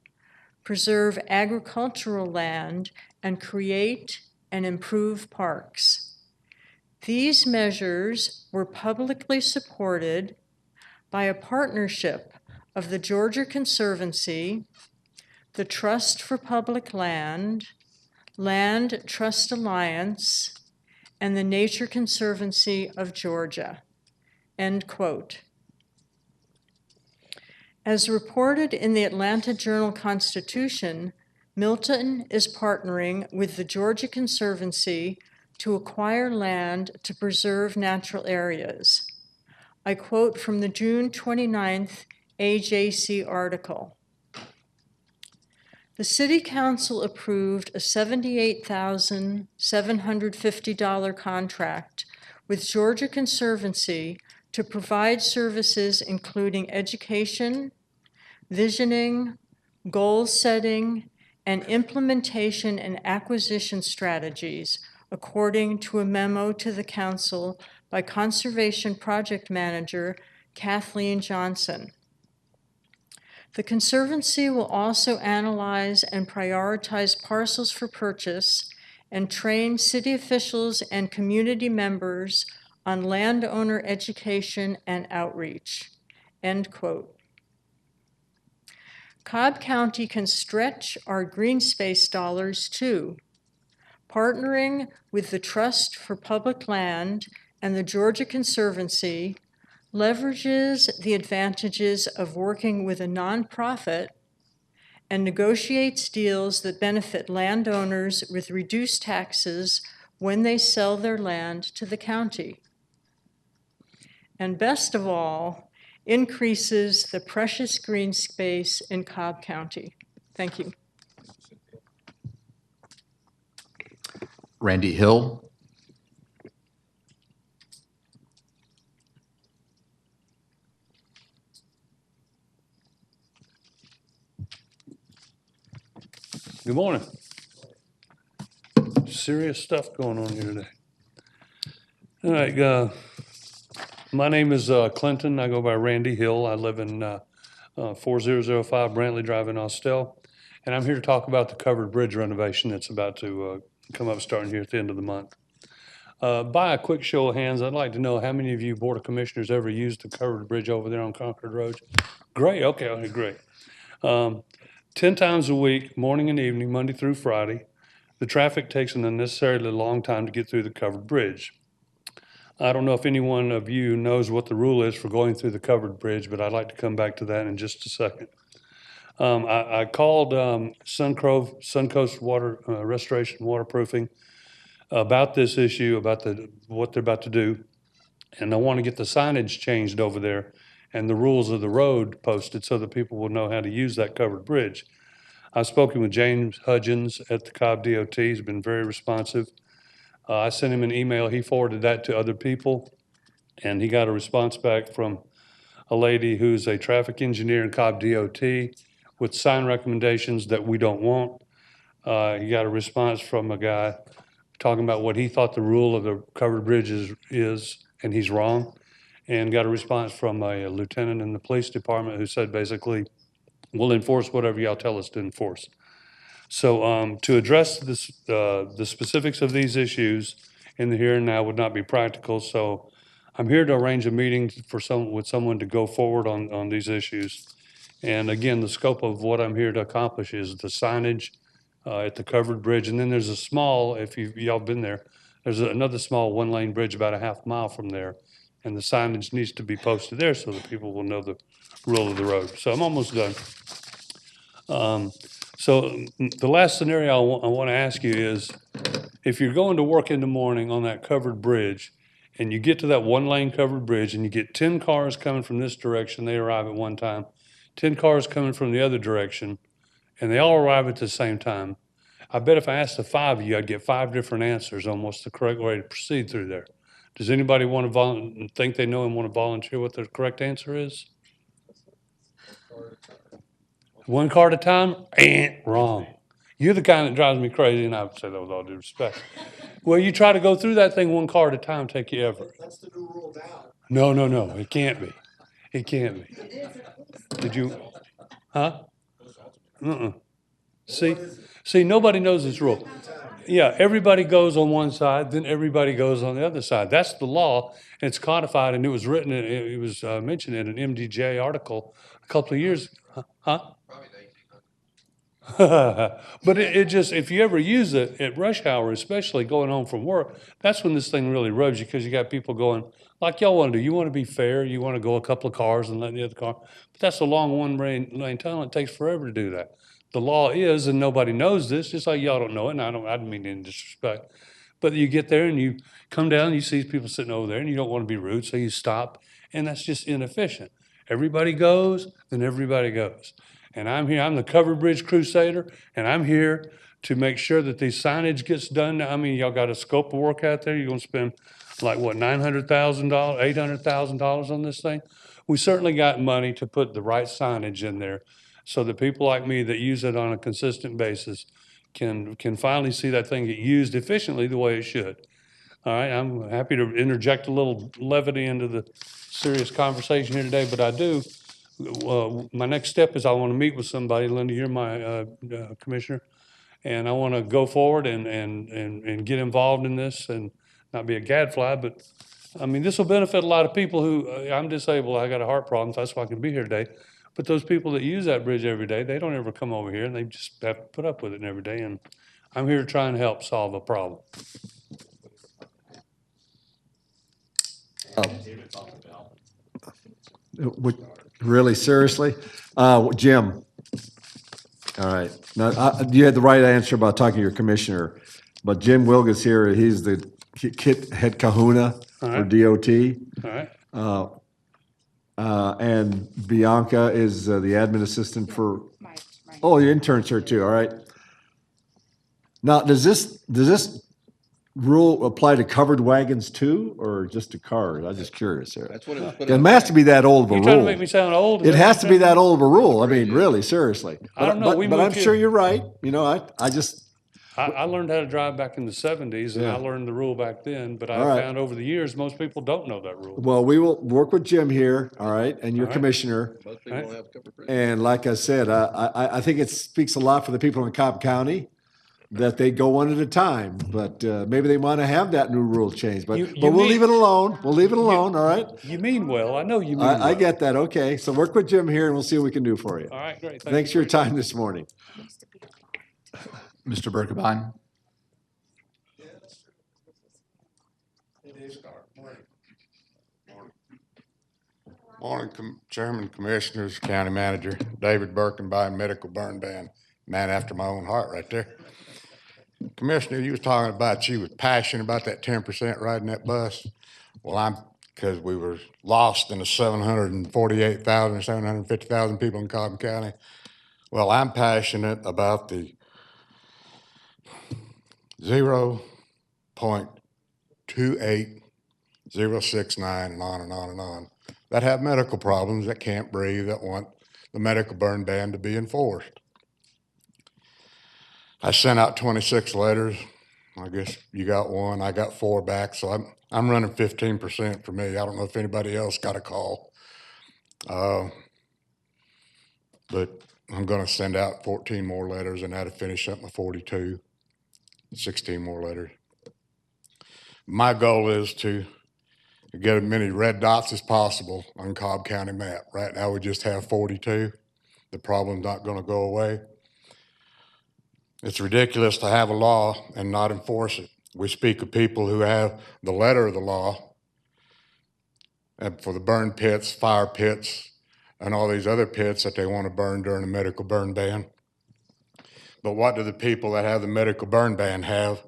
preserve agricultural land, and create and improve parks. These measures were publicly supported by a partnership of the Georgia Conservancy, the Trust for Public Land, Land Trust Alliance, and the Nature Conservancy of Georgia," end quote. As reported in the Atlanta Journal-Constitution, Milton is partnering with the Georgia Conservancy to acquire land to preserve natural areas. I quote from the June 29th AJC article. The City Council approved a $78,750 contract with Georgia Conservancy to provide services including education, visioning, goal setting, and implementation and acquisition strategies, according to a memo to the Council by Conservation Project Manager Kathleen Johnson. The Conservancy will also analyze and prioritize parcels for purchase and train city officials and community members on landowner education and outreach, end quote. Cobb County can stretch our green space dollars too. Partnering with the Trust for Public Land and the Georgia Conservancy leverages the advantages of working with a nonprofit and negotiates deals that benefit landowners with reduced taxes when they sell their land to the county. And best of all, increases the precious green space in Cobb County. Thank you. Randy Hill. Good morning. Serious stuff going on here today. All right, my name is Clinton. I go by Randy Hill. I live in 4005 Brantley Drive in Austell. And I'm here to talk about the covered bridge renovation that's about to come up starting here at the end of the month. By a quick show of hands, I'd like to know how many of you Board of Commissioners ever used the covered bridge over there on Concord Road? Great, okay, great. 10 times a week, morning and evening, Monday through Friday, the traffic takes an unnecessarily long time to get through the covered bridge. I don't know if any one of you knows what the rule is for going through the covered bridge, but I'd like to come back to that in just a second. I called Suncoast Water Restoration Waterproofing about this issue, about what they're about to do, and I want to get the signage changed over there and the rules of the road posted so that people will know how to use that covered bridge. I've spoken with James Hudgens at the Cobb DOT. He's been very responsive. I sent him an email. He forwarded that to other people, and he got a response back from a lady who's a traffic engineer in Cobb DOT with sign recommendations that we don't want. He got a response from a guy talking about what he thought the rule of the covered bridges is, and he's wrong. And got a response from a lieutenant in the police department who said basically, we'll enforce whatever y'all tell us to enforce. So to address this, the specifics of these issues in the here and now would not be practical. So I'm here to arrange a meeting with someone to go forward on these issues. And again, the scope of what I'm here to accomplish is the signage at the covered bridge. And then there's a small, if y'all been there, there's another small one-lane bridge about a half mile from there. And the signage needs to be posted there so that people will know the rule of the road. So I'm almost done. So the last scenario I want to ask you is, if you're going to work in the morning on that covered bridge, and you get to that one-lane covered bridge, and you get 10 cars coming from this direction, they arrive at one time, 10 cars coming from the other direction, and they all arrive at the same time, I bet if I asked the 5 of you, I'd get 5 different answers on what's the correct way to proceed through there. Does anybody want to think they know and want to volunteer what the correct answer is? One car at a time? Wrong. You're the kind that drives me crazy, and I would say that with all due respect. Well, you try to go through that thing one car at a time, take you ever. That's the new rule now. No, it can't be. It can't be. Did you? Huh? See, nobody knows this rule. Yeah, everybody goes on one side, then everybody goes on the other side. That's the law, and it's codified, and it was written, it was mentioned in an MDJ article a couple of years. Huh? But it just, if you ever use it at rush hour, especially going home from work, that's when this thing really rubs you, because you got people going, like y'all want to do. You want to be fair. You want to go a couple of cars and let the other car. But that's a long one-lane tunnel. It takes forever to do that. The law is, and nobody knows this, just like y'all don't know it, and I didn't mean any disrespect. But you get there and you come down and you see people sitting over there, and you don't want to be rude, so you stop, and that's just inefficient. Everybody goes, then everybody goes. And I'm here, I'm the Covered Bridge Crusader, and I'm here to make sure that the signage gets done. I mean, y'all got a scope of work out there. You're gonna spend like, what, $900,000, $800,000 on this thing? We certainly got money to put the right signage in there so that people like me that use it on a consistent basis can finally see that thing get used efficiently the way it should. All right, I'm happy to interject a little levity into the serious conversation here today, but I do. My next step is I want to meet with somebody. Linda, you're my commissioner, and I want to go forward and get involved in this and not be a gadfly, but I mean, this will benefit a lot of people who, I'm disabled, I got a heart problem, so that's why I can be here today. But those people that use that bridge every day, they don't ever come over here, and they just have to put up with it every day, and I'm here to try and help solve a problem. Really, seriously? Jim? All right. Now, you had the right answer about talking to your commissioner, but Jim Wilgus here, he's the head kahuna for DOT. All right. And Bianca is the admin assistant for, oh, your intern's here too, all right. Now, does this rule apply to covered wagons too, or just to cars? I'm just curious here. That's what it was put It on. has to be that old of a rule. You trying to make me sound old? It has to be that old of a rule. I mean, really, seriously. I don't know. But I'm sure you're right. You know, I learned how to drive back in the 70s, and I learned the rule back then, but I found over the years, most people don't know that rule. Well, we will work with Jim here, all right, and your commissioner. Most people don't have covered bridge. And like I said, I think it speaks a lot for the people in Cobb County that they go one at a time, but maybe they want to have that new rule changed, but we'll leave it alone. We'll leave it alone, all right? You mean well. I know you mean well. I get that, okay. So work with Jim here, and we'll see what we can do for you. All right, great. Thanks for your time this morning. Mr. Berkebine? Morning, Chairman, Commissioners, County Manager, David Birkenbein, Medical Burn Ban, man after my own heart right there. Commissioner, you was talking about you was passionate about that 10% riding that bus. Well, because we were lost in the 748,000 or 750,000 people in Cobb County. Well, I'm passionate about the 0.28069 and on and on and on that have medical problems, that can't breathe, that want the medical burn ban to be enforced. I sent out 26 letters. I guess you got one, I got 4 back, so I'm running 15% for me. I don't know if anybody else got a call. But I'm gonna send out 14 more letters, and that'll finish up my 42, 16 more letters. My goal is to get as many red dots as possible on Cobb County map. Right now, we just have 42. The problem's not gonna go away. It's ridiculous to have a law and not enforce it. We speak of people who have the letter of the law, and for the burn pits, fire pits, and all these other pits that they want to burn during the medical burn ban. But what do the people that have the medical burn ban have?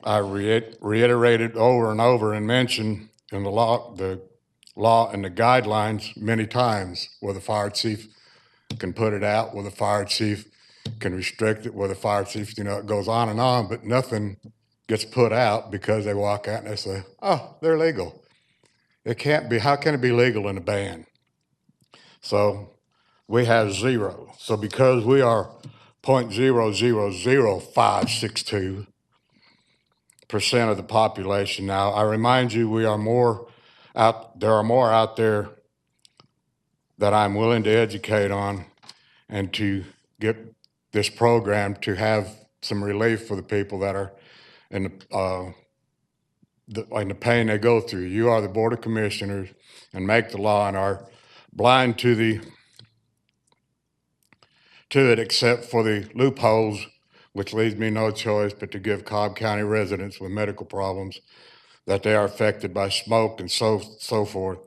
I reiterated over and over and mentioned in the law and the guidelines many times where the fire chief can put it out, where the fire chief can restrict it, where the fire chief, it goes on and on, but nothing gets put out because they walk out and they say, oh, they're legal. It can't be, how can it be legal in a ban? So we have 0. So because we are 0.000562% of the population now, I remind you there are more out there that I'm willing to educate on and to get this program to have some relief for the people that are in the pain they go through. You are the Board of Commissioners and make the law and are blind to it except for the loopholes, which leaves me no choice but to give Cobb County residents with medical problems that they are affected by smoke and so forth.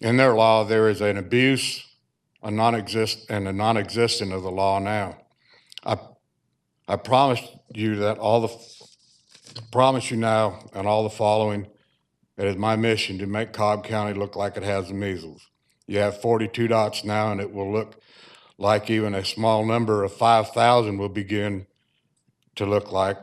In their law, there is an abuse, a non-existent of the law now. I promise you that promise you now and all the following, it is my mission to make Cobb County look like it has the measles. You have 42 dots now, and it will look like even a small number of 5,000 will begin to look like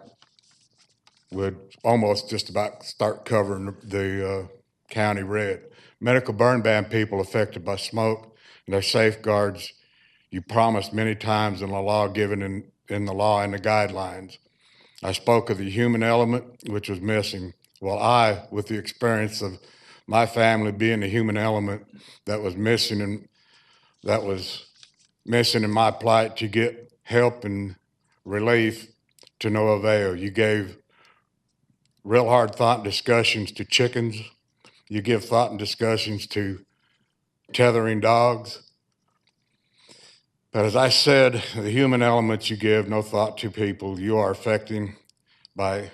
would almost just about start covering the county red. Medical burn ban people affected by smoke and their safeguards you promised many times in the law given in the law and the guidelines. I spoke of the human element, which was missing. Well, I, with the experience of my family being the human element that was missing in my plight to get help and relief to no avail. You gave real hard thought and discussions to chickens. You give thought and discussions to tethering dogs. But as I said, the human elements you give no thought to people, you are affecting by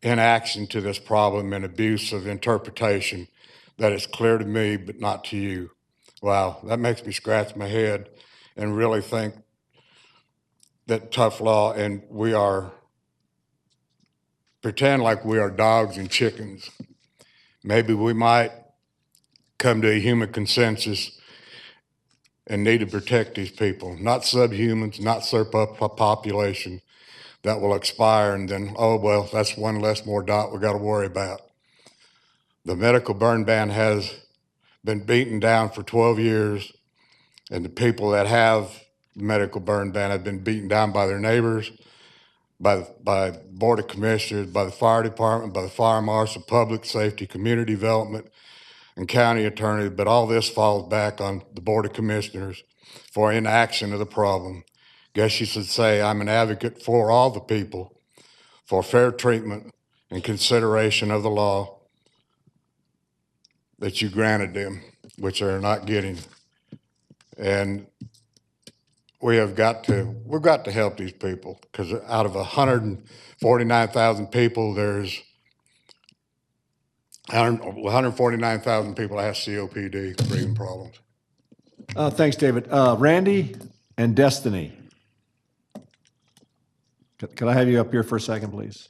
inaction to this problem and abuse of interpretation that is clear to me but not to you. Wow, that makes me scratch my head and really think that tough law, and we are pretend like we are dogs and chickens. Maybe we might come to a human consensus and need to protect these people, not subhumans, not surpopulation that will expire and then, oh, well, that's one less more dot we got to worry about. The medical burn ban has been beaten down for 12 years, and the people that have medical burn ban have been beaten down by their neighbors, by Board of Commissioners, by the fire department, by the fire marshal, public safety, community development, and county attorney, but all this falls back on the Board of Commissioners for inaction of the problem. Guess you should say I'm an advocate for all the people, for fair treatment and consideration of the law that you granted them, which they're not getting. And we've got to help these people, because out of 149,000 people, there's 149,000 people that have COPD, breathing problems. Thanks, David. Randy and Destiny. Could I have you up here for a second, please?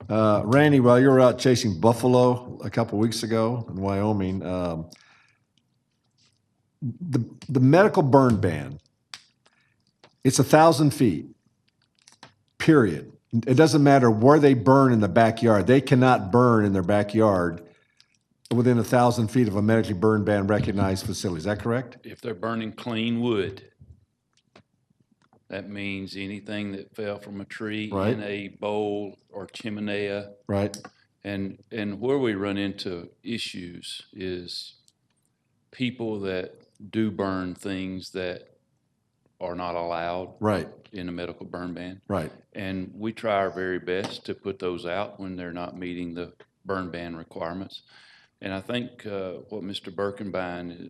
Randy, while you were out chasing buffalo a couple weeks ago in Wyoming, the medical burn ban, it's 1,000 feet, period. It doesn't matter where they burn in the backyard. They cannot burn in their backyard within 1,000 feet of a medically burn ban recognized facility. Is that correct? If they're burning clean wood, that means anything that fell from a tree Right. in a bowl or chimenea. Right. And where we run into issues is people that do burn things that are not allowed. Right. In a medical burn ban. Right. And we try our very best to put those out when they're not meeting the burn ban requirements. And I think what Mr. Birkenbein,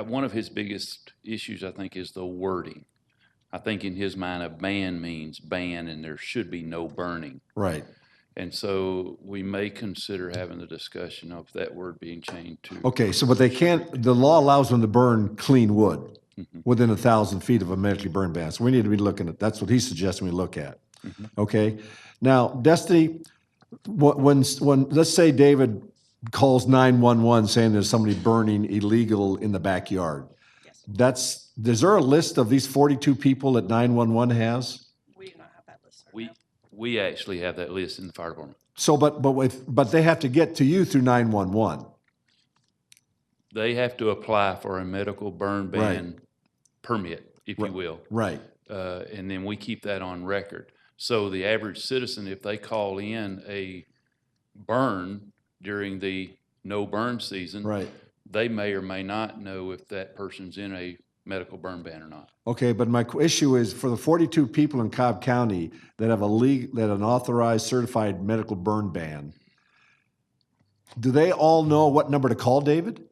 one of his biggest issues, I think, is the wording. I think in his mind, a ban means ban, and there should be no burning. Right. And so we may consider having the discussion of that word being changed to. Okay, so but they can't, the law allows them to burn clean wood within 1,000 feet of a medically burned ban. So we need to be looking at, that's what he's suggesting we look at. Okay? Now, Destiny, when, let's say David calls 911 saying there's somebody burning illegal in the backyard. Is there a list of these 42 people that 911 has? We actually have that list in the fire department. So, but they have to get to you through 911. They have to apply for a medical burn ban permit, if you will. Right. And then we keep that on record. So the average citizen, if they call in a burn during the no burn season, they may or may not know if that person's in a medical burn ban or not. Okay, but my issue is for the 42 people in Cobb County that have an authorized certified medical burn ban, do they all know what number to call, David?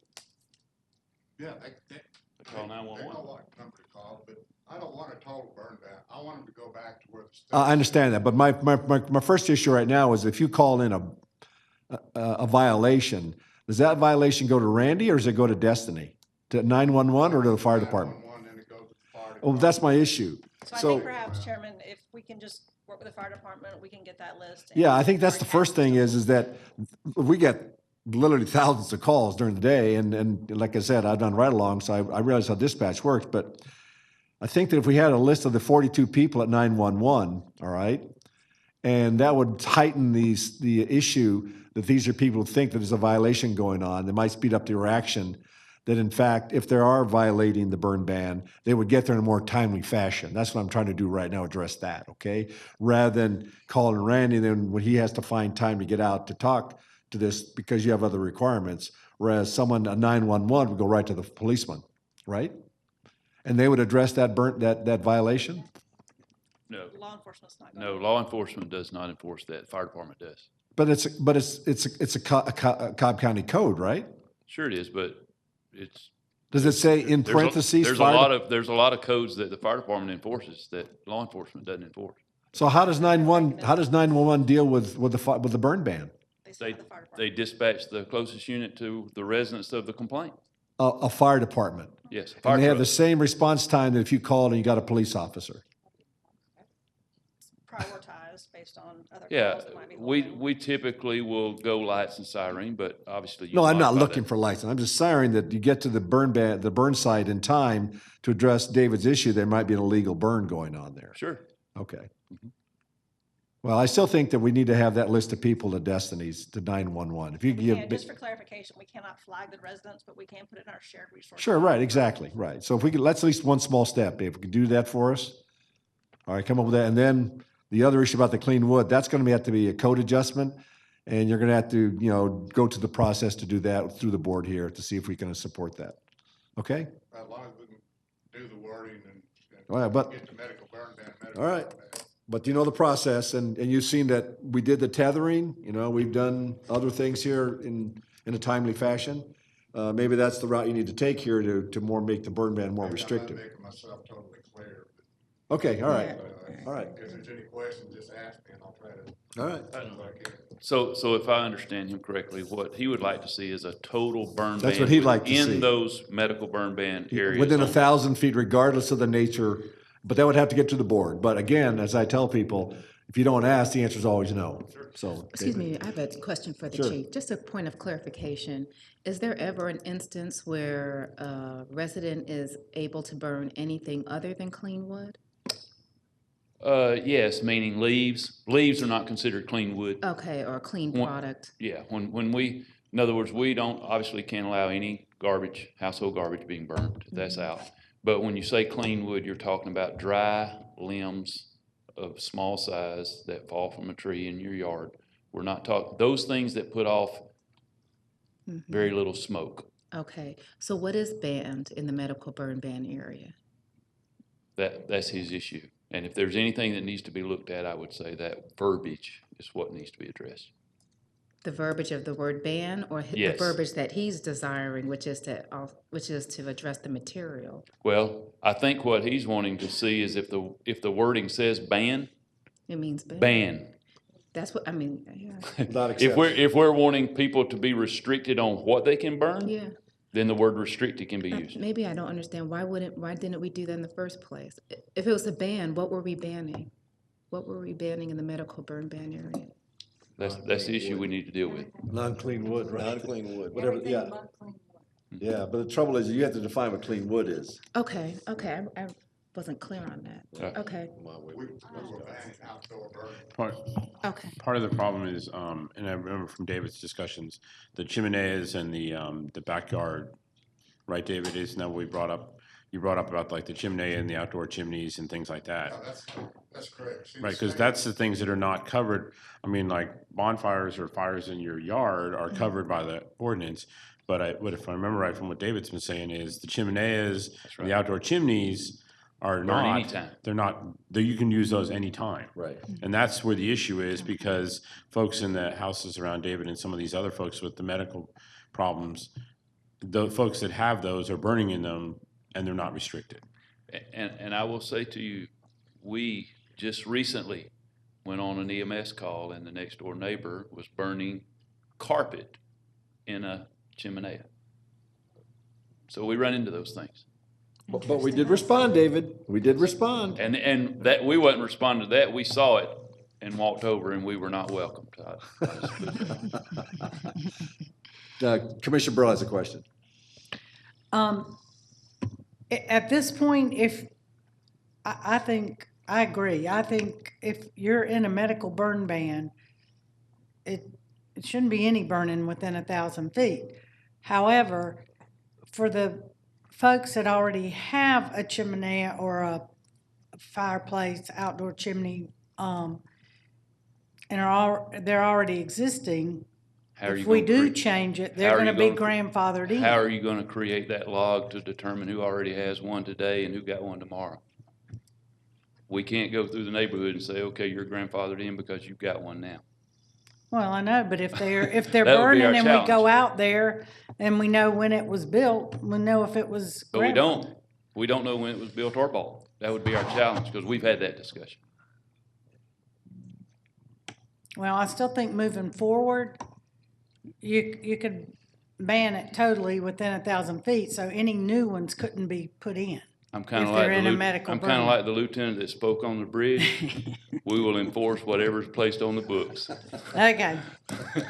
Yeah, they call 911. know what number to call, but I don't want a total burn ban. I want them to go back to where the state. I understand that, but my first issue right now is if you call in a violation, does that violation go to Randy or does it go to Destiny? To 911 or to the fire department? Oh, that's my issue. So I think perhaps, Chairman, if we can just work with the fire department, we can get that list. Yeah, I think that's the first thing is that we get literally thousands of calls during the day. And like I said, I've done ride-alongs, so I realize how dispatch works. But I think that if we had a list of the 42 people at 911, all right, and that would heighten the issue that these are people who think that there's a violation going on. They might speed up the reaction. That in fact, if they are violating the burn ban, they would get there in a more timely fashion. That's what I'm trying to do right now, address that, okay? Rather than calling Randy, then when he has to find time to get out to talk to this because you have other requirements, whereas a 911 would go right to the policeman, right? And they would address that that violation? No. Law enforcement's not going to. No, law enforcement does not enforce that. Fire department does. But it's a Cobb County code, right? Sure it is, but it's. Does it say in parentheses? There's a lot of codes that the fire department enforces that law enforcement doesn't enforce. So how does 911 deal with the burn ban? They dispatch the closest unit to the residence of the complaint. A fire department. Yes. And they have the same response time that if you called and you got a police officer. Prioritized based on other Yeah, calls that might be we typically will go lights and siren, but obviously. No, I'm not looking for lights. I'm just siren that you get to the burn site in time to address David's issue. There might be an illegal burn going on there. Sure. Okay. Well, I still think that we need to have that list of people to Destinies, to 911. If you give. Just for clarification, we cannot flag the residents, but we can put it in our shared resource. Sure, right, exactly, right. So if we could, that's at least one small step, Dave. If we could do that for us. All right, come up with that. And then the other issue about the clean wood, that's going to have to be a code adjustment. And you're going to have to, go to the process to do that through the board here to see if we can support that. Okay? As long as we can do the wording and All right, but. get the medical burn ban. All right. But you know the process, and you've seen that we did the tethering, we've done other things here in a timely fashion. Maybe that's the route you need to take here to make the burn ban more restrictive. I'm not making myself totally clear. Okay, all right, all right. If there's any questions, just ask me and I'll try to. All right. So if I understand him correctly, what he would like to see is a total burn ban. That's what he'd like to see. In those medical burn ban areas. Within 1,000 feet, regardless of the nature, but that would have to get to the board. But again, as I tell people, If you don't ask, the answer is always no. So. Excuse David. me, I have a question for the Sure. chief. Just a point of clarification. Is there ever an instance where a resident is able to burn anything other than clean wood? Yes, meaning leaves. Leaves are not considered clean wood. Okay, or a clean When- product? Yeah, when we, in other words, we don't, obviously can't allow any garbage, household garbage being burned. That's out. But when you say clean wood, you're talking about dry limbs of small size that fall from a tree in your yard. We're not talking, those things that put off very little smoke. Okay, so what is banned in the medical burn ban area? That's his issue. And if there's anything that needs to be looked at, I would say that verbiage is what needs to be addressed. The verbiage of the word ban, or the Yes. verbiage that he's desiring, which is to address the material? Well, I think what he's wanting to see is if the wording says ban, It means ban. ban. That's what, I mean, yeah. Without If exception. if we're wanting people to be restricted on what they can burn, Yeah. then the word restricted can be used. Maybe I don't understand. Why didn't we do that in the first place? If it was a ban, what were we banning? What were we banning in the medical burn ban area? That's the issue we need to deal with. Non-clean wood, right? Non-clean wood. Whatever, yeah. Yeah, but the trouble is you have to define what clean wood is. Okay, I wasn't clear on that. Right. Okay, Part, okay. part of the problem is, and I remember from David's discussions, the chimeneas and the backyard, right, David, isn't that what we brought up? You brought up about like the chimney and the outdoor chimneys and things like that. That's correct. Right, because that's the things that are not covered. I mean, like bonfires or fires in your yard are covered by the ordinance. But if I remember right from what David's been saying is the chimeneas, and the outdoor chimneys are Burn not. anytime. They're not, you can use those anytime. Right. And that's where the issue is, because folks in the houses around David and some of these other folks with the medical problems, the folks that have those are burning in them and they're not restricted. And I will say to you, we just recently went on an EMS call and the next door neighbor was burning carpet in a chimney. So we run into those things. But we did respond, David. We did respond. And that, we wasn't responding to that. We saw it and walked over and we were not welcomed. Commissioner Burrow has a question. At this point, I think, I agree. I think if you're in a medical burn ban, it shouldn't be any burning within 1,000 feet. However, for the folks that already have a chimney or a fireplace, outdoor chimney, and they're already existing, if we do change it, they're gonna be grandfathered in. How are you gonna create that log to determine who already has one today and who got one tomorrow? We can't go through the neighborhood and say, okay, you're grandfathered in because you've got one now. Well, I know, but if they're That would be our burning and we challenge. go out there and we know when it was built, we know if it was. But we don't. We don't know when it was built or bought. That would be our challenge, because we've had that discussion. Well, I still think moving forward, you could ban it totally within 1,000 feet, so any new ones couldn't be put in. I'm kind If of they're like in a medical I'm kind of burn. like the lieutenant that spoke on the bridge. We will enforce whatever's placed on the books. Okay.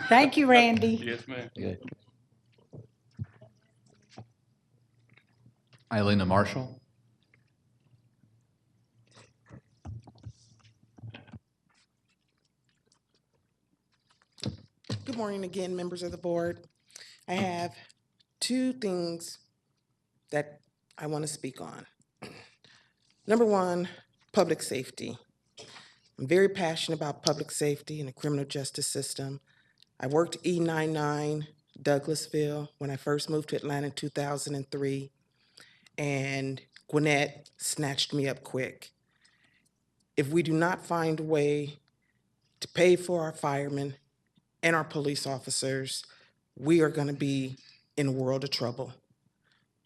Thank you, Randy. Yes, ma'am. Eileen Marshall. Good morning again, members of the board. I have two things that I want to speak on. Number one, public safety. I'm very passionate about public safety and the criminal justice system. I worked E99 Douglasville when I first moved to Atlanta in 2003, and Gwinnett snatched me up quick. If we do not find a way to pay for our firemen and our police officers, we are going to be in a world of trouble.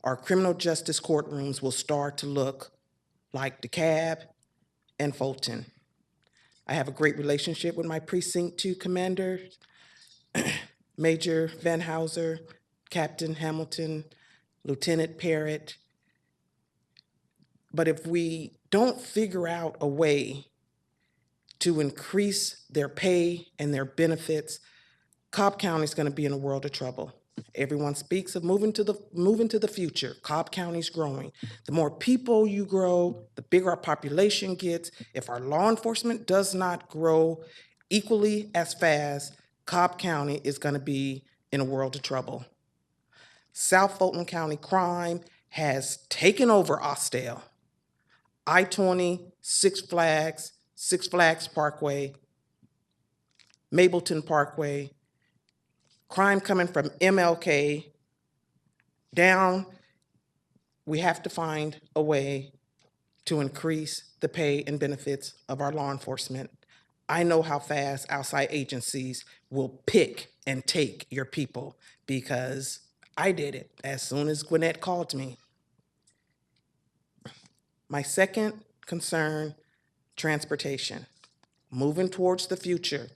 Our criminal justice courtrooms will start to look like DeKalb and Fulton. I have a great relationship with my Precinct 2 commander, Major Van Houser, Captain Hamilton, Lieutenant Parrott. But if we don't figure out a way to increase their pay and their benefits, Cobb County is going to be in a world of trouble. Everyone speaks of moving to the future. Cobb County's growing. The more people you grow, the bigger our population gets. If our law enforcement does not grow equally as fast, Cobb County is going to be in a world of trouble. South Fulton County crime has taken over Austell. I-20, Six Flags Parkway, Mableton Parkway, crime coming from MLK down. We have to find a way to increase the pay and benefits of our law enforcement. I know how fast outside agencies will pick and take your people because I did it as soon as Gwinnett called me. My second concern, transportation. Moving towards the future,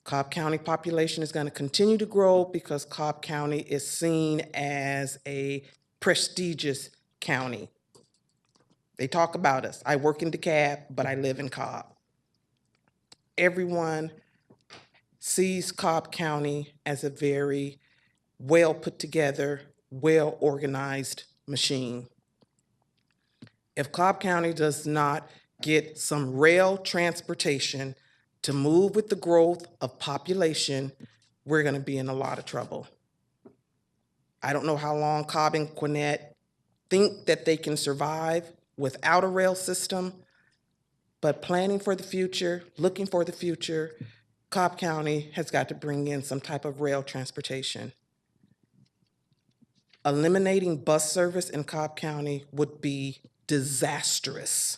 Cobb County population is going to continue to grow because Cobb County is seen as a prestigious county. They talk about us. I work in DeKalb, but I live in Cobb. Everyone sees Cobb County as a very well put together, well organized machine. If Cobb County does not get some rail transportation to move with the growth of population, we're going to be in a lot of trouble. I don't know how long Cobb and Gwinnett think that they can survive without a rail system, but planning for the future, looking for the future, Cobb County has got to bring in some type of rail transportation. Eliminating bus service in Cobb County would be disastrous.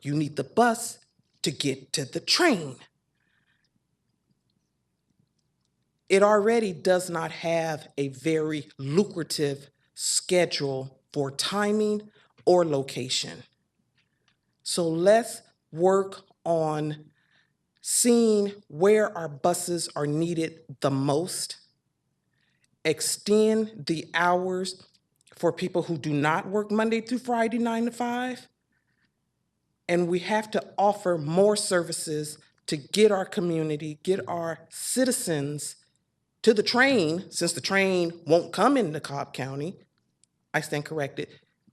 You need the bus to get to the train. It already does not have a very lucrative schedule for timing or location. So let's work on seeing where our buses are needed the most, extend the hours for people who do not work Monday through Friday, 9 to 5, and we have to offer more services to get our community, get our citizens to the train, since the train won't come into Cobb County. I stand corrected.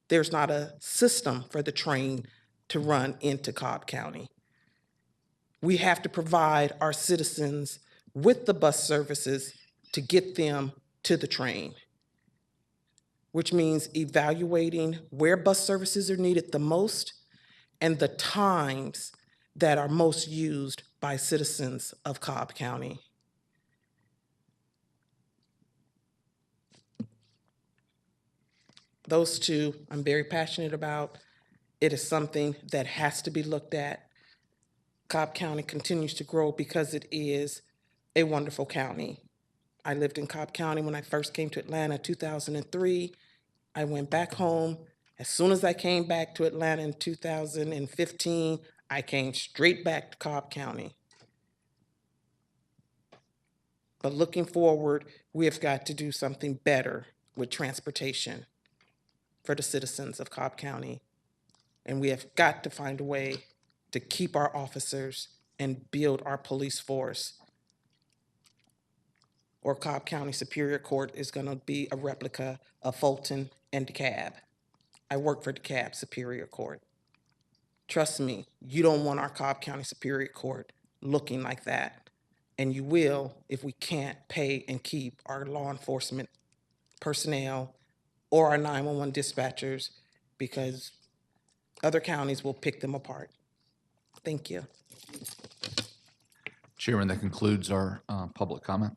There's not a system for the train to run into Cobb County. We have to provide our citizens with the bus services to get them to the train, which means evaluating where bus services are needed the most and the times that are most used by citizens of Cobb County. Those two I'm very passionate about. It is something that has to be looked at. Cobb County continues to grow because it is a wonderful county. I lived in Cobb County when I first came to Atlanta in 2003. I went back home. As soon as I came back to Atlanta in 2015, I came straight back to Cobb County. But looking forward, we have got to do something better with transportation for the citizens of Cobb County. And we have got to find a way to keep our officers and build our police force, or Cobb County Superior Court is going to be a replica of Fulton and DeKalb. I work for DeKalb Superior Court. Trust me, you don't want our Cobb County Superior Court looking like that. And you will if we can't pay and keep our law enforcement personnel or our 911 dispatchers, because other counties will pick them apart. Thank you. Chairman, that concludes our public comment.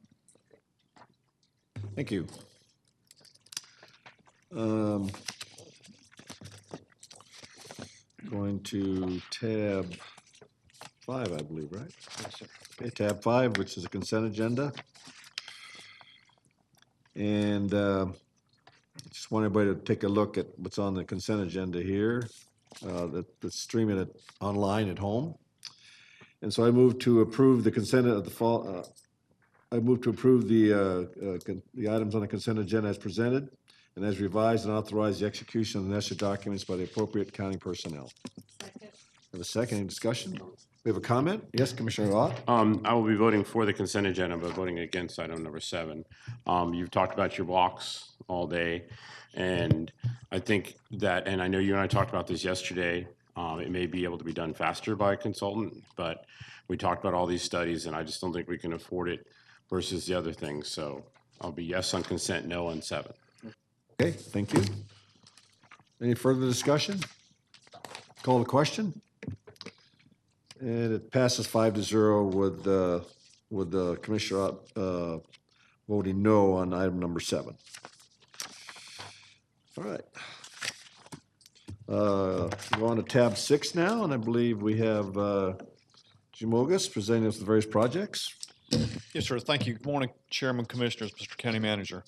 Thank you. Going to tab 5, I believe, right? Yes, sir. Okay, tab 5, which is a consent agenda. And just want everybody to take a look at what's on the consent agenda here. That's streaming it online at home. And so I move to approve the consent of the fall. I move to approve the items on the consent agenda as presented and as revised, and authorize the execution of the necessary documents by the appropriate county personnel. Have a second, any discussion? We have a comment? Yes, Commissioner Ott? I will be voting for the consent agenda, but voting against item number 7. You've talked about your blocks all day, and I think that, and I know you and I talked about this yesterday, it may be able to be done faster by a consultant, but we talked about all these studies, and I just don't think we can afford it versus the other things. So I'll be yes on consent, no on 7. Okay, thank you. Any further discussion? Call the question? And it passes 5-0 with Commissioner Ott voting no on item number 7. All right. We're on to tab 6 now, and I believe we have Jim Ogus presenting us the various projects. Yes, sir. Thank you. Good morning, Chairman, Commissioners, Mr. County Manager.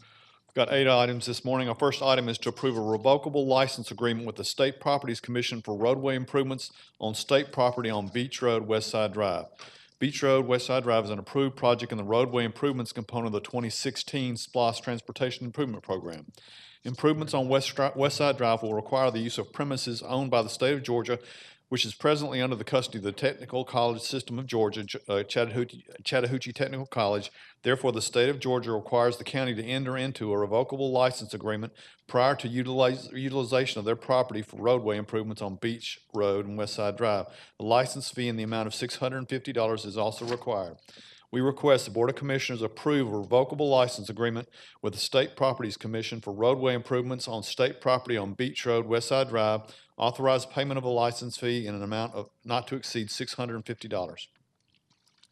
We've got 8 items this morning. Our first item is to approve a revocable license agreement with the State Properties Commission for roadway improvements on state property on Beach Road, West Side Drive. Beach Road, West Side Drive is an approved project in the roadway improvements component of the 2016 SPLOST Transportation Improvement Program. Improvements on West Side Drive will require the use of premises owned by the state of Georgia, which is presently under the custody of the Technical College System of Georgia, Chattahoochee Technical College. Therefore, the state of Georgia requires the county to enter into a revocable license agreement prior to utilization of their property for roadway improvements on Beach Road and West Side Drive. The license fee in the amount of $650 is also required. We request the Board of Commissioners approve a revocable license agreement with the State Properties Commission for roadway improvements on state property on Beach Road, West Side Drive, authorize payment of a license fee in an amount of not to exceed $650.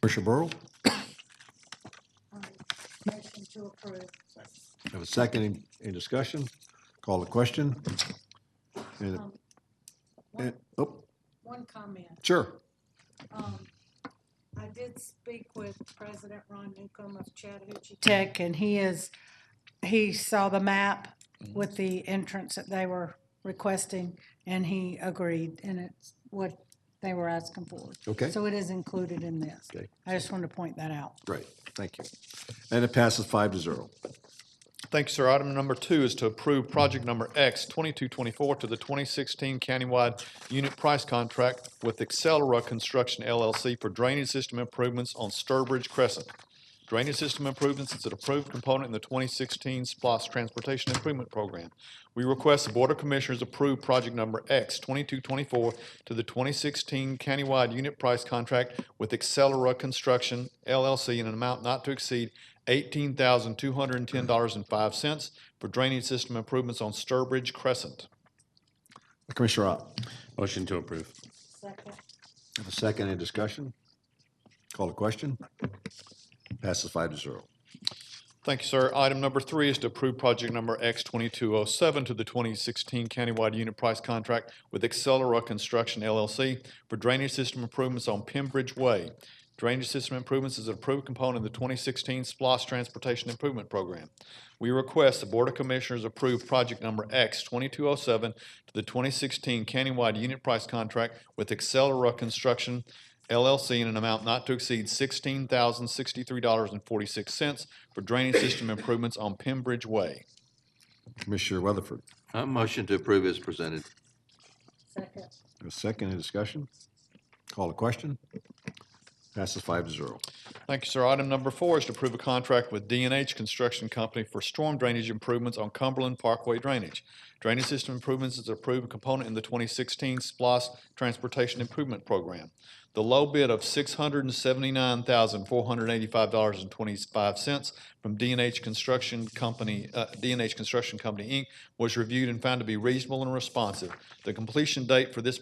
Commissioner Burrow? Motion to approve. Have a second, any discussion? Call the question. One comment. Sure. I did speak with President Ron Newcomb of Chattahoochee Tech, and he saw the map with the entrance that they were requesting, and he agreed, and it's what they were asking for. Okay. So it is included in this. Okay. I just wanted to point that out. Great, thank you. And it passes 5-0. Thank you, sir. Item number 2 is to approve project number X 2224 to the 2016 countywide unit price contract with Accelera Construction LLC for drainage system improvements on Sturbridge Crescent. Drainage system improvements is an approved component in the 2016 SPLOST Transportation Improvement Program. We request the Board of Commissioners approve project number X 2224 to the 2016 countywide unit price contract with Accelera Construction LLC in an amount not to exceed $18,210.05 for drainage system improvements on Sturbridge Crescent. Commissioner Ott. Motion to approve. Second. Have a second, any discussion? Call the question. Passes 5-0. Thank you, sir. Item number 3 is to approve project number X 2207 to the 2016 countywide unit price contract with Accelera Construction LLC for drainage system improvements on Pembridge Way. Drainage system improvements is an approved component of the 2016 SPLOST Transportation Improvement Program. We request the Board of Commissioners approve project number X 2207 to the 2016 countywide unit price contract with Accelera Construction LLC in an amount not to exceed $16,063.46 for drainage system improvements on Pembridge Way. Commissioner Weatherford. Motion to approve is presented. Second. A second, any discussion? Call the question. Passes 5-0. Thank you, sir. Item number 4 is to approve a contract with D&H Construction Company for storm drainage improvements on Cumberland Parkway drainage. Drainage system improvements is an approved component in the 2016 SPLOST Transportation Improvement Program. The low bid of $679,485.25 from D&H Construction Company, Inc. was reviewed and found to be reasonable and responsive. The completion date for this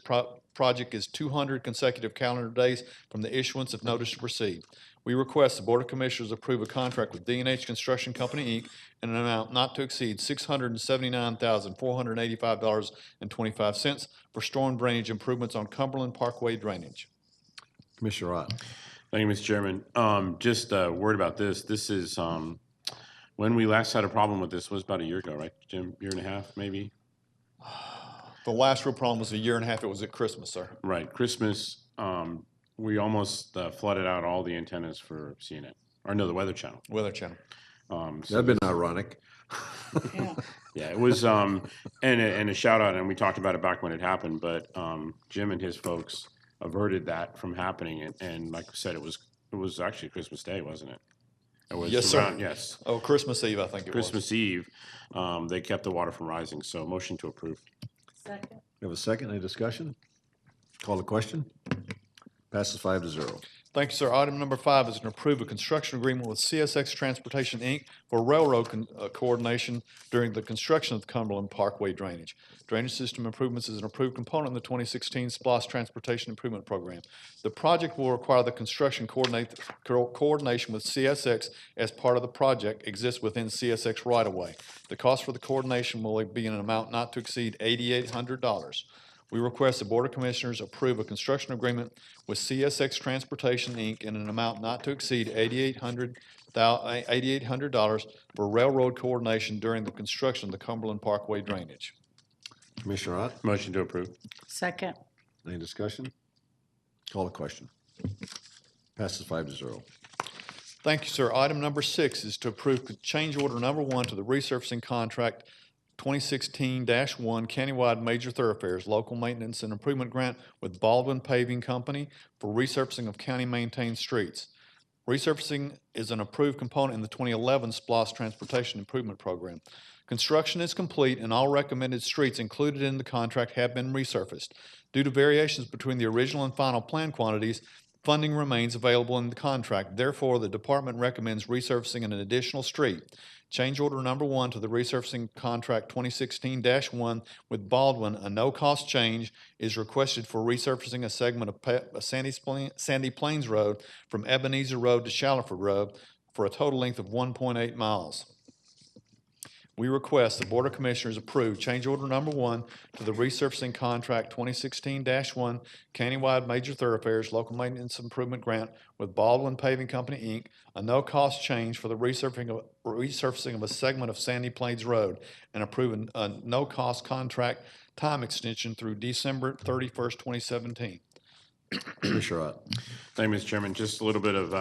project is 200 consecutive calendar days from the issuance of notice to proceed. We request the Board of Commissioners approve a contract with D&H Construction Company, Inc. in an amount not to exceed $679,485.25 for storm drainage improvements on Cumberland Parkway drainage. Commissioner Ott. Thank you, Mr. Chairman. Just a word about this. This is, when we last had a problem with this was about a year ago, right, Jim? Year and a half, maybe? The last real problem was a year and a half. It was at Christmas, sir. Right, Christmas. We almost flooded out all the antennas for CNN, or no, the Weather Channel. Weather Channel. That'd been ironic. Yeah, it was, and a shout out, and we talked about it back when it happened, but Jim and his folks averted that from happening. And like I said, it was actually Christmas Day, wasn't it? It was Yes, sir. around, yes. Oh, Christmas Eve, I think it was. Christmas Eve, they kept the water from rising, so motion to approve. Second. We have a second, any discussion? Call the question. Passes 5-0. Thank you, sir. Item number 5 is to approve a construction agreement with CSX Transportation, Inc. for railroad coordination during the construction of the Cumberland Parkway drainage. Drainage system improvements is an approved component in the 2016 SPOS Transportation Improvement Program. The project will require the construction coordination with CSX as part of the project exists within CSX right-of-way. The cost for the coordination will be in an amount not to exceed $8,800. We request the Board of Commissioners approve a construction agreement with CSX Transportation, Inc. in an amount not to exceed $8,800 for railroad coordination during the construction of the Cumberland Parkway drainage. Commissioner Ott, Motion to approve. Second. any discussion? Call the question. Passes 5-0. Thank you, sir. Item number 6 is to approve change order number 1 to the resurfacing contract 2016-1 countywide major thoroughfares local maintenance and improvement grant with Baldwin Paving Company for resurfacing of county-maintained streets. Resurfacing is an approved component in the 2011 SPLOST Transportation Improvement Program. Construction is complete and all recommended streets included in the contract have been resurfaced. Due to variations between the original and final plan quantities, funding remains available in the contract. Therefore, the department recommends resurfacing an additional street. Change order number 1 to the resurfacing contract 2016-1 with Baldwin, a no-cost change, is requested for resurfacing a segment of Sandy Plains Road from Ebenezer Road to Shallowford Road for a total length of 1.8 miles. We request the Board of Commissioners approve change order number 1 to the resurfacing contract 2016-1 countywide major thoroughfares local maintenance improvement grant with Baldwin Paving Company, Inc., a no-cost change for the resurfacing of a segment of Sandy Plains Road, and approve a no-cost contract time extension through December 31st, 2017. Commissioner Ott. Thank you, Mr. Chairman. Just a little bit of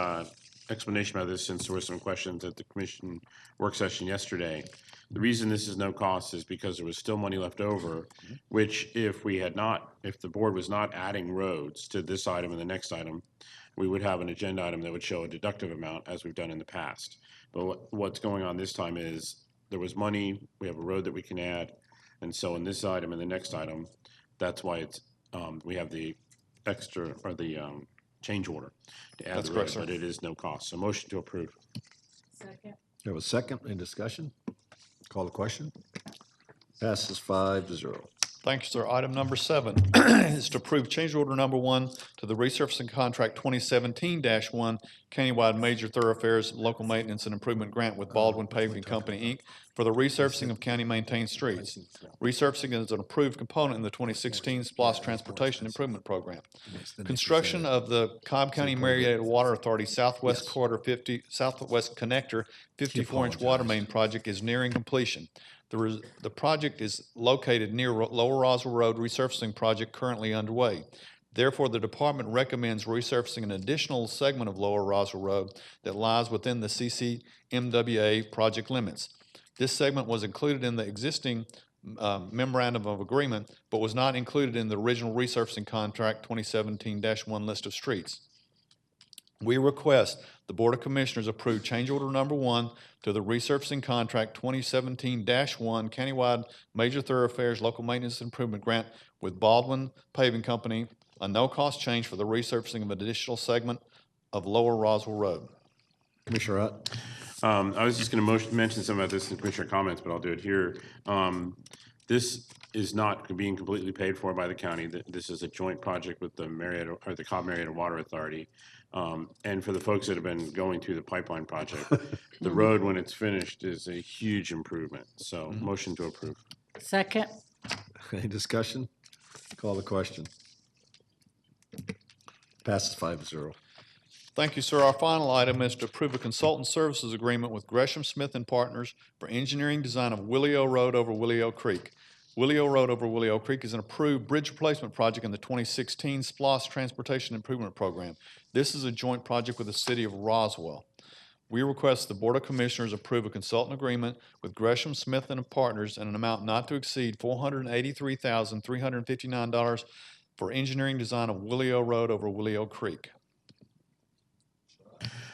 explanation about this since there were some questions at the commission work session yesterday. The reason this is no cost is because there was still money left over, which if the board was not adding roads to this item and the next item, we would have an agenda item that would show a deductive amount as we've done in the past. But what's going on this time is there was money, we have a road that we can add, and so in this item and the next item, that's why it's we have the extra or the change order to add the road, but it is no cost. So motion to approve. Second. You have a second, any discussion? Call the question. Passes 5-0. Thank you, sir. Item number 7 is to approve change order number 1 to the resurfacing contract 2017-1 countywide major thoroughfares local maintenance and improvement grant with Baldwin Paving Company, Inc. for the resurfacing of county-maintained streets. Resurfacing is an approved component in the 2016 SPLOST Transportation Improvement Program. Construction of the Cobb County Marietta Water Authority Southwest Connector 54-inch water main project is nearing completion. The project is located near Lower Roswell Road resurfacing project currently underway. Therefore, the department recommends resurfacing an additional segment of Lower Roswell Road that lies within the CCMWA project limits. This segment was included in the existing memorandum of agreement, but was not included in the original resurfacing contract 2017-1 list of streets. We request the Board of Commissioners approve change order number 1 to the resurfacing contract 2017-1 countywide major thoroughfares local maintenance improvement grant with Baldwin Paving Company, a no-cost change for the resurfacing of an additional segment of Lower Roswell Road. Commissioner Ott. I was just going to mention some of this in Commissioner comments, but I'll do it here. This is not being completely paid for by the county. This is a joint project with the Cobb Marietta Water Authority. And for the folks that have been going through the pipeline project, the road, when it's finished, is a huge improvement. So motion to approve. Second. Any discussion? Call the question. Passes 5-0. Thank you, sir. Our final item is to approve a consultant services agreement with Gresham Smith and Partners for engineering design of Willio Road over Willio Creek. Willio Road over Willio Creek is an approved bridge replacement project in the 2016 SPLOST Transportation Improvement Program. This is a joint project with the City of Roswell. We request the Board of Commissioners approve a consultant agreement with Gresham Smith and Partners in an amount not to exceed $483,359 for engineering design of Willio Road over Willio Creek.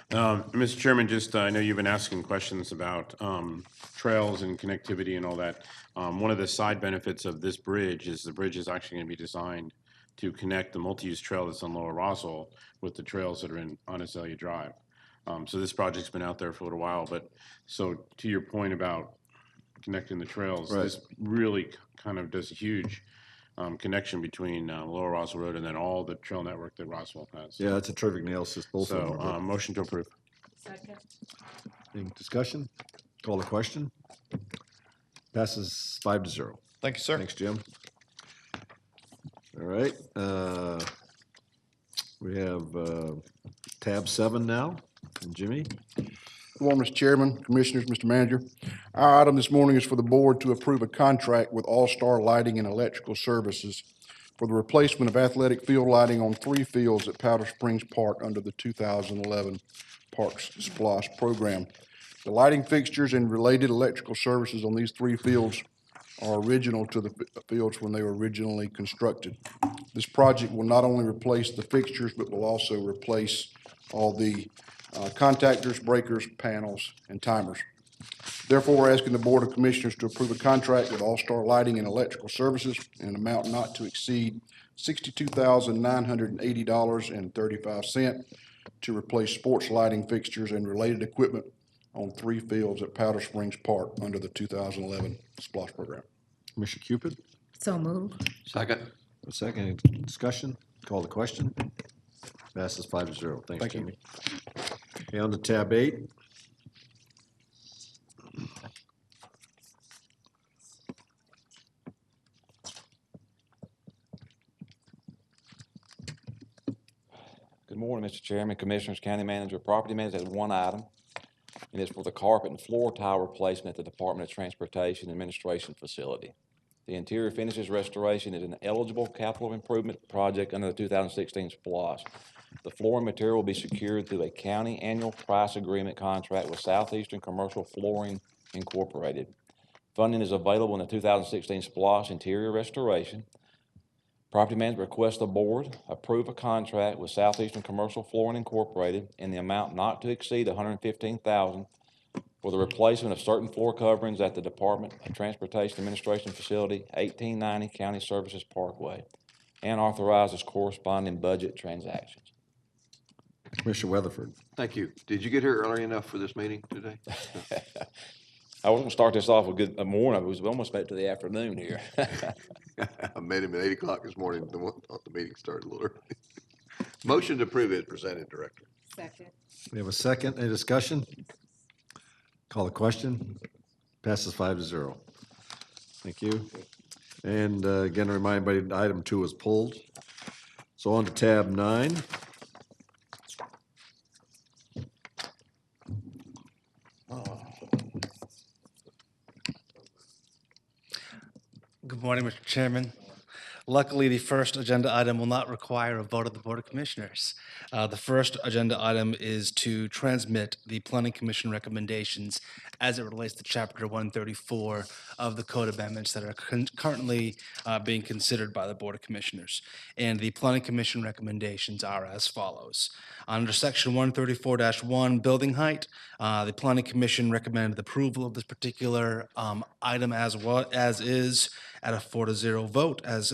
Mr. Chairman, just, I know you've been asking questions about trails and connectivity and all that. One of the side benefits of this bridge is the bridge is actually going to be designed to connect the multi-use trail that's on Lower Roswell with the trails that are on Azalea Drive. So this project's been out there for a little while, but so to your point about connecting the trails, Right. this really kind of does a huge connection between Lower Roswell Road and then all the trail network that Roswell has. Yeah, that's a terrific analysis, both of So, them. motion to approve. Second. Any discussion? Call the question. Passes 5-0. Thank you, sir. Thanks, Jim. All right, we have tab 7 now, and Jimmy. Good morning, Mr. Chairman, Commissioners, Mr. Manager. Our item this morning is for the board to approve a contract with All-Star Lighting and Electrical Services for the replacement of athletic field lighting on 3 fields at Powder Springs Park under the 2011 Parks Splosh program. The lighting fixtures and related electrical services on these 3 fields are original to the fields when they were originally constructed. This project will not only replace the fixtures, but will also replace all the contactors, breakers, panels, and timers. Therefore, we're asking the Board of Commissioners to approve a contract with All-Star Lighting and Electrical Services in an amount not to exceed $62,980.35 to replace sports lighting fixtures and related equipment on 3 fields at Powder Springs Park under the 2011 SPLOST program. Commissioner Cupid? So moved. Second. A second, any discussion? Call the question. Passes 5-0. Thanks, Thank you. Jimmy. Okay, on to tab 8. Good morning, Mr. Chairman, Commissioners, County Manager, Property Manager. There's one item, and it's for the carpet and floor tile replacement at the Department of Transportation Administration Facility. The interior finishes restoration is an eligible capital improvement project under the 2016 SPLOST. The flooring material will be secured through a county annual price agreement contract with Southeastern Commercial Flooring Incorporated. Funding is available in the 2016 SPLOST interior restoration. Property Management requests the board approve a contract with Southeastern Commercial Flooring Incorporated in the amount not to exceed $115,000 for the replacement of certain floor coverings at the Department of Transportation Administration Facility, 1890 County Services Parkway, and authorizes corresponding budget transactions. Commissioner Weatherford. Thank you. Did you get here early enough for this meeting today? I was going to start this off with good morning. I was almost back to the afternoon here. I met him at 8 o'clock this morning. Thought the meeting started a little early. Motion to approve it presented, Director. Second. We have a second, any discussion? Call the question. Passes 5-0. Thank you. And again, to remind everybody, item 2 is pulled. So on to tab 9. Good morning, Mr. Chairman. Luckily, the first agenda item will not require a vote of the Board of Commissioners. The first agenda item is to transmit the Planning Commission recommendations as it relates to Chapter 134 of the Code Amendments that are currently being considered by the Board of Commissioners. And the Planning Commission recommendations are as follows. Under Section 134-1, building height, the Planning Commission recommended approval of this particular item as is at a 4-0 vote, as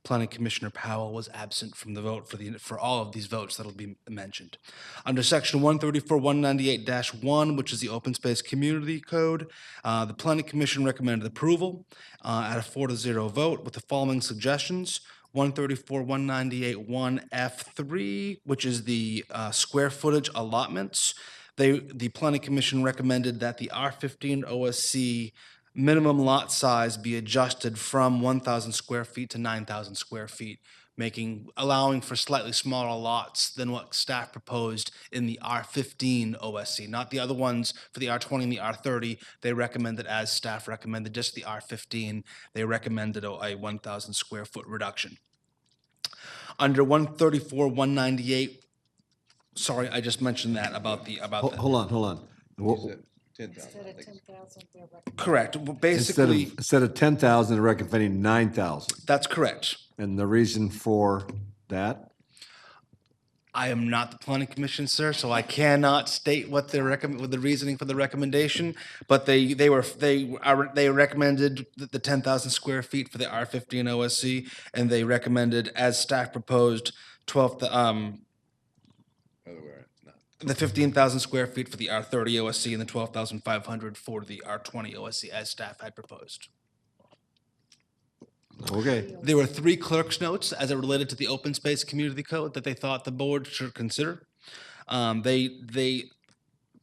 Planning Commissioner Powell was absent from the vote for all of these votes that'll be mentioned. Under Section 134-198-1, which is the Open Space Community Code, the Planning Commission recommended approval at a 4-0 vote with the following suggestions. 134-198-1F3, which is the square footage allotments. The Planning Commission recommended that the R15 OSC minimum lot size be adjusted from 1,000 square feet to 9,000 square feet, allowing for slightly smaller lots than what staff proposed in the R15 OSC, not the other ones for the R20 and the R30. They recommended, as staff recommended, just the R15. They recommended a 1,000 square foot reduction. Under 134-198, sorry, I just mentioned that about the. Hold on. Instead of 10,000, they're recommending. Correct. Well, basically, Instead of 10,000, they're recommending 9,000. That's correct. And the reason for that? I am not the planning commission, sir, so I cannot state what what the reasoning for the recommendation. But they recommended the 10,000 square feet for the R15 OSC, and they recommended, as staff proposed, the 15,000 square feet for the R30 OSC and the 12,500 for the R20 OSC, as staff had proposed. Okay. There were 3 clerk's notes as it related to the open space community code that they thought the board should consider. They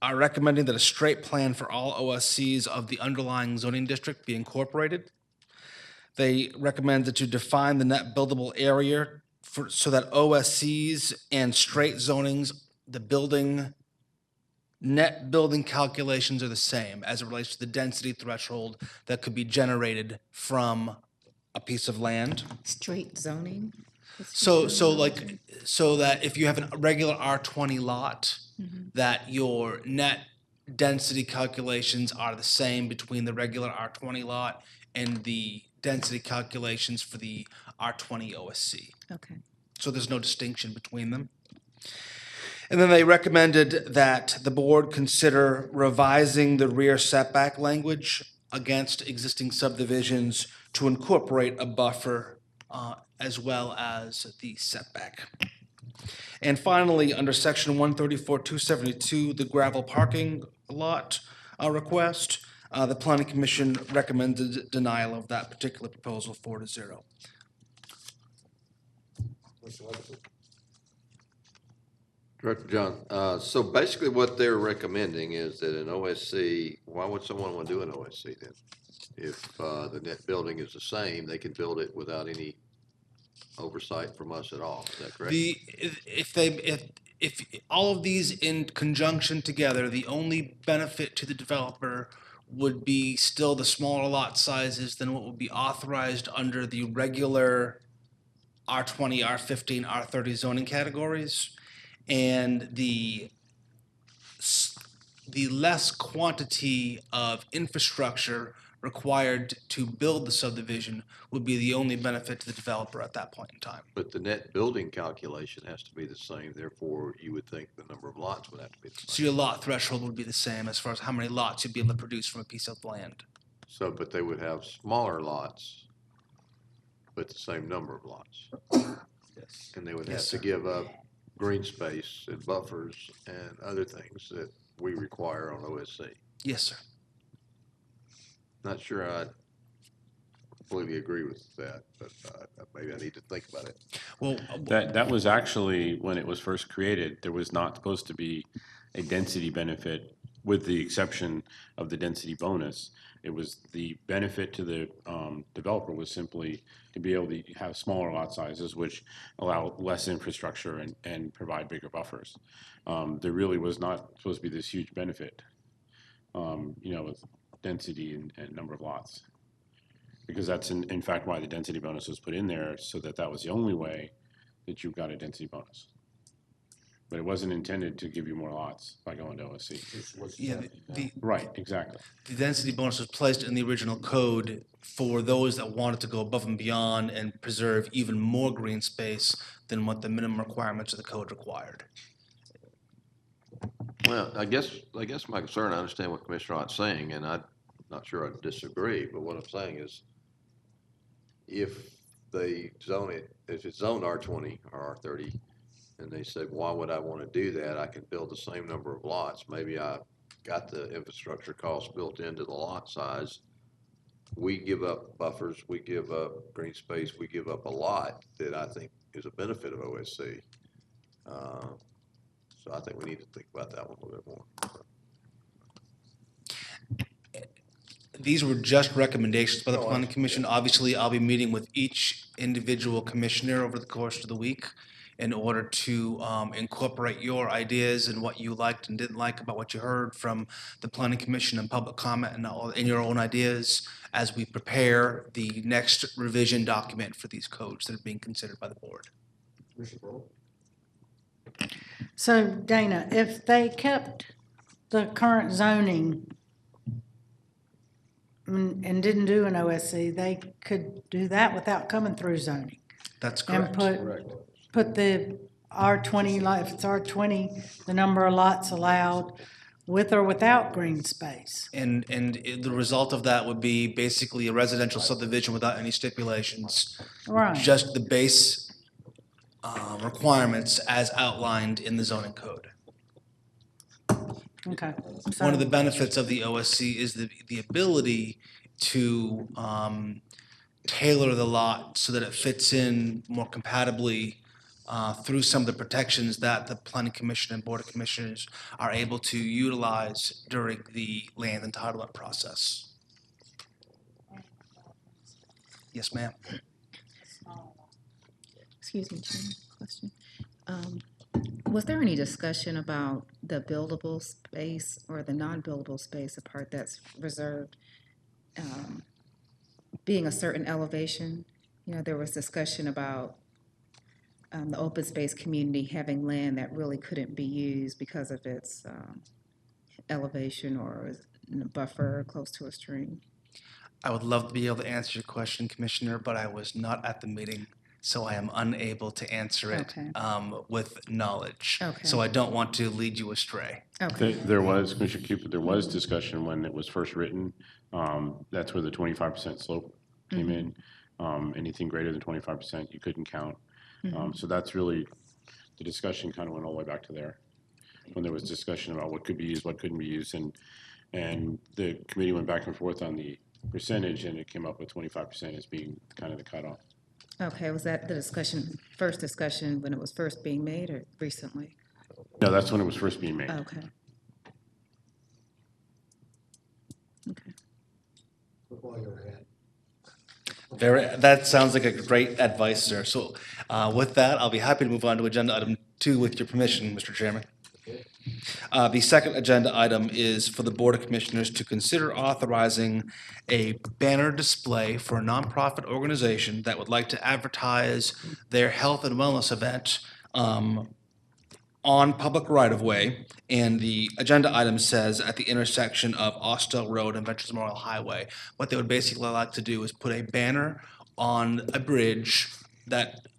are recommending that a straight plan for all OSCs of the underlying zoning district be incorporated. They recommend that you define the net buildable area so that OSCs and straight zonings, the net building calculations are the same as it relates to the density threshold that could be generated from a piece of land. Straight zoning? So that if you have a regular R20 lot, that your net density calculations are the same between the regular R20 lot and the density calculations for the R20 OSC. Okay. So there's no distinction between them. And then they recommended that the board consider revising the rear setback language against existing subdivisions to incorporate a buffer as well as the setback. And finally, under section 134-272, the gravel parking lot request, the planning commission recommended denial of that particular proposal 4-0. Director John, so basically what they're recommending is that an OSC, why would someone want to do an OSC then? If the net building is the same, they can build it without any oversight from us at all. Is that correct? If all of these in conjunction together, the only benefit to the developer would be still the smaller lot sizes than what would be authorized under the regular R20, R15, R30 zoning categories, and the less quantity of infrastructure required to build the subdivision would be the only benefit to the developer at that point in time. But the net building calculation has to be the same, therefore you would think the number of lots would have to be the same. So your lot threshold would be the same as far as how many lots you'd be able to produce from a piece of land. So, but they would have smaller lots, but the same number of lots. Yes. And they would have to give up green space and buffers and other things that we require on OSC. Yes, sir. Not sure I completely agree with that, but maybe I need to think about it. Well, That was actually, when it was first created, there was not supposed to be a density benefit, with the exception of the density bonus. It was the benefit to the developer was simply to be able to have smaller lot sizes, which allow less infrastructure and provide bigger buffers. There really was not supposed to be this huge benefit, with density and number of lots. Because that's in fact why the density bonus was put in there, so that was the only way that you got a density bonus. But it wasn't intended to give you more lots by going to OSC. Yeah, right, exactly. The density bonus was placed in the original code for those that wanted to go above and beyond and preserve even more green space than what the minimum requirements of the code required. Well, I guess my concern, I understand what Commissioner Ott's saying, and I'm not sure I disagree, but what I'm saying is if they zone it, if it's zoned R20 or R30, and they say, why would I want to do that? I can build the same number of lots. Maybe I got the infrastructure costs built into the lot size. We give up buffers, we give up green space, we give up a lot that I think is a benefit of OSC. So I think we need to think about that one a little bit more. These were just recommendations by the Planning Commission. Obviously, I'll be meeting with each individual commissioner over the course of the week in order to incorporate your ideas and what you liked and didn't like about what you heard from the Planning Commission and public comment and your own ideas as we prepare the next revision document for these codes that are being considered by the board. So Dana, if they kept the current zoning and didn't do an OSC, they could do that without coming through zoning. That's And correct. put the R20 lot, if it's R20, the number of lots allowed with or without green space. And the result of that would be basically a residential subdivision without any stipulations. Right. Just the base requirements as outlined in the zoning code. Okay. One of the benefits of the OSC is the ability to tailor the lot so that it fits in more compatibly through some of the protections that the Planning Commission and Board of Commissioners are able to utilize during the land entitlement process. Yes, ma'am. Excuse me, Chairman, question. Was there any discussion about the buildable space or the non-buildable space, the part that's reserved, being a certain elevation? You know, there was discussion about the open space community having land that really couldn't be used because of its elevation or in a buffer close to a stream. I would love to be able to answer your question, Commissioner, but I was not at the meeting, so I am unable to answer it Okay. with knowledge. Okay. So I don't want to lead you astray. Okay. There was, Commissioner Cupid, there was discussion when it was first written. That's where the 25% slope came in. Anything greater than 25% you couldn't count. So that's really, the discussion kind of went all the way back to there. When there was discussion about what could be used, what couldn't be used, and the committee went back and forth on the percentage, and it came up with 25% as being kind of the cutoff. Okay, was that the discussion, first discussion when it was first being made or recently? No, that's when it was first being made. Okay. Okay. That sounds like a great advice, sir. So with that, I'll be happy to move on to agenda item 2 with your permission, Mr. Chairman. The second agenda item is for the Board of Commissioners to consider authorizing a banner display for a nonprofit organization that would like to advertise their health and wellness event on public right-of-way. And the agenda item says at the intersection of Austell Road and Veterans Memorial Highway. What they would basically like to do is put a banner on a bridge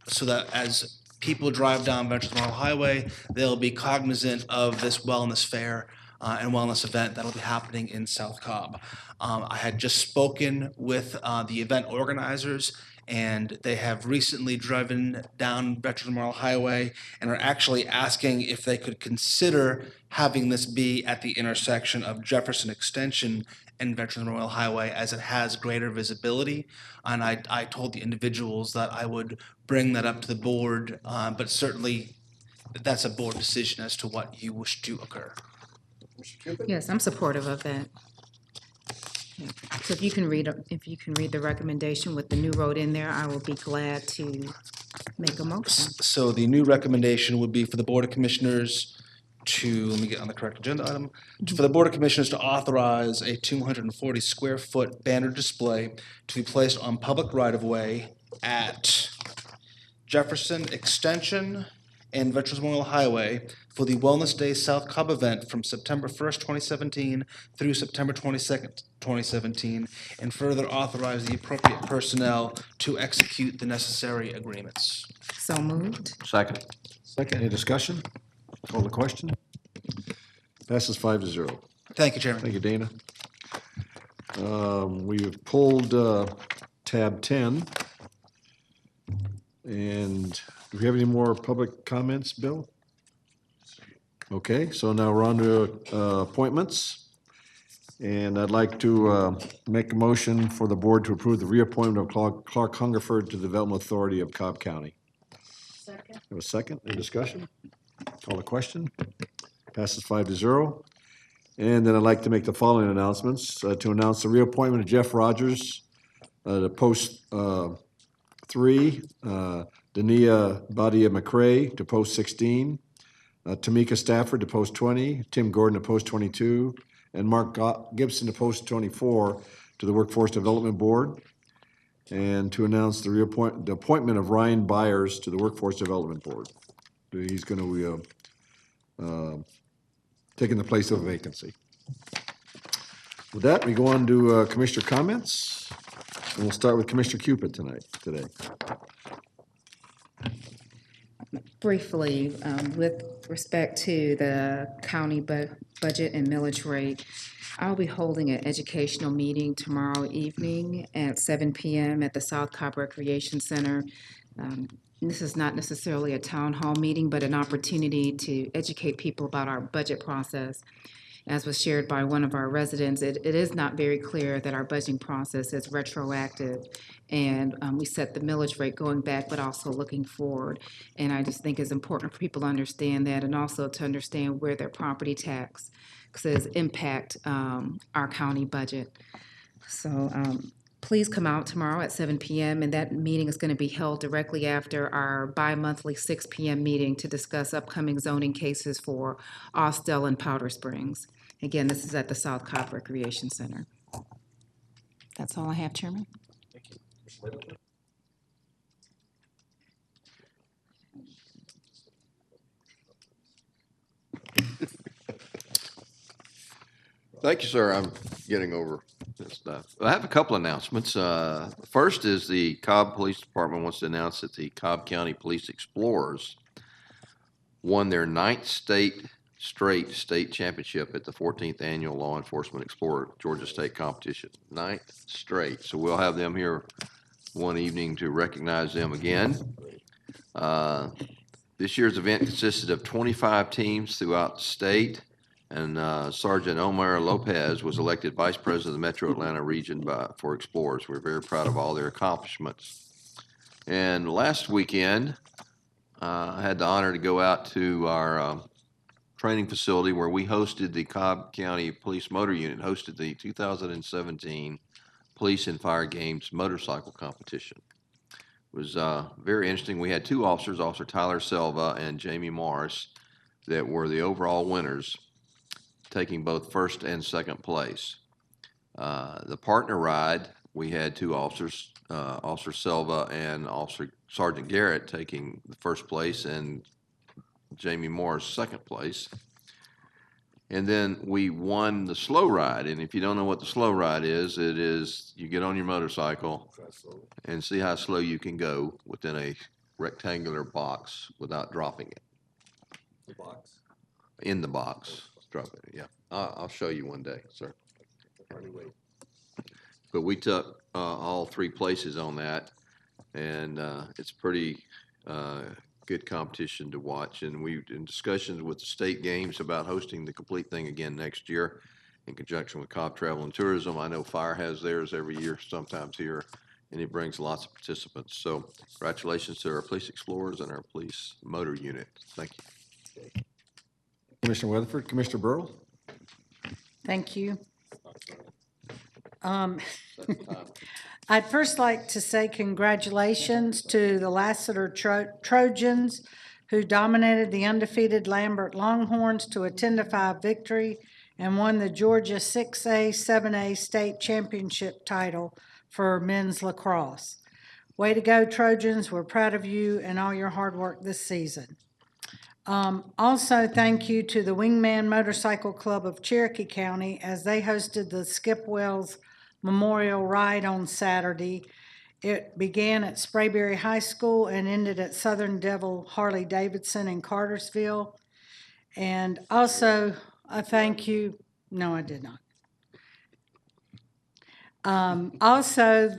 so that as people drive down Veterans Memorial Highway, they'll be cognizant of this wellness fair and wellness event that'll be happening in South Cobb. I had just spoken with the event organizers, and they have recently driven down Veterans Memorial Highway and are actually asking if they could consider having this be at the intersection of Jefferson Extension and Veterans Memorial Highway, as it has greater visibility. And I told the individuals that I would bring that up to the board, but certainly that's a board decision as to what you wish to occur. Yes, I'm supportive of that. So if you can read the recommendation with the new road in there, I will be glad to make a motion. So the new recommendation would be for the Board of Commissioners to, let me get on the correct agenda item, for the Board of Commissioners to authorize a 240 square foot banner display to be placed on public right-of-way at Jefferson Extension and Veterans Memorial Highway for the Wellness Day South Cobb event from September 1st, 2017 through September 22nd, 2017, and further authorize the appropriate personnel to execute the necessary agreements. So moved. Second. Second, any discussion? Call the question. Passes 5-0. Thank you, Chairman. Thank you, Dana. We have pulled tab 10. And do we have any more public comments, Bill? Okay, so now we're on to appointments. And I'd like to make a motion for the board to approve the reappointment of Clark Hungerford to the Development Authority of Cobb County. Second. Have a second? Any discussion? Call the question. Passes 5-0. And then I'd like to make the following announcements. To announce the reappointment of Jeff Rogers to post 3, Dania Badia McCray to post 16, Tamika Stafford to post 20, Tim Gordon to post 22, and Mark Gibson to post 24 to the Workforce Development Board. And to announce the appointment of Ryan Byers to the Workforce Development Board. He's going to take in the place of a vacancy. With that, we go on to Commissioner comments. And we'll start with Commissioner Cupid today. Briefly, with respect to the county budget and millage rate, I'll be holding an educational meeting tomorrow evening at 7 p.m. at the South Cobb Recreation Center. This is not necessarily a town hall meeting, but an opportunity to educate people about our budget process. As was shared by one of our residents, it is not very clear that our budgeting process is retroactive, and we set the millage rate going back, but also looking forward. And I just think it's important for people to understand that, and also to understand where their property taxes impact our county budget. So please come out tomorrow at 7 p.m. and that meeting is going to be held directly after our bi-monthly 6 p.m. meeting to discuss upcoming zoning cases for Austell and Powder Springs. Again, this is at the South Cobb Recreation Center. That's all I have, Chairman. Thank you, sir. I'm getting over this stuff. I have a couple announcements. First is the Cobb Police Department wants to announce that the Cobb County Police Explorers won their 9th straight state championship at the 14th Annual Law Enforcement Explorer Georgia State Competition. 9th straight. So we'll have them here one evening to recognize them again. This year's event consisted of 25 teams throughout the state, and Sergeant Omar Lopez was elected Vice President of the Metro Atlanta region for Explorers. We're very proud of all their accomplishments. And last weekend, I had the honor to go out to our training facility where we hosted the Cobb County Police Motor Unit, hosted the 2017 Police and Fire Games motorcycle competition. It was very interesting. We had 2 officers, Officer Tyler Selva and Jamie Morris, that were the overall winners, taking both first and second place. The partner ride, we had 2 officers, Officer Selva and Sergeant Garrett taking the first place and Jamie Morris second place. And then we won the slow ride. And if you don't know what the slow ride is, it is you get on your motorcycle and see how slow you can go within a rectangular box without dropping it. The box? In the box. Drop it, yeah. I'll show you one day, sir. But we took all 3 places on that, and it's pretty good competition to watch. And we're in discussions with the state games about hosting the complete thing again next year in conjunction with Cobb Travel and Tourism. I know Fire has theirs every year, sometimes here, and it brings lots of participants. So congratulations to our police explorers and our police motor unit. Thank you. Commissioner Weatherford, Commissioner Burrow? Thank you. I'd first like to say congratulations to the Lassiter Trojans, who dominated the undefeated Lambert Longhorns to a 10-5 victory and won the Georgia 6A, 7A state championship title for men's lacrosse. Way to go, Trojans. We're proud of you and all your hard work this season. Also, thank you to the Wingman Motorcycle Club of Cherokee County as they hosted the Skip Wells Memorial Ride on Saturday. It began at Sprayberry High School and ended at Southern Devil Harley-Davidson in Cartersville. And also, a thank you. No, I did not. Also,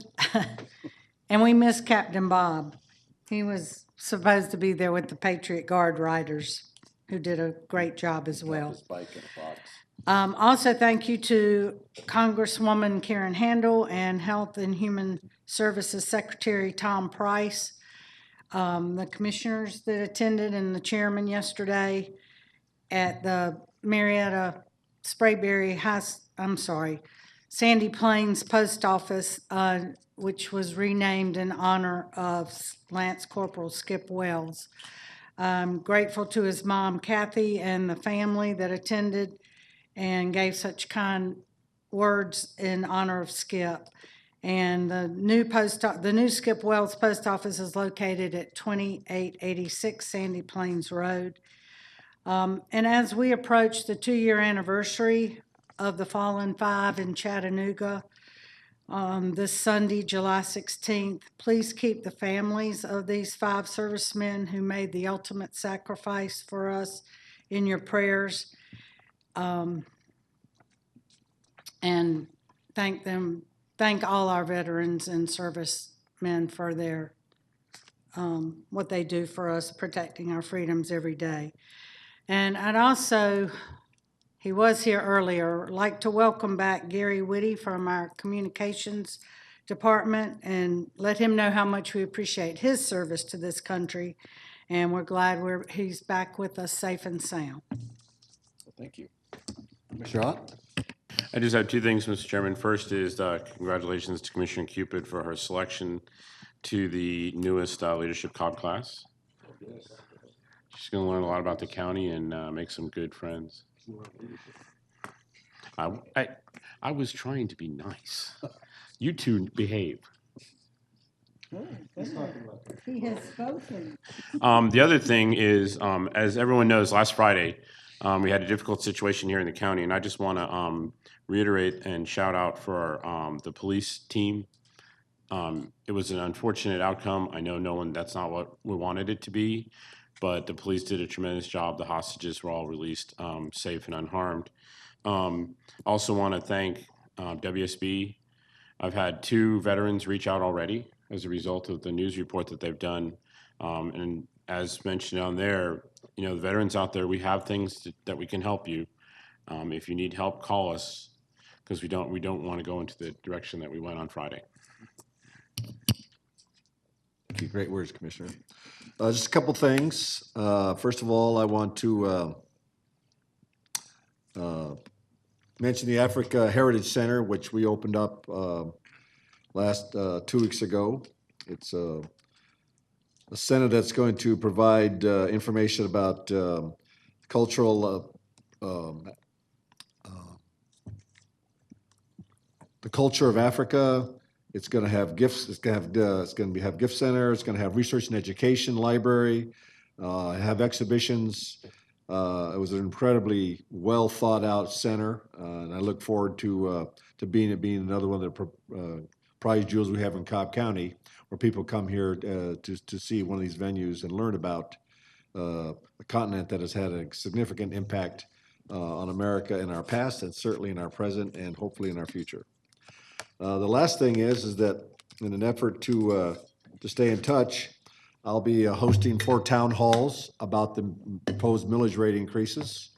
and we miss Captain Bob. He was supposed to be there with the Patriot Guard riders, who did a great job as well. Also, thank you to Congresswoman Karen Handel and Health and Human Services Secretary Tom Price, the commissioners that attended, and the chairman yesterday at the Marietta Sprayberry Sandy Plains Post Office, which was renamed in honor of Lance Corporal Skip Wells. I'm grateful to his mom, Kathy, and the family that attended and gave such kind words in honor of Skip. And the new Skip Wells Post Office is located at 2886 Sandy Plains Road. And as we approach the 2-year anniversary of the Fallen Five in Chattanooga, this Sunday, July 16th. Please keep the families of these 5 servicemen who made the ultimate sacrifice for us in your prayers. And thank all our veterans and servicemen for their, what they do for us, protecting our freedoms every day. And I'd also, he was here earlier, like to welcome back Gary Whitty from our communications department and let him know how much we appreciate his service to this country. And we're glad he's back with us safe and sound. Thank you. Commissioner Ott? I just have 2 things, Mr. Chairman. First is congratulations to Commissioner Cupid for her selection to the newest leadership Cobb class. She's going to learn a lot about the county and make some good friends. I was trying to be nice. You two behave. He has spoken. The other thing is, as everyone knows, last Friday, we had a difficult situation here in the county, and I just want to reiterate and shout out for the police team. It was an unfortunate outcome. I know that's not what we wanted it to be, but the police did a tremendous job. The hostages were all released safe and unharmed. Also want to thank WSB. I've had 2 veterans reach out already as a result of the news report that they've done. And as mentioned on there, you know, the veterans out there, we have things that we can help you. If you need help, call us, because we don't want to go into the direction that we went on Friday. Thank you. Great words, Commissioner. Just a couple things. First of all, I want to mention the Africa Heritage Center, which we opened up last 2 weeks ago. It's a center that's going to provide information about cultural, the culture of Africa. It's going to have gifts. It's going to have gift center. It's going to have research and education library. Have exhibitions. It was an incredibly well thought out center, and I look forward to being another one of the prize jewels we have in Cobb County, where people come here to see one of these venues and learn about a continent that has had a significant impact on America in our past and certainly in our present and hopefully in our future. The last thing is that in an effort to stay in touch, I'll be hosting 4 town halls about the proposed millage rate increases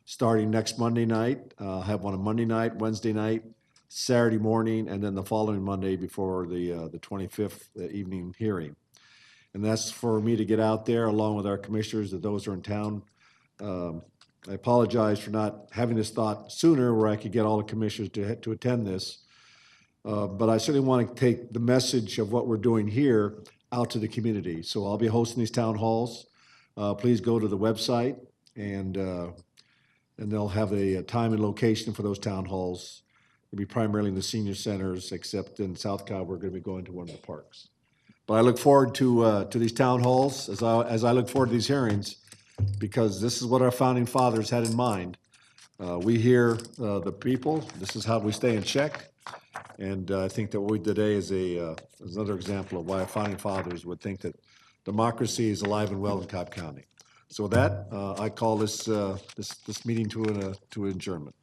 starting next Monday night. I'll have one on Monday night, Wednesday night, Saturday morning, and then the following Monday before the 25th evening hearing. And that's for me to get out there along with our commissioners, that those are in town. I apologize for not having this thought sooner where I could get all the commissioners to attend this. But I certainly want to take the message of what we're doing here out to the community. So I'll be hosting these town halls. Please go to the website and they'll have a time and location for those town halls. It'll be primarily in the senior centers, except in South Cobb, we're going to be going to one of the parks. But I look forward to these town halls as I look forward to these hearings, because this is what our founding fathers had in mind. We hear the people. This is how we stay in check. And I think that what we did today is another example of why our founding fathers would think that democracy is alive and well in Cobb County. So with that, I call this meeting to adjournment.